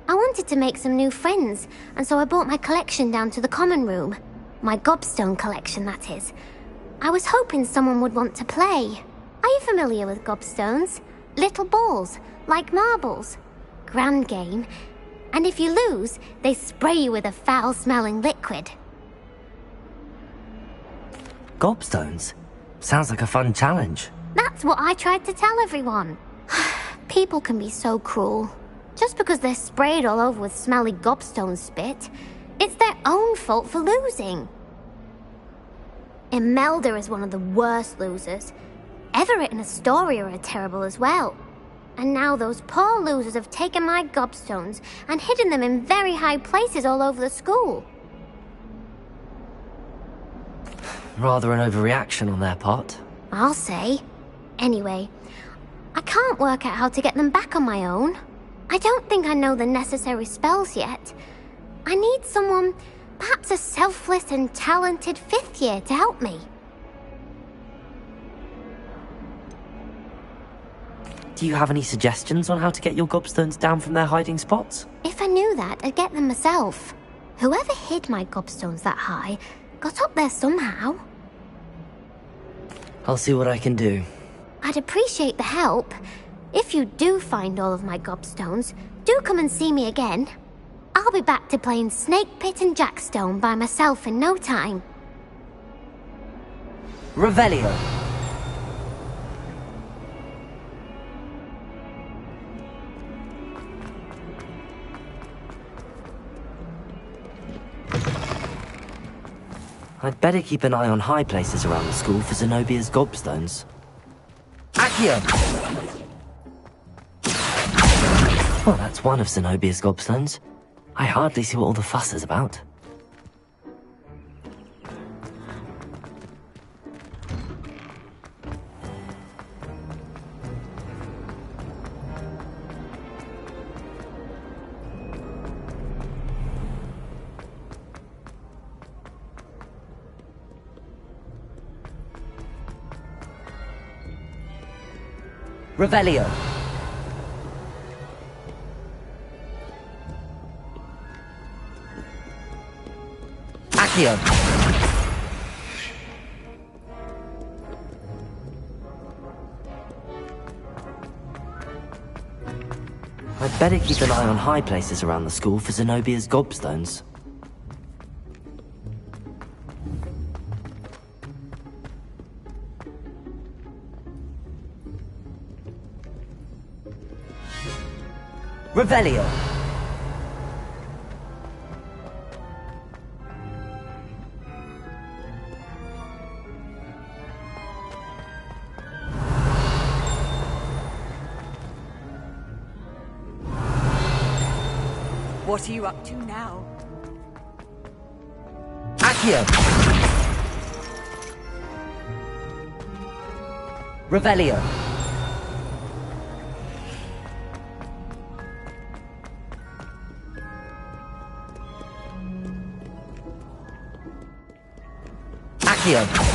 Speaker 8: I wanted to make some new friends, and so I brought my collection down to the common room. My gobstone collection, that is. I was hoping someone would want to play. Are you familiar with gobstones? Little balls, like marbles. Grand game. And if you lose, they spray you with a foul-smelling liquid.
Speaker 2: Gobstones? Sounds like a fun challenge.
Speaker 8: That's what I tried to tell everyone. People can be so cruel. Just because they're sprayed all over with smelly gobstone spit, it's their own fault for losing. Imelda is one of the worst losers. Everett and Astoria are terrible as well. And now those poor losers have taken my gobstones and hidden them in very high places all over the school.
Speaker 2: Rather an overreaction on their part.
Speaker 8: I'll say. Anyway, I can't work out how to get them back on my own. I don't think I know the necessary spells yet. I need someone, perhaps a selfless and talented 5th year to help me.
Speaker 2: Do you have any suggestions on how to get your gobstones down from their hiding spots?
Speaker 8: If I knew that, I'd get them myself. Whoever hid my gobstones that high got up there somehow.
Speaker 2: I'll see what I can do.
Speaker 8: I'd appreciate the help. If you do find all of my gobstones, do come and see me again. I'll be back to playing Snake Pit and Jackstone by myself in no time.
Speaker 2: Revelio. I'd better keep an eye on high places around the school for Zenobia's gobstones. Accio! Well, that's one of Zenobia's gobstones. I hardly see what all the fuss is about. Revelio. Accio. I'd better keep an eye on high places around the school for Zenobia's gobstones. Revelio.
Speaker 10: What are you up to now?
Speaker 2: Accio. Revelio. Accio.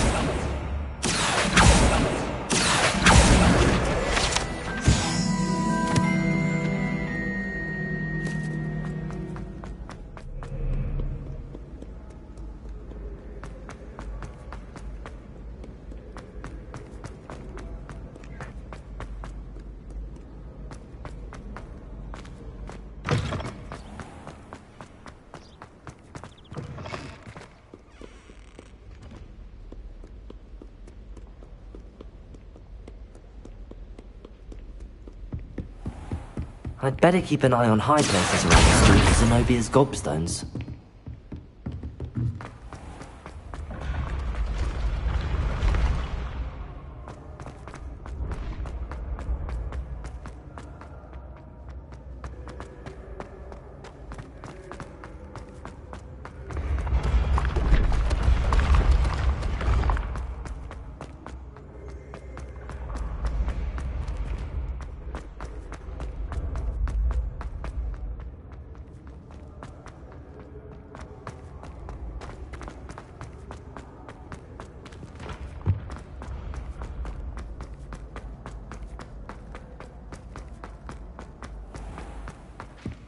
Speaker 2: I'd better keep an eye on high places around the school for Zenobia's gobstones.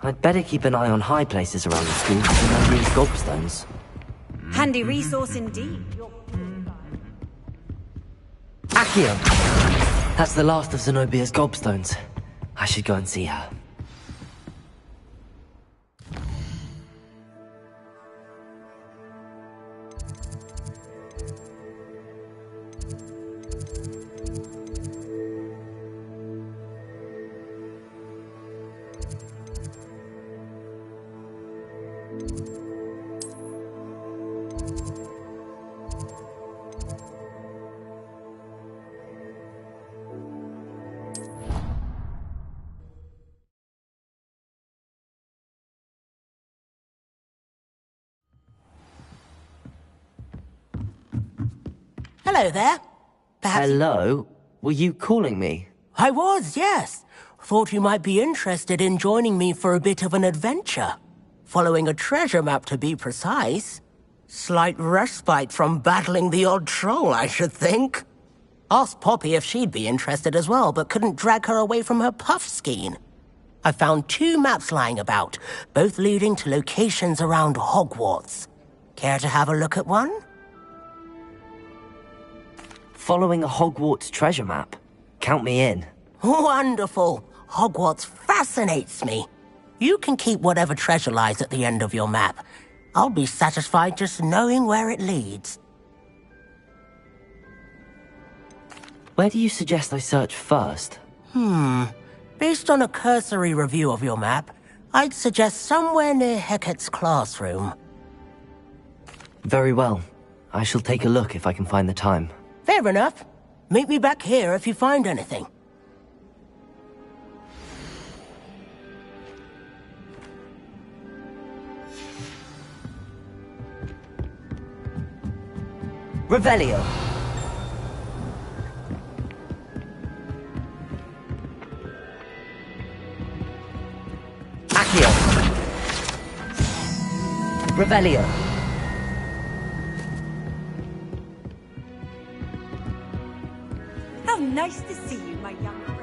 Speaker 2: I'd better keep an eye on high places around the school to remember these gobstones.
Speaker 10: Handy resource indeed.
Speaker 2: Accio! That's the last of Zenobia's gobstones. I should go and see her.
Speaker 14: Hello there. Perhaps...
Speaker 2: Hello? Were you calling me?
Speaker 14: I was, yes. Thought you might be interested in joining me for a bit of an adventure. Following a treasure map, to be precise. Slight respite from battling the odd troll, I should think. Asked Poppy if she'd be interested as well, but couldn't drag her away from her puff skein. I found 2 maps lying about, both leading to locations around Hogwarts. Care to have a look at one?
Speaker 2: Following a Hogwarts treasure map? Count me in.
Speaker 14: Wonderful. Hogwarts fascinates me. You can keep whatever treasure lies at the end of your map. I'll be satisfied just knowing where it leads.
Speaker 2: Where do you suggest I search first?
Speaker 14: Based on a cursory review of your map, I'd suggest somewhere near Hecat's classroom.
Speaker 2: Very well. I shall take a look if I can find the time.
Speaker 14: Fair enough. Meet me back here if you find anything.
Speaker 2: Revelio! Accio! Revelio!
Speaker 10: How nice to see you, my young friend.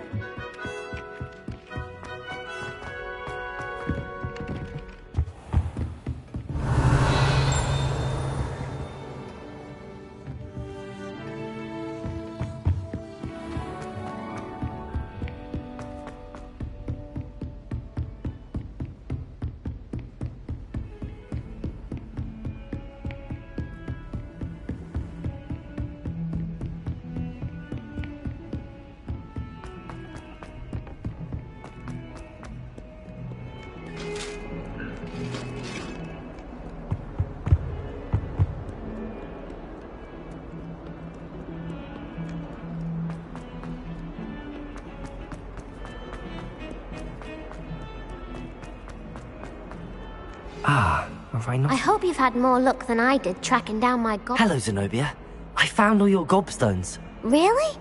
Speaker 2: Have I not?
Speaker 8: I hope you've had more luck than I did tracking down my
Speaker 2: Hello, Zenobia. I found all your gobstones.
Speaker 8: Really?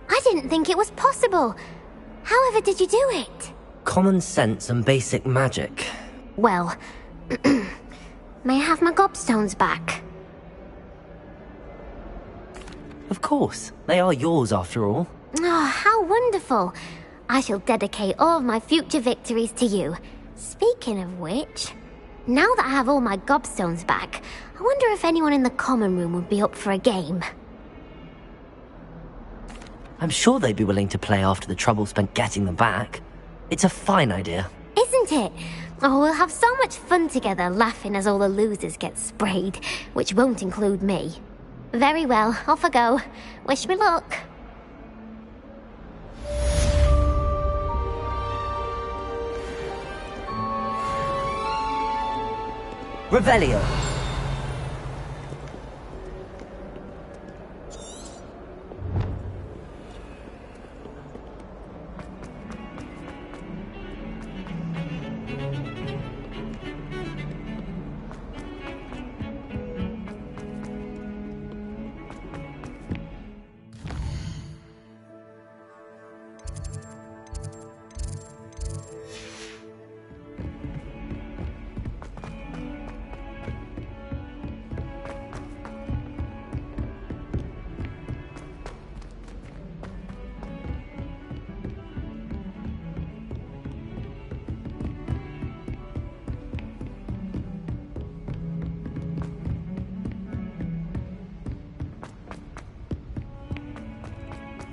Speaker 8: I didn't think it was possible. However did you do it?
Speaker 2: Common sense and basic magic.
Speaker 8: Well, may I have my gobstones back?
Speaker 2: Of course. They are yours after all.
Speaker 8: Oh, how wonderful. I shall dedicate all of my future victories to you. Speaking of which, now that I have all my gobstones back, I wonder if anyone in the common room would be up for a game.
Speaker 2: I'm sure they'd be willing to play after the trouble spent getting them back. It's a fine idea.
Speaker 8: Isn't it? Oh, we'll have so much fun together laughing as all the losers get sprayed, which won't include me. Very well, off I go. Wish me luck.
Speaker 2: Revelio.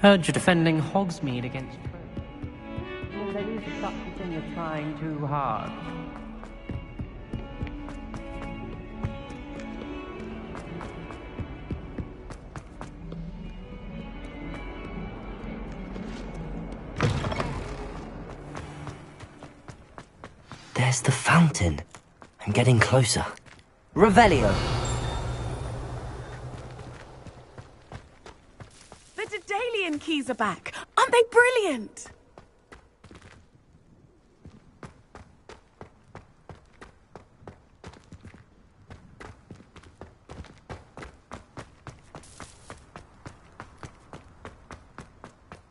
Speaker 1: Heard you're defending Hogsmeade against True. Well, there is such a thing as trying too hard.
Speaker 2: There's the fountain. I'm getting closer. Revelio!
Speaker 16: The Daedalian keys are back. Aren't they brilliant?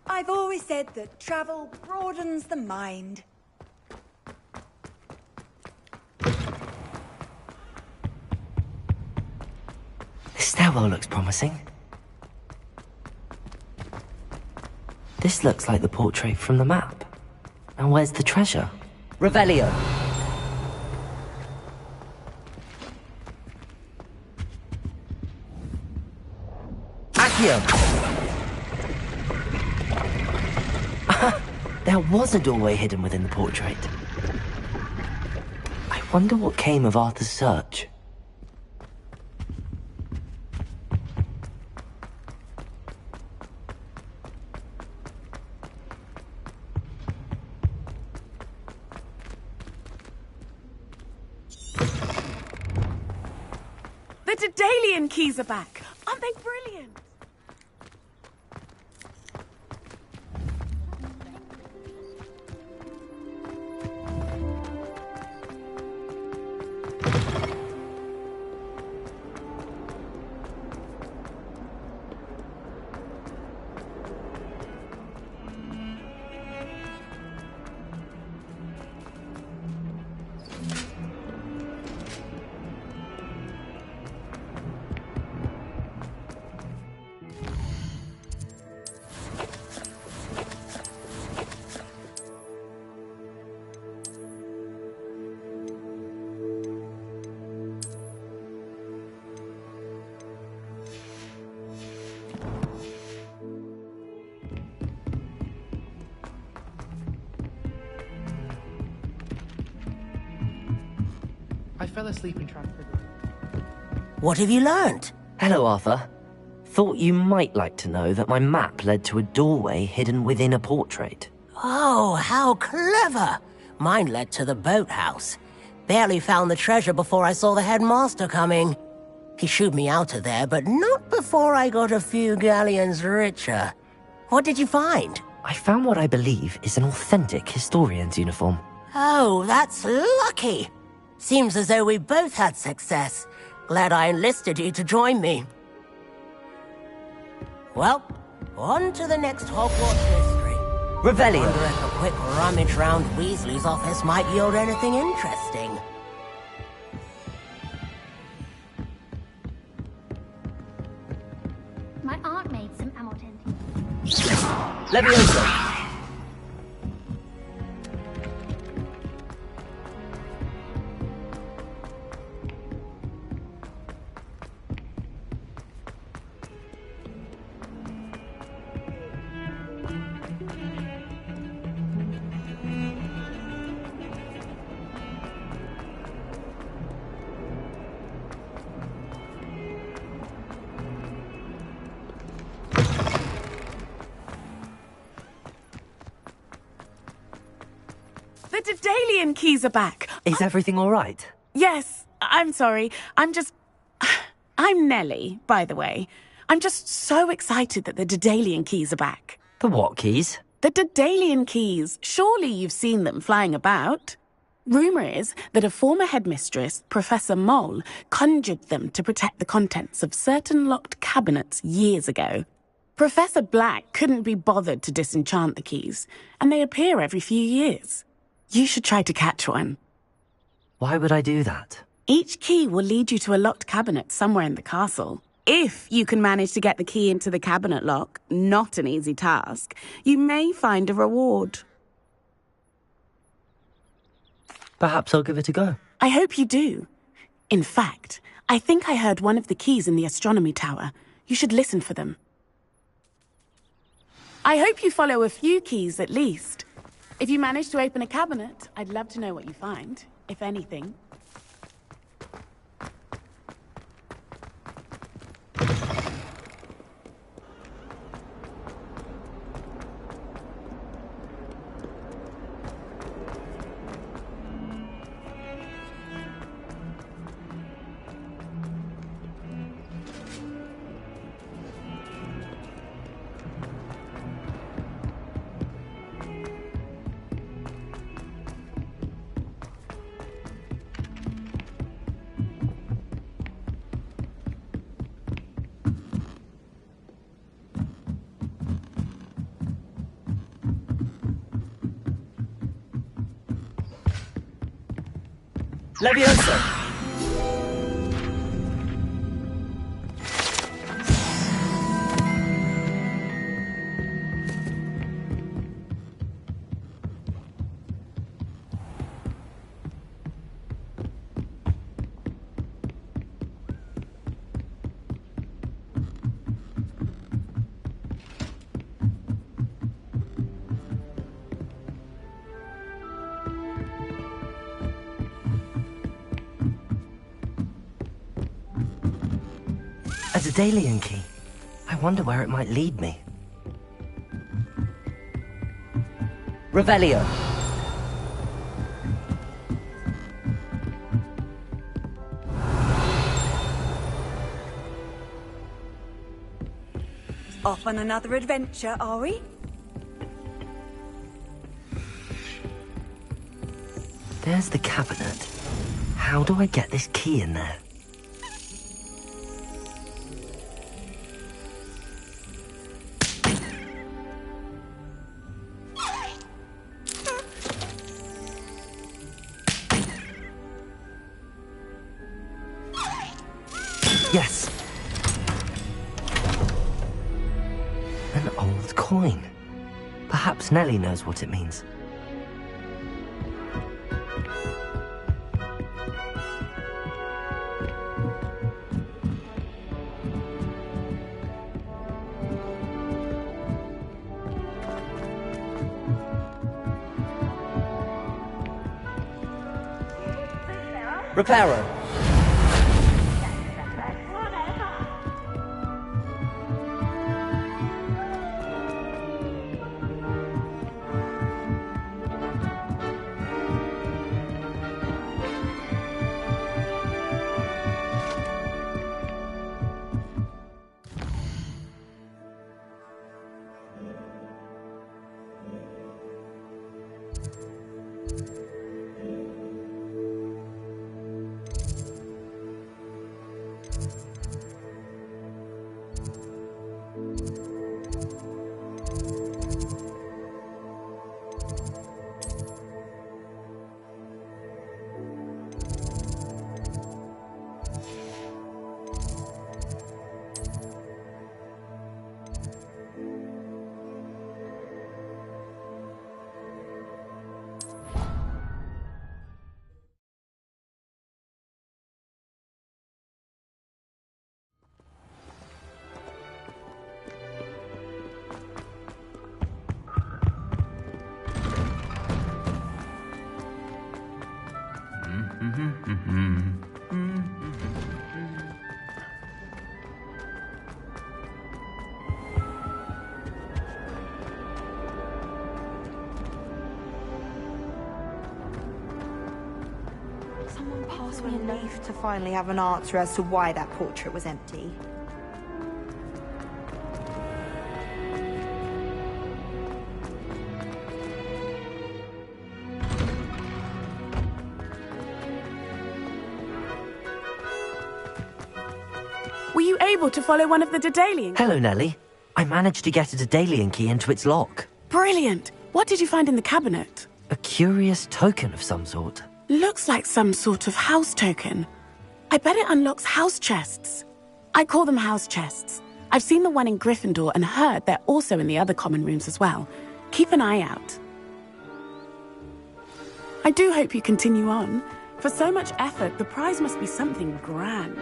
Speaker 10: I've always said that travel broadens the mind.
Speaker 2: This stairwell looks promising. This looks like the portrait from the map. And where's the treasure? Revelio! Accio! There was a doorway hidden within the portrait. I wonder what came of Arthur's search.
Speaker 16: The Daedalian keys are back. Aren't they brilliant?
Speaker 1: I fell asleep in Transfiguration.
Speaker 14: What have you learned?
Speaker 2: Hello, Arthur. Thought you might like to know that my map led to a doorway hidden within a portrait.
Speaker 14: Oh, how clever! Mine led to the boathouse. Barely found the treasure before I saw the headmaster coming. He shooed me out of there, but not before I got a few galleons richer. What did you find?
Speaker 2: I found what I believe is an authentic historian's uniform.
Speaker 14: Oh, that's lucky! Seems as though we both had success. Glad I enlisted you to join me. Well, on to the next Hogwarts history.
Speaker 2: Revelio!
Speaker 14: Wonder if a quick rummage round Weasley's office might yield anything interesting.
Speaker 13: My aunt made some amortentia.
Speaker 2: Levioso!
Speaker 16: The Daedalian keys are back.
Speaker 2: Is everything all right?
Speaker 16: Yes, I'm sorry. I'm Nellie, by the way. I'm just so excited that the Daedalian keys are back.
Speaker 2: The what keys?
Speaker 16: The Daedalian keys. Surely you've seen them flying about. Rumour is that a former headmistress, Professor Mole, conjured them to protect the contents of certain locked cabinets years ago. Professor Black couldn't be bothered to disenchant the keys, and they appear every few years. You should try to catch one.
Speaker 2: Why would I do that?
Speaker 16: Each key will lead you to a locked cabinet somewhere in the castle. If you can manage to get the key into the cabinet lock, not an easy task, you may find a reward.
Speaker 2: Perhaps I'll give it a go.
Speaker 16: I hope you do. In fact, I think I heard one of the keys in the astronomy tower. You should listen for them. I hope you follow a few keys at least. If you manage to open a cabinet, I'd love to know what you find, if anything.
Speaker 2: Leviosa! A Daedalian key. I wonder where it might lead me. Revelio.
Speaker 10: Off on another adventure, are we?
Speaker 2: There's the cabinet. How do I get this key in there? Yes. An old coin. Perhaps Nellie knows what it means. Reparo.
Speaker 10: Someone pass me a relief to finally have an answer as to why that portrait was empty.
Speaker 16: Were you able to follow one of the Daedalian?
Speaker 2: Hello, Nellie. I managed to get a Daedalian key into its lock.
Speaker 16: Brilliant! What did you find in the cabinet?
Speaker 2: A curious token of some sort.
Speaker 16: Looks like some sort of house token. I bet it unlocks house chests. I call them house chests. I've seen the one in Gryffindor and heard they're also in the other common rooms as well. Keep an eye out. I do hope you continue on. For so much effort, the prize must be something grand.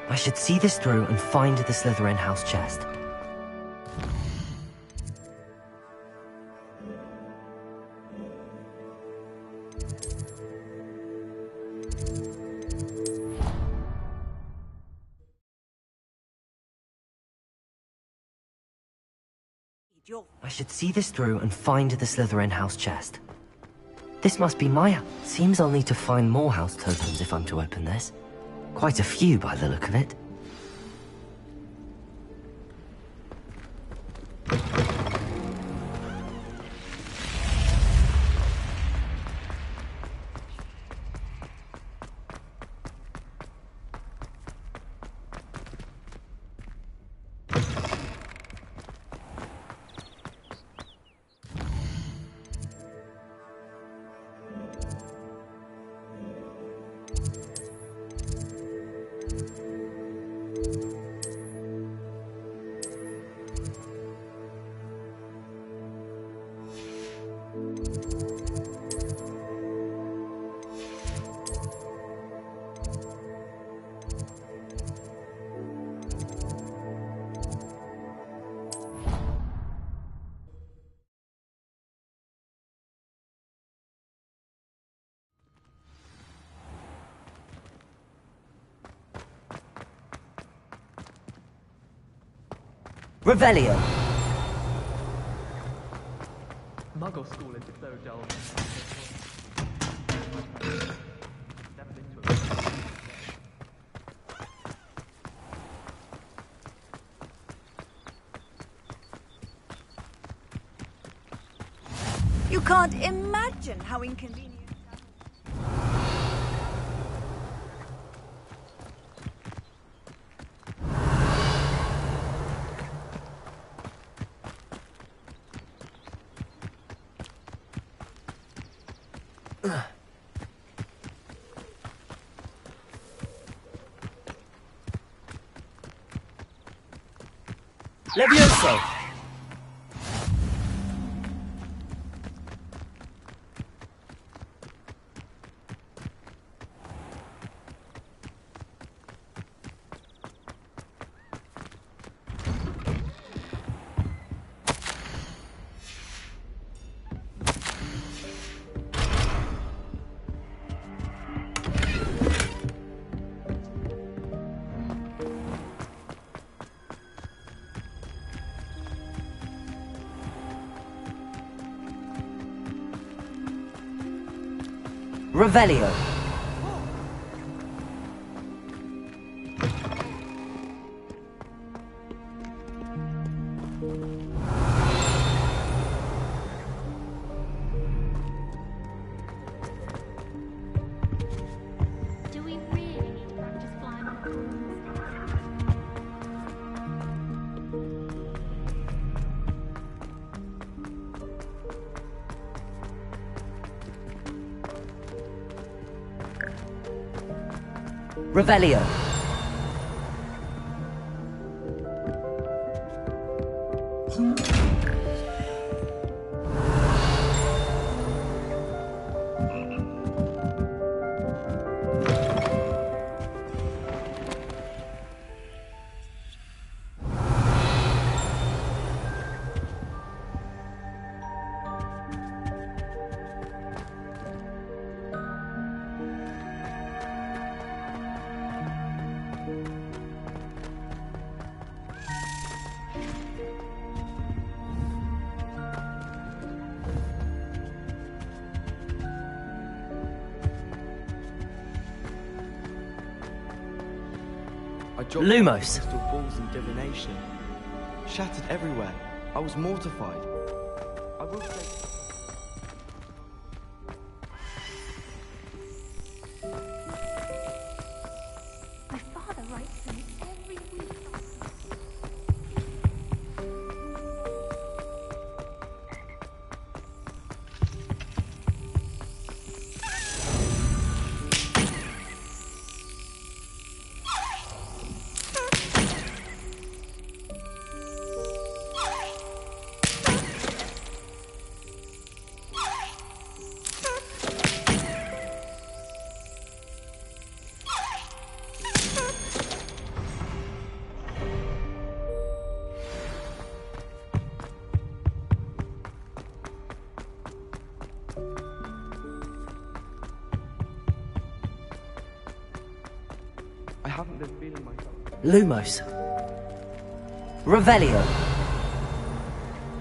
Speaker 2: I should see this through and find the Slytherin house chest. I should see this through and find the Slytherin house chest. This must be my house. Seems I'll need to find more house tokens if I'm to open this. Quite a few by the look of it. Revelio.
Speaker 1: Muggle school is so dull.
Speaker 10: You can't imagine how inconvenient.
Speaker 2: Levioso! Revelio.
Speaker 13: Do we really need to practice flying on
Speaker 2: Revelio. Lumos.
Speaker 19: Crystal balls and divination. Shattered everywhere. I was mortified. I will say...
Speaker 13: My father writes to me every week.
Speaker 19: I haven't been feeling myself.
Speaker 2: Lumos. Revelio.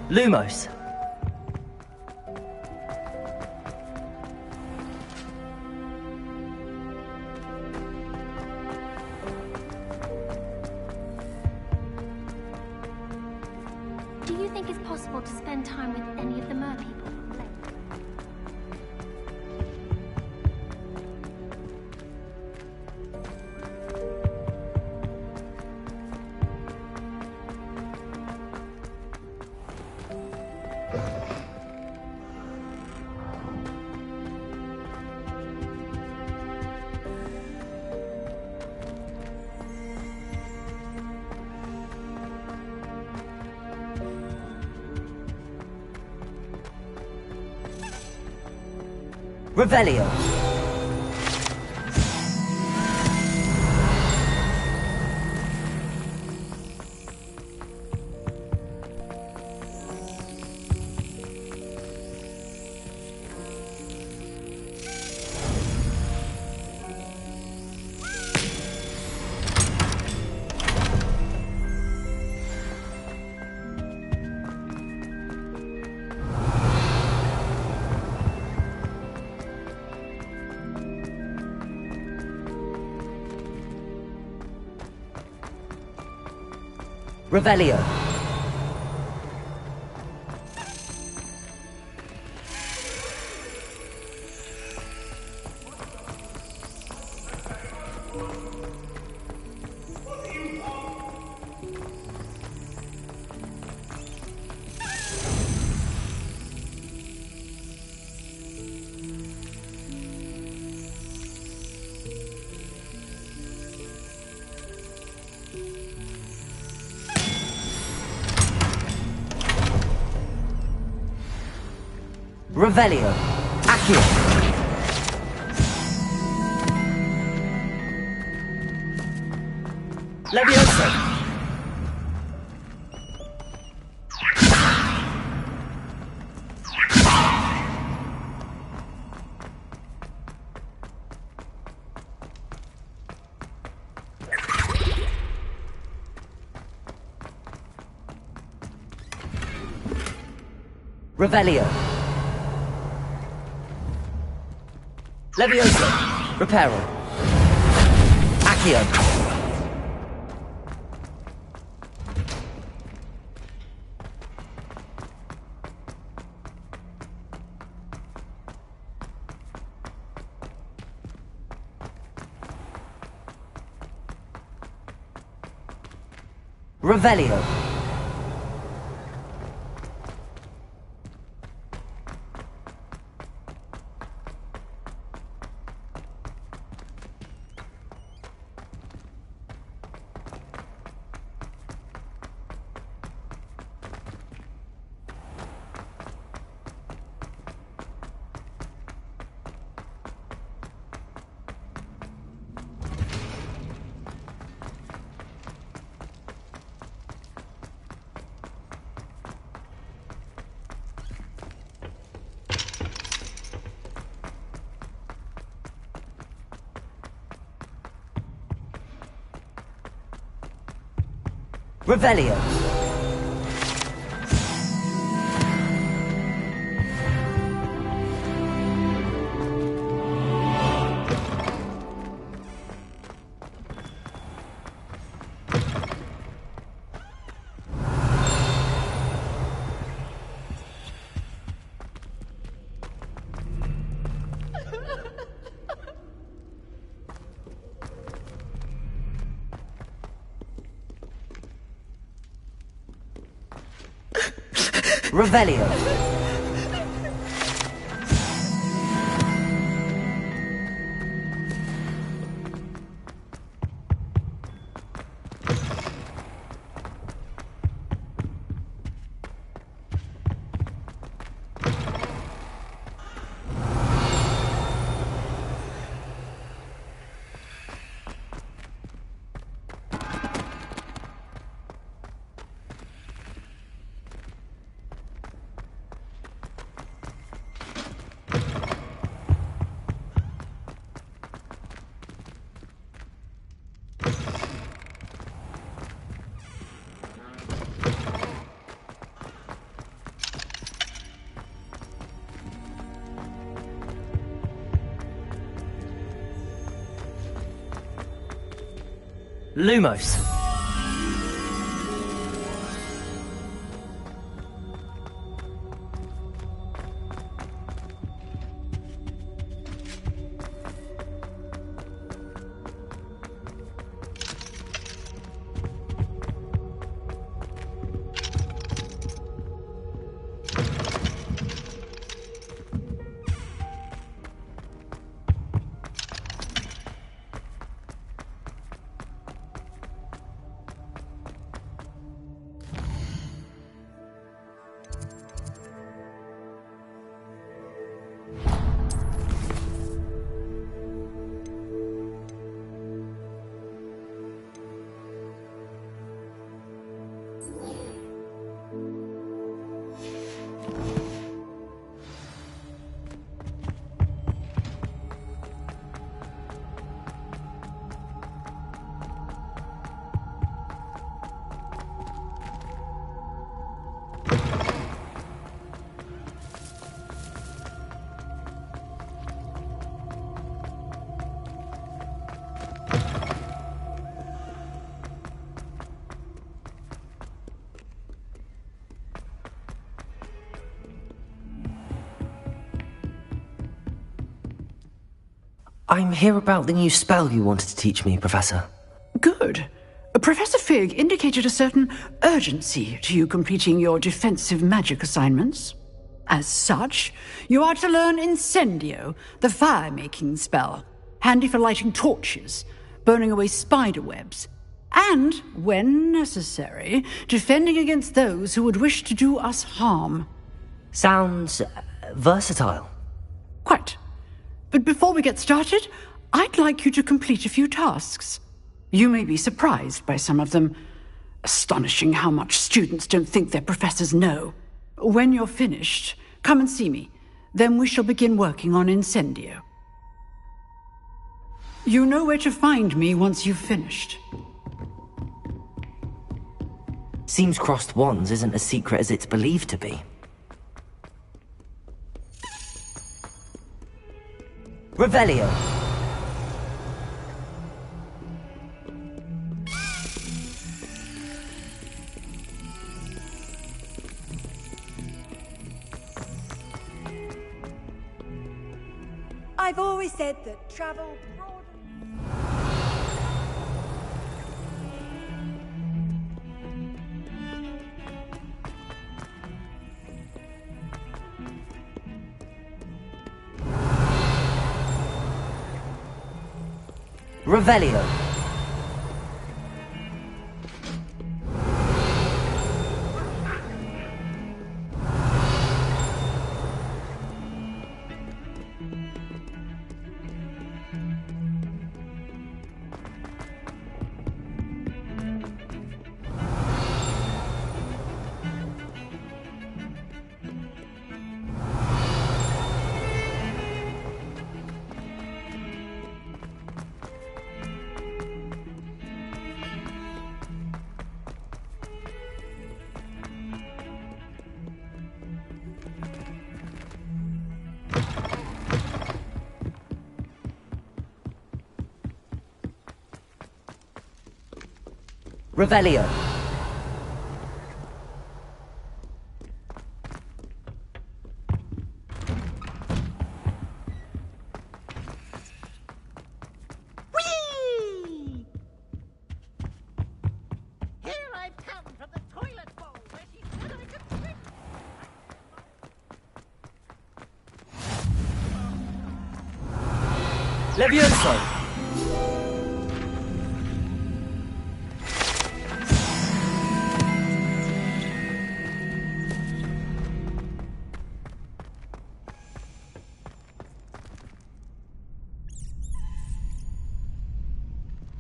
Speaker 2: Lumos.
Speaker 13: Do you think it's possible to spend time with any of the merpeople from Lake?
Speaker 2: Revelio. Revelio. Revelio. Accio. Levioso. Revelio. Levioso. Reparo. Accio. Revelio. Revelio. Revelio. Lumos. I'm here about the new spell you wanted to teach me, Professor.
Speaker 18: Good. Professor Fig indicated a certain urgency to you completing your defensive magic assignments. As such, you are to learn Incendio, the fire-making spell, handy for lighting torches, burning away spider webs, and, when necessary, defending against those who would wish to do us harm.
Speaker 2: Sounds versatile.
Speaker 18: Quite. But before we get started, I'd like you to complete a few tasks. You may be surprised by some of them. Astonishing how much students don't think their professors know. When you're finished, come and see me. Then we shall begin working on Incendio. You know where to find me once you've finished.
Speaker 2: Seems crossed wands isn't as secret as it's believed to be. Revelio.
Speaker 10: I've always said that travel
Speaker 2: Revelio. Revelio.
Speaker 20: Whee! Here I've come from the toilet bowl where she said I could swim.
Speaker 2: Levioso.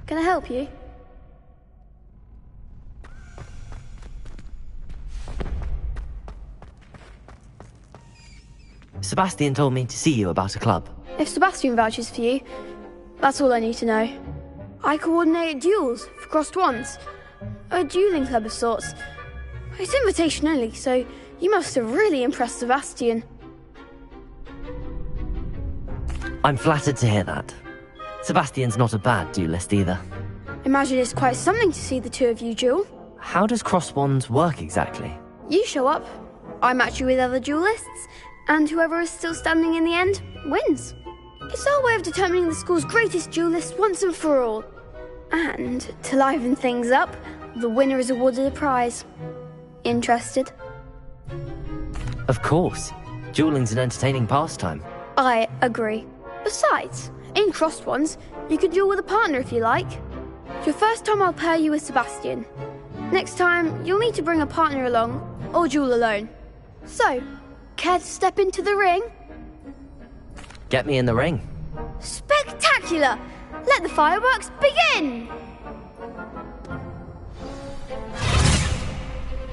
Speaker 23: Can I help you?
Speaker 2: Sebastian told me to see you about a club.
Speaker 23: If Sebastian vouches for you, that's all I need to know. I coordinate duels for crossed wands. A dueling club of sorts. It's invitation only, so you must have really impressed Sebastian.
Speaker 2: I'm flattered to hear that. Sebastian's not a bad duelist either.
Speaker 23: Imagine it's quite something to see the two of you duel.
Speaker 2: How does cross wands work exactly?
Speaker 23: You show up, I match you with other duelists, and whoever is still standing in the end wins. It's our way of determining the school's greatest duelist once and for all. And to liven things up, the winner is awarded a prize. Interested?
Speaker 2: Of course. Dueling's an entertaining pastime.
Speaker 23: I agree. Besides, in crossed ones, you can duel with a partner if you like. Your first time I'll pair you with Sebastian. Next time, you'll need to bring a partner along, or duel alone. So, care to step into the ring?
Speaker 2: Get me in the ring.
Speaker 23: Spectacular! Let the fireworks begin!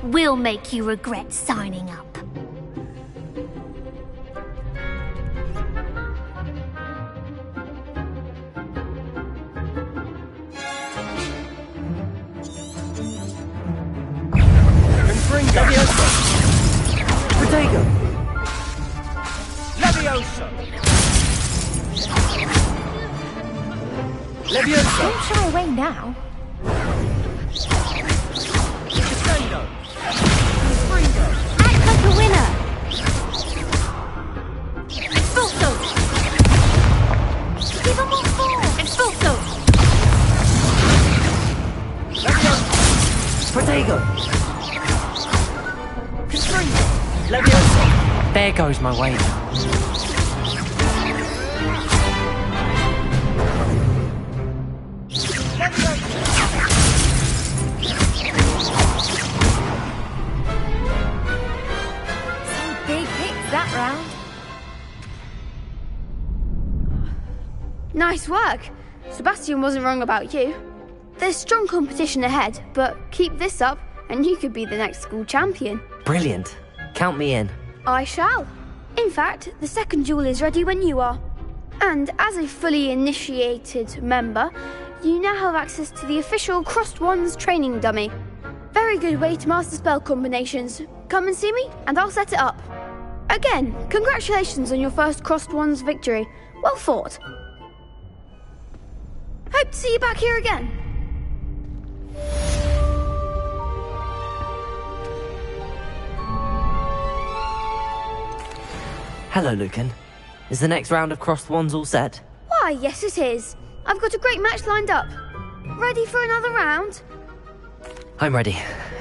Speaker 8: We'll make you regret signing up.
Speaker 5: Leviosa! Protego! Leviosa! Leviosa!
Speaker 6: Don't shy away now.
Speaker 5: Descendo! Springo!
Speaker 8: Act like a winner!
Speaker 6: Expulso!
Speaker 8: Give them all four!
Speaker 6: Expulso!
Speaker 5: Leviosa! Protego!
Speaker 2: Leviosa! There goes my wager.
Speaker 6: Some big hits that round.
Speaker 23: Nice work. Sebastian wasn't wrong about you. There's strong competition ahead, but keep this up and you could be the next school champion.
Speaker 2: Brilliant. Count me in.
Speaker 23: I shall. In fact, the second duel is ready when you are. And as a fully initiated member, you now have access to the official Crossed Wands training dummy. Very good way to master spell combinations. Come and see me, and I'll set it up. Again, congratulations on your first Crossed Wands victory. Well fought. Hope to see you back here again.
Speaker 2: Hello, Lucan. Is the next round of crossed wands all set?
Speaker 23: Why, yes it is. I've got a great match lined up. Ready for another round?
Speaker 2: I'm ready.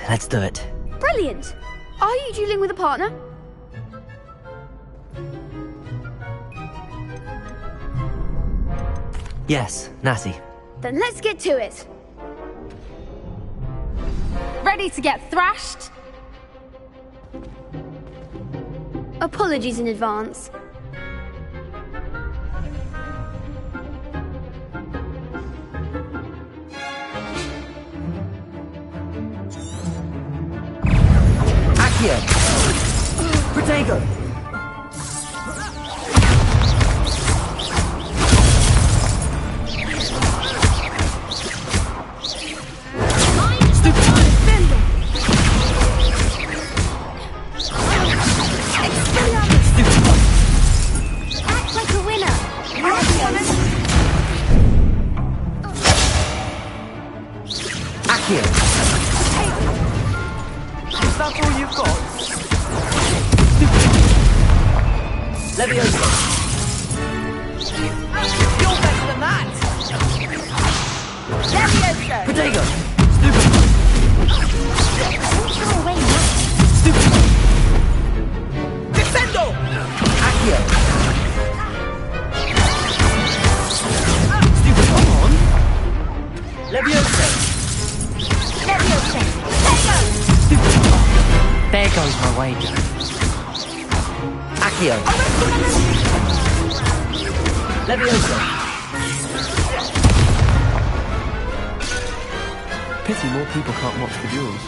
Speaker 2: Let's do it.
Speaker 23: Brilliant. Are you dueling with a partner?
Speaker 2: Yes, Natty.
Speaker 23: Then let's get to it.
Speaker 6: Ready to get thrashed?
Speaker 23: Apologies in advance.
Speaker 5: Accio! Protego!
Speaker 8: Act like a winner!
Speaker 5: Accio! Is that all you've got? Leviosa! You're better than that! Leviosa! Protego!
Speaker 8: Don't show away now.
Speaker 5: Descendo! Accio! Stupid, come on! Leviosa!
Speaker 8: Leviosa!
Speaker 2: There goes my wager.
Speaker 5: Accio! Leviosa!
Speaker 21: Pity more people can't watch the duels.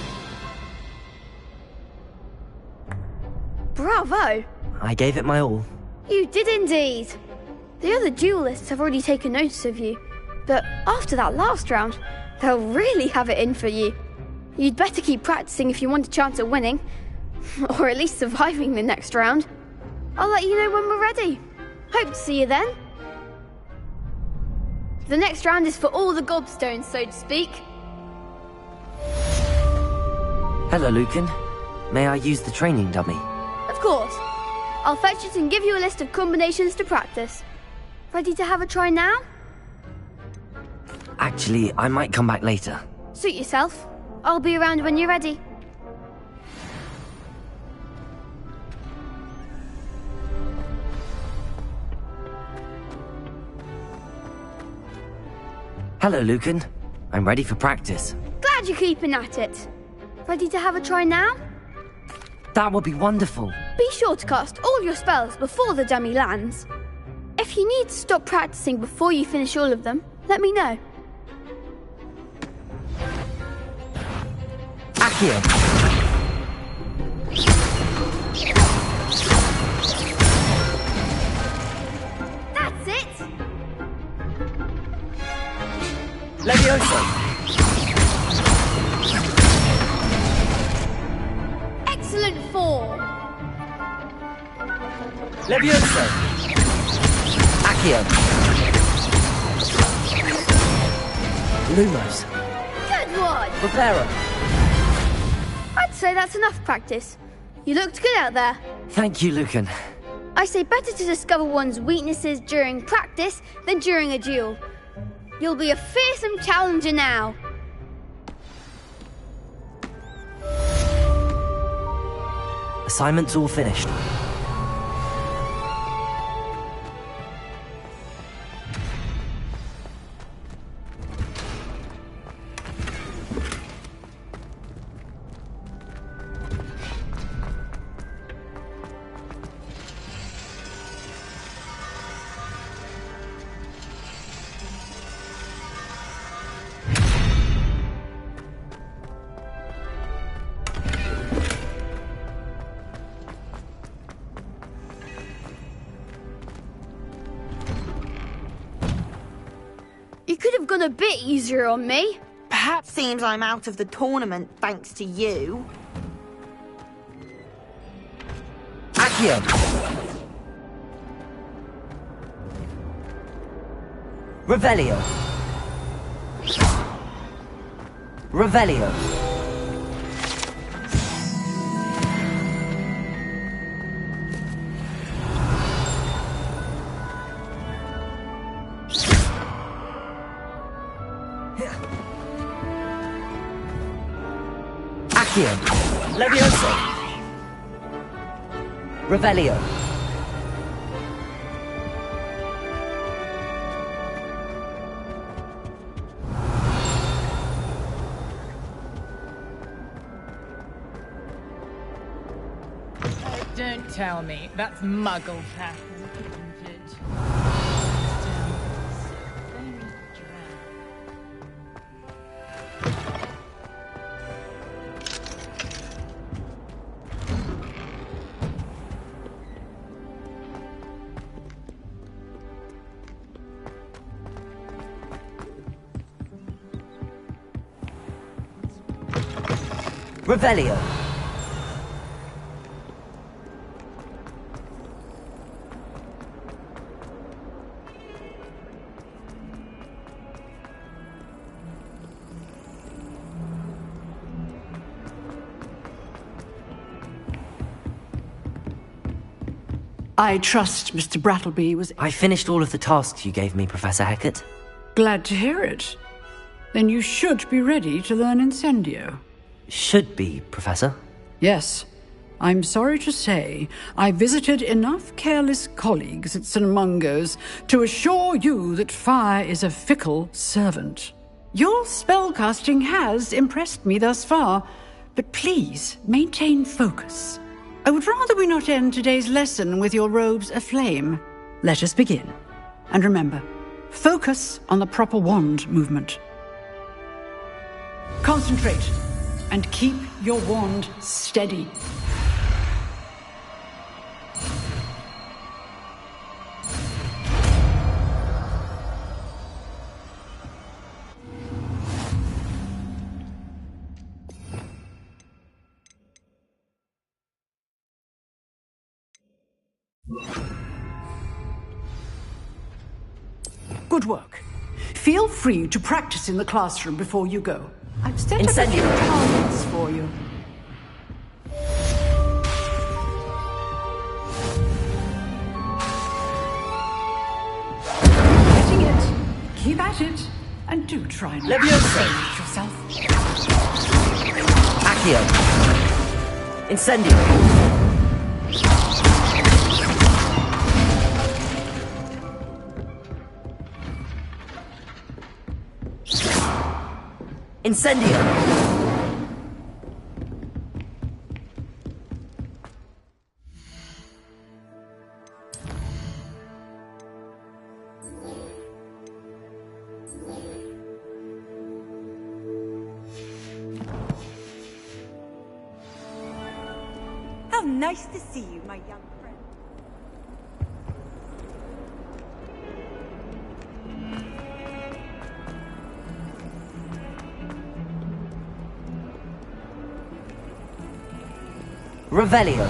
Speaker 23: Bravo!
Speaker 2: I gave it my all.
Speaker 23: You did indeed. The other duelists have already taken notice of you, but after that last round, they'll really have it in for you. You'd better keep practicing if you want a chance at winning, or at least surviving the next round. I'll let you know when we're ready. Hope to see you then. The next round is for all the gobstones, so to speak.
Speaker 2: Hello, Lucan. May I use the training dummy?
Speaker 23: Of course. I'll fetch it and give you a list of combinations to practice. Ready to have a try now?
Speaker 2: Actually, I might come back later.
Speaker 23: Suit yourself. I'll be around when you're ready.
Speaker 2: Hello, Lucan. I'm ready for practice.
Speaker 23: Glad you're keeping at it. Ready to have a try now?
Speaker 2: That would be wonderful.
Speaker 23: Be sure to cast all your spells before the dummy lands. If you need to stop practicing before you finish all of them, let me know.
Speaker 2: Accio!
Speaker 23: That's it!
Speaker 2: Levioso!
Speaker 23: Excellent form!
Speaker 2: Levioso! Accio! Lumos!
Speaker 23: Good one!
Speaker 2: Reparo!
Speaker 23: I'd say that's enough practice. You looked good out there.
Speaker 2: Thank you, Lucan.
Speaker 23: I say better to discover one's weaknesses during practice than during a duel. You'll be a fearsome challenger now.
Speaker 2: Assignment's all finished.
Speaker 23: You could have gone a bit easier on me.
Speaker 11: Perhaps seems I'm out of the tournament thanks to you.
Speaker 2: Accio! Revelio! Revelio! Accio! Levioso! Revelio!
Speaker 3: Don't tell me. That's muggle pattern, isn't it?
Speaker 2: Revelio!
Speaker 18: I trust Mr. Brattleby was...
Speaker 2: I finished all of the tasks you gave me, Professor Hecat.
Speaker 18: Glad to hear it. Then you should be ready to learn Incendio.
Speaker 2: Should be, Professor.
Speaker 18: Yes. I'm sorry to say, I visited enough careless colleagues at St. Mungo's to assure you that fire is a fickle servant. Your spellcasting has impressed me thus far, but please maintain focus. I would rather we not end today's lesson with your robes aflame. Let us begin. And remember, focus on the proper wand movement. Concentrate, and keep your wand steady. Good work. feel free to practice in the classroom before you go. I've set up a few
Speaker 2: Incendio.
Speaker 18: targets for you. Getting it. Keep at it. And do try not to
Speaker 2: Leviosa.
Speaker 18: yourself.
Speaker 2: Accio. Incendio. Incendio.
Speaker 10: How nice to see you, my young friend.
Speaker 2: Revelio.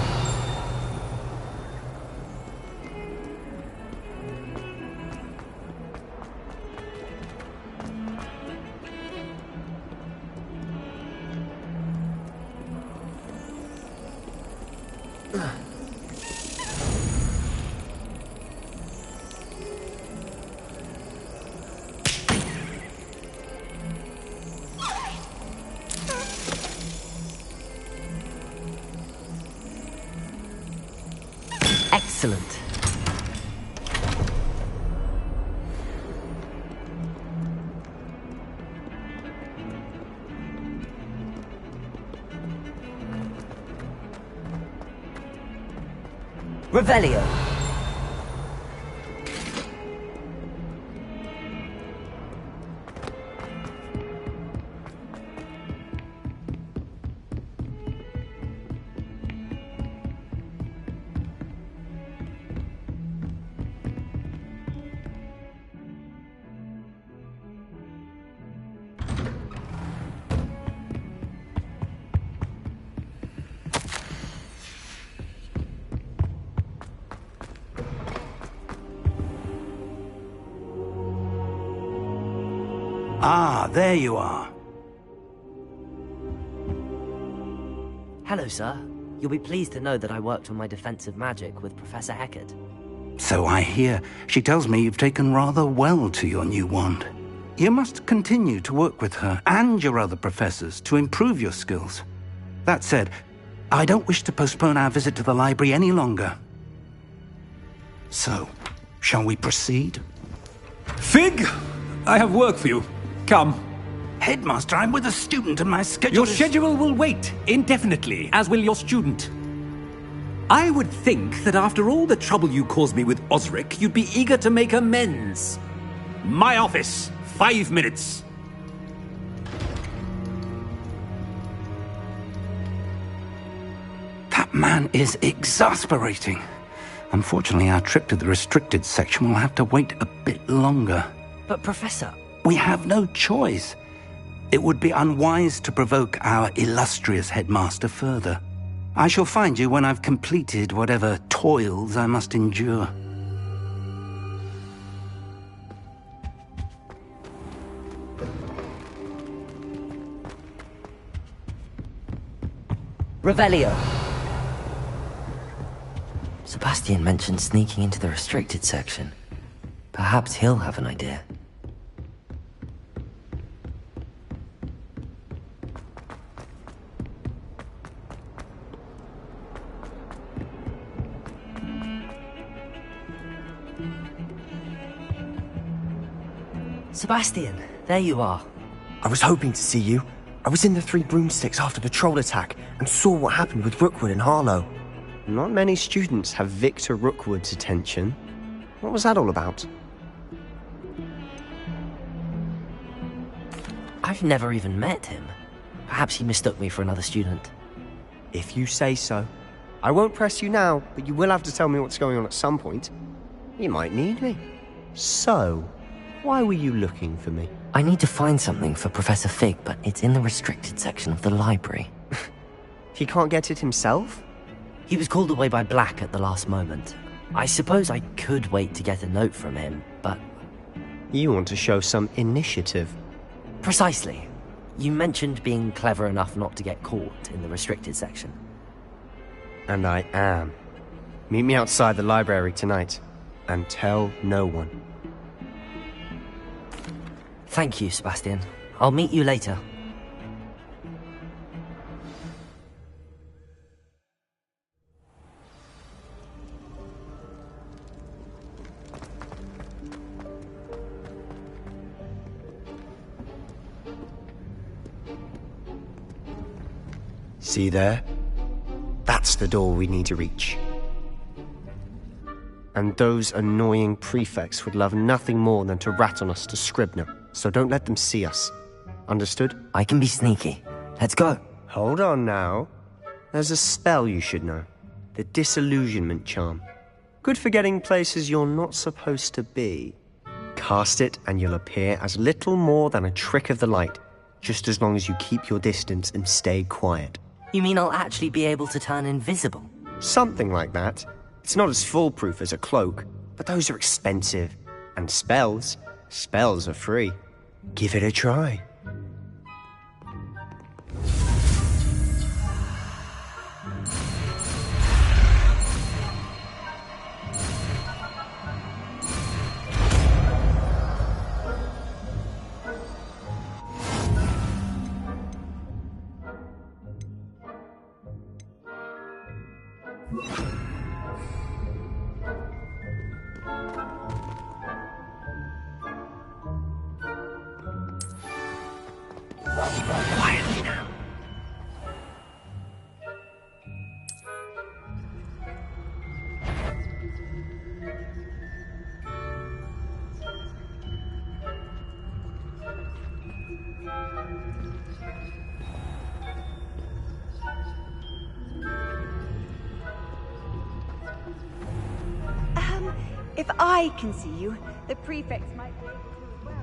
Speaker 2: Excellent. Revelio.
Speaker 4: Ah, there you are.
Speaker 2: Hello, sir. You'll be pleased to know that I worked on my defensive magic with Professor Eckert.
Speaker 4: So I hear. She tells me you've taken rather well to your new wand. You must continue to work with her and your other professors to improve your skills. That said, I don't wish to postpone our visit to the library any longer. So, shall we proceed?
Speaker 7: Fig! I have work for you. Come.
Speaker 4: Headmaster, I'm with a student and my schedule
Speaker 7: Your schedule will wait indefinitely, as will your student. I would think that after all the trouble you caused me with Osric, you'd be eager to make amends. My office. 5 minutes.
Speaker 4: That man is exasperating. Unfortunately, our trip to the restricted section will have to wait a bit longer.
Speaker 2: But, Professor...
Speaker 4: We have no choice. It would be unwise to provoke our illustrious headmaster further. I shall find you when I've completed whatever toils I must endure.
Speaker 2: Revelio. Sebastian mentioned sneaking into the restricted section. Perhaps he'll have an idea. Sebastian, there you are.
Speaker 12: I was hoping to see you. I was in the Three Broomsticks after the troll attack and saw what happened with Rookwood and Harlow.
Speaker 17: Not many students have Victor Rookwood's attention. What was that all about?
Speaker 2: I've never even met him. Perhaps he mistook me for another student.
Speaker 17: If you say so. I won't press you now, but you will have to tell me what's going on at some point. You might need me. So, why were you looking for me?
Speaker 2: I need to find something for Professor Fig, but it's in the restricted section of the library.
Speaker 17: He can't get it himself?
Speaker 2: He was called away by Black at the last moment. I suppose I could wait to get a note from him, but
Speaker 17: You want to show some initiative.
Speaker 2: Precisely. You mentioned being clever enough not to get caught in the restricted section.
Speaker 17: And I am. Meet me outside the library tonight, and tell no one.
Speaker 2: Thank you, Sebastian. I'll meet you later.
Speaker 17: See there? That's the door we need to reach. And those annoying prefects would love nothing more than to rat on us to Scribner, so don't let them see us. Understood?
Speaker 2: I can be sneaky. Let's go.
Speaker 17: Hold on now. There's a spell you should know. The Disillusionment Charm. Good for getting places you're not supposed to be. Cast it and you'll appear as little more than a trick of the light, just as long as you keep your distance and stay quiet.
Speaker 2: You mean I'll actually be able to turn invisible?
Speaker 17: Something like that. It's not as foolproof as a cloak, but those are expensive. And spells are free. Give it a try.
Speaker 2: Quietly now.
Speaker 10: If I can see you, the prefects might be able to as well.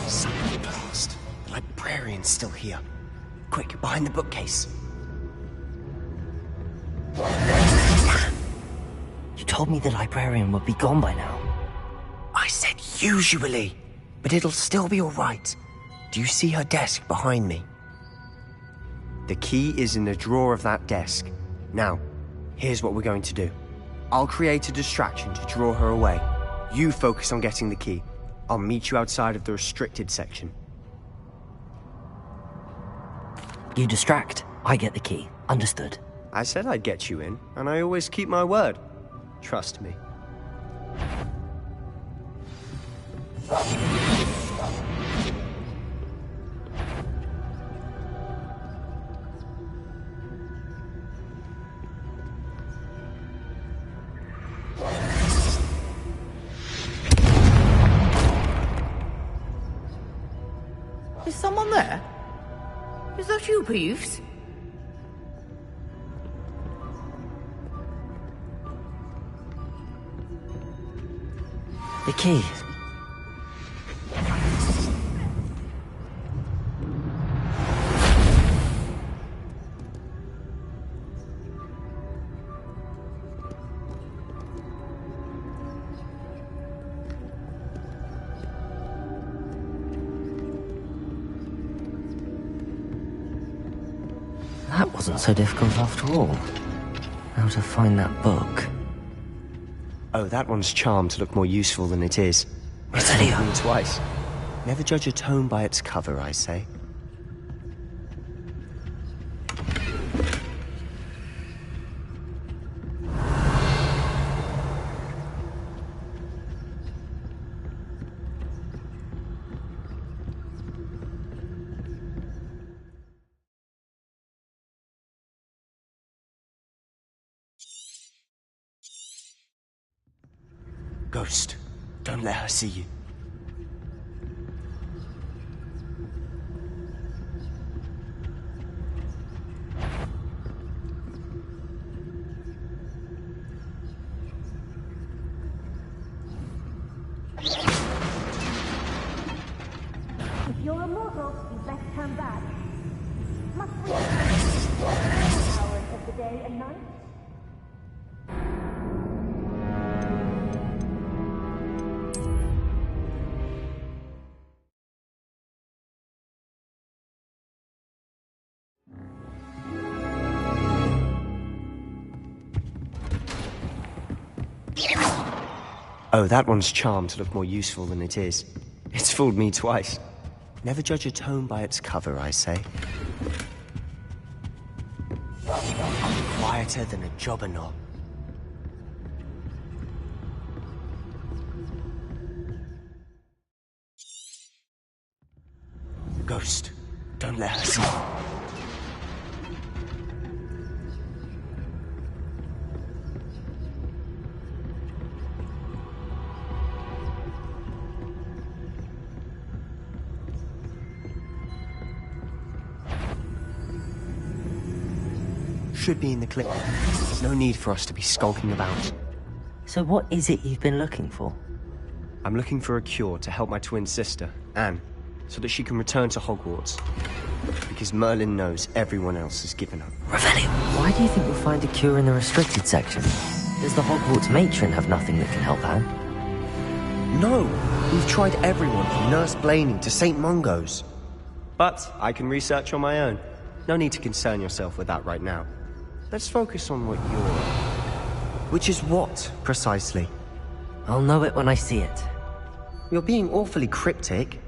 Speaker 17: Something blast. The librarian's still here. Quick, behind the bookcase.
Speaker 2: You told me the librarian would be gone by now.
Speaker 17: I said usually, but it'll still be alright. Do you see her desk behind me? The key is in the drawer of that desk. Now, here's what we're going to do. I'll create a distraction to draw her away. You focus on getting the key. I'll meet you outside of the restricted section.
Speaker 2: You distract, I get the key. Understood.
Speaker 17: I said I'd get you in, and I always keep my word. Trust me.
Speaker 3: Is someone there? Is that you, Peeves?
Speaker 2: The key. That wasn't so difficult after all. How to find that book.
Speaker 17: Oh, that one's charmed to look more useful than it is. It's me twice. Never judge a tome by its cover, I say. Ghost, don't let her see you.
Speaker 1: come back. Must we hours of the day and night?
Speaker 17: Oh, that one's charmed to look more useful than it is. It's fooled me twice. Never judge a tome by its cover, I say. I'm quieter than a jobberknoll. Ghost, don't let her see. Should be in the clip. No need for us to be skulking about.
Speaker 2: So what is it you've been looking for?
Speaker 17: I'm looking for a cure to help my twin sister, Anne, so that she can return to Hogwarts. Because Merlin knows everyone else has given up.
Speaker 2: Revelio, why do you think you'll find a cure in the restricted section? Does the Hogwarts matron have nothing that can help Anne?
Speaker 17: No! We've tried everyone from Nurse Blaney to St. Mungo's. But I can research on my own. No need to concern yourself with that right now. Let's focus on what you're... Which is what, precisely?
Speaker 2: I'll know it when I see it.
Speaker 17: You're being awfully cryptic.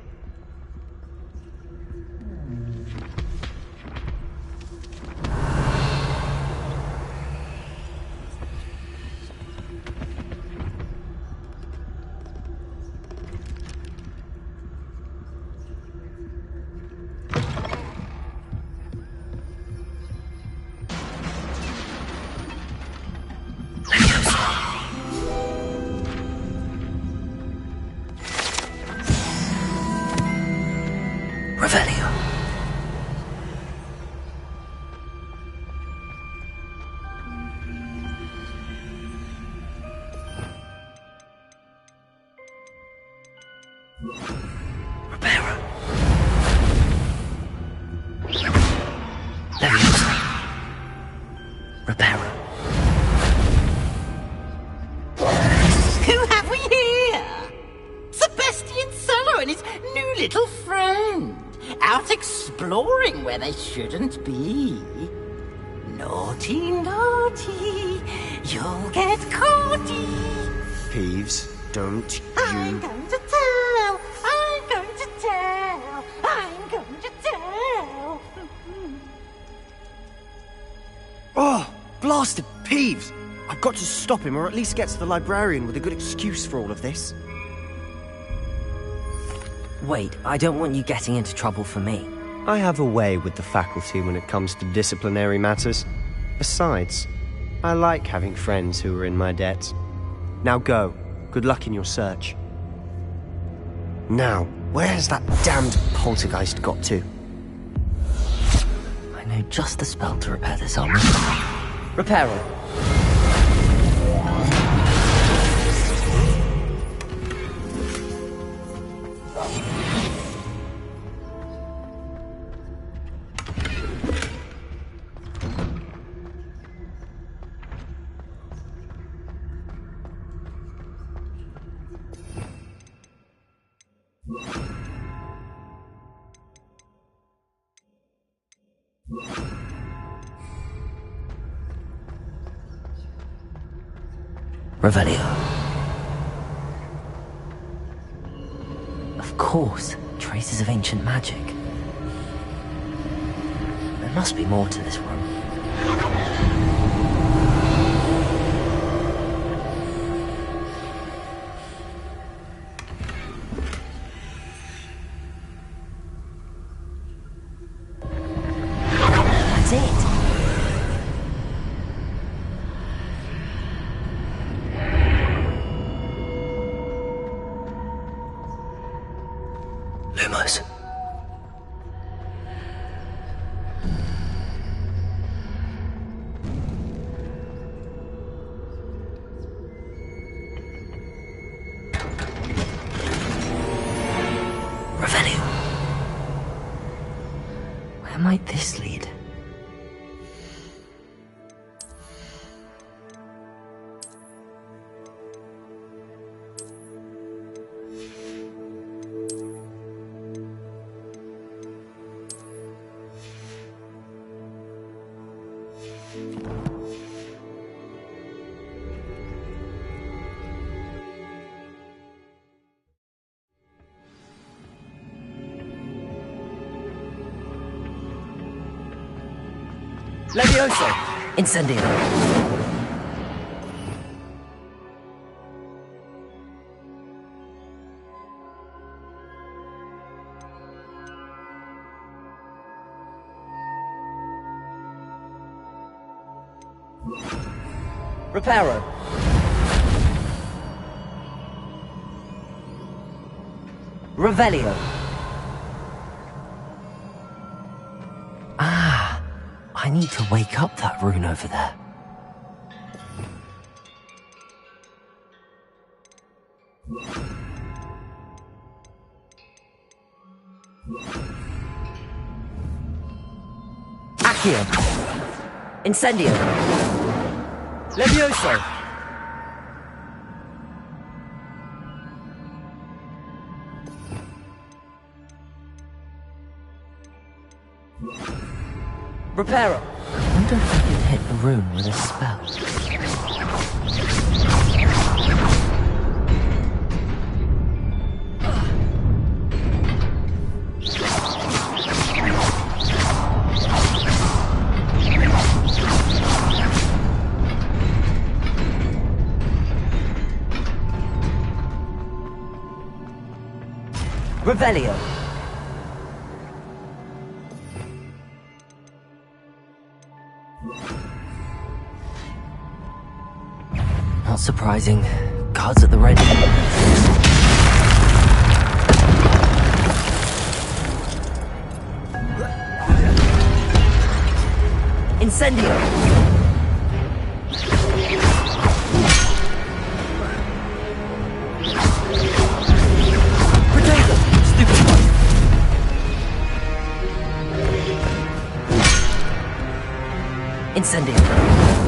Speaker 2: Revelio. Reparo. Leviosa. Reparo.
Speaker 20: Who have we here? Sebastian Cello and his new little friend. Out exploring where they shouldn't be. Naughty, naughty, you'll get caughty.
Speaker 17: Peeves, don't
Speaker 20: I'm going to tell, I'm going to tell, I'm going to tell.
Speaker 17: Oh, blasted Peeves! I've got to stop him, or at least get to the librarian with a good excuse for all of this.
Speaker 2: Wait, I don't want you getting into trouble for me.
Speaker 17: I have a way with the faculty when it comes to disciplinary matters. Besides, I like having friends who are in my debt. Now go. Good luck in your search. Now, where has that damned poltergeist got to?
Speaker 2: I know just the spell to repair this armor. Reparo. Revelio. Of course, traces of ancient magic. There must be more to this room. That's it. Lumos. Revelio. might this lead? Levioso! Incendio! Reparo! Revelio! I need to wake up that rune over there. Accio! Incendio! Levioso! Reparo! I wonder if I can hit the rune with a spell. Revelio! Not surprising. Guards at the ready. Incendio! Protego! Stupid one! Incendio!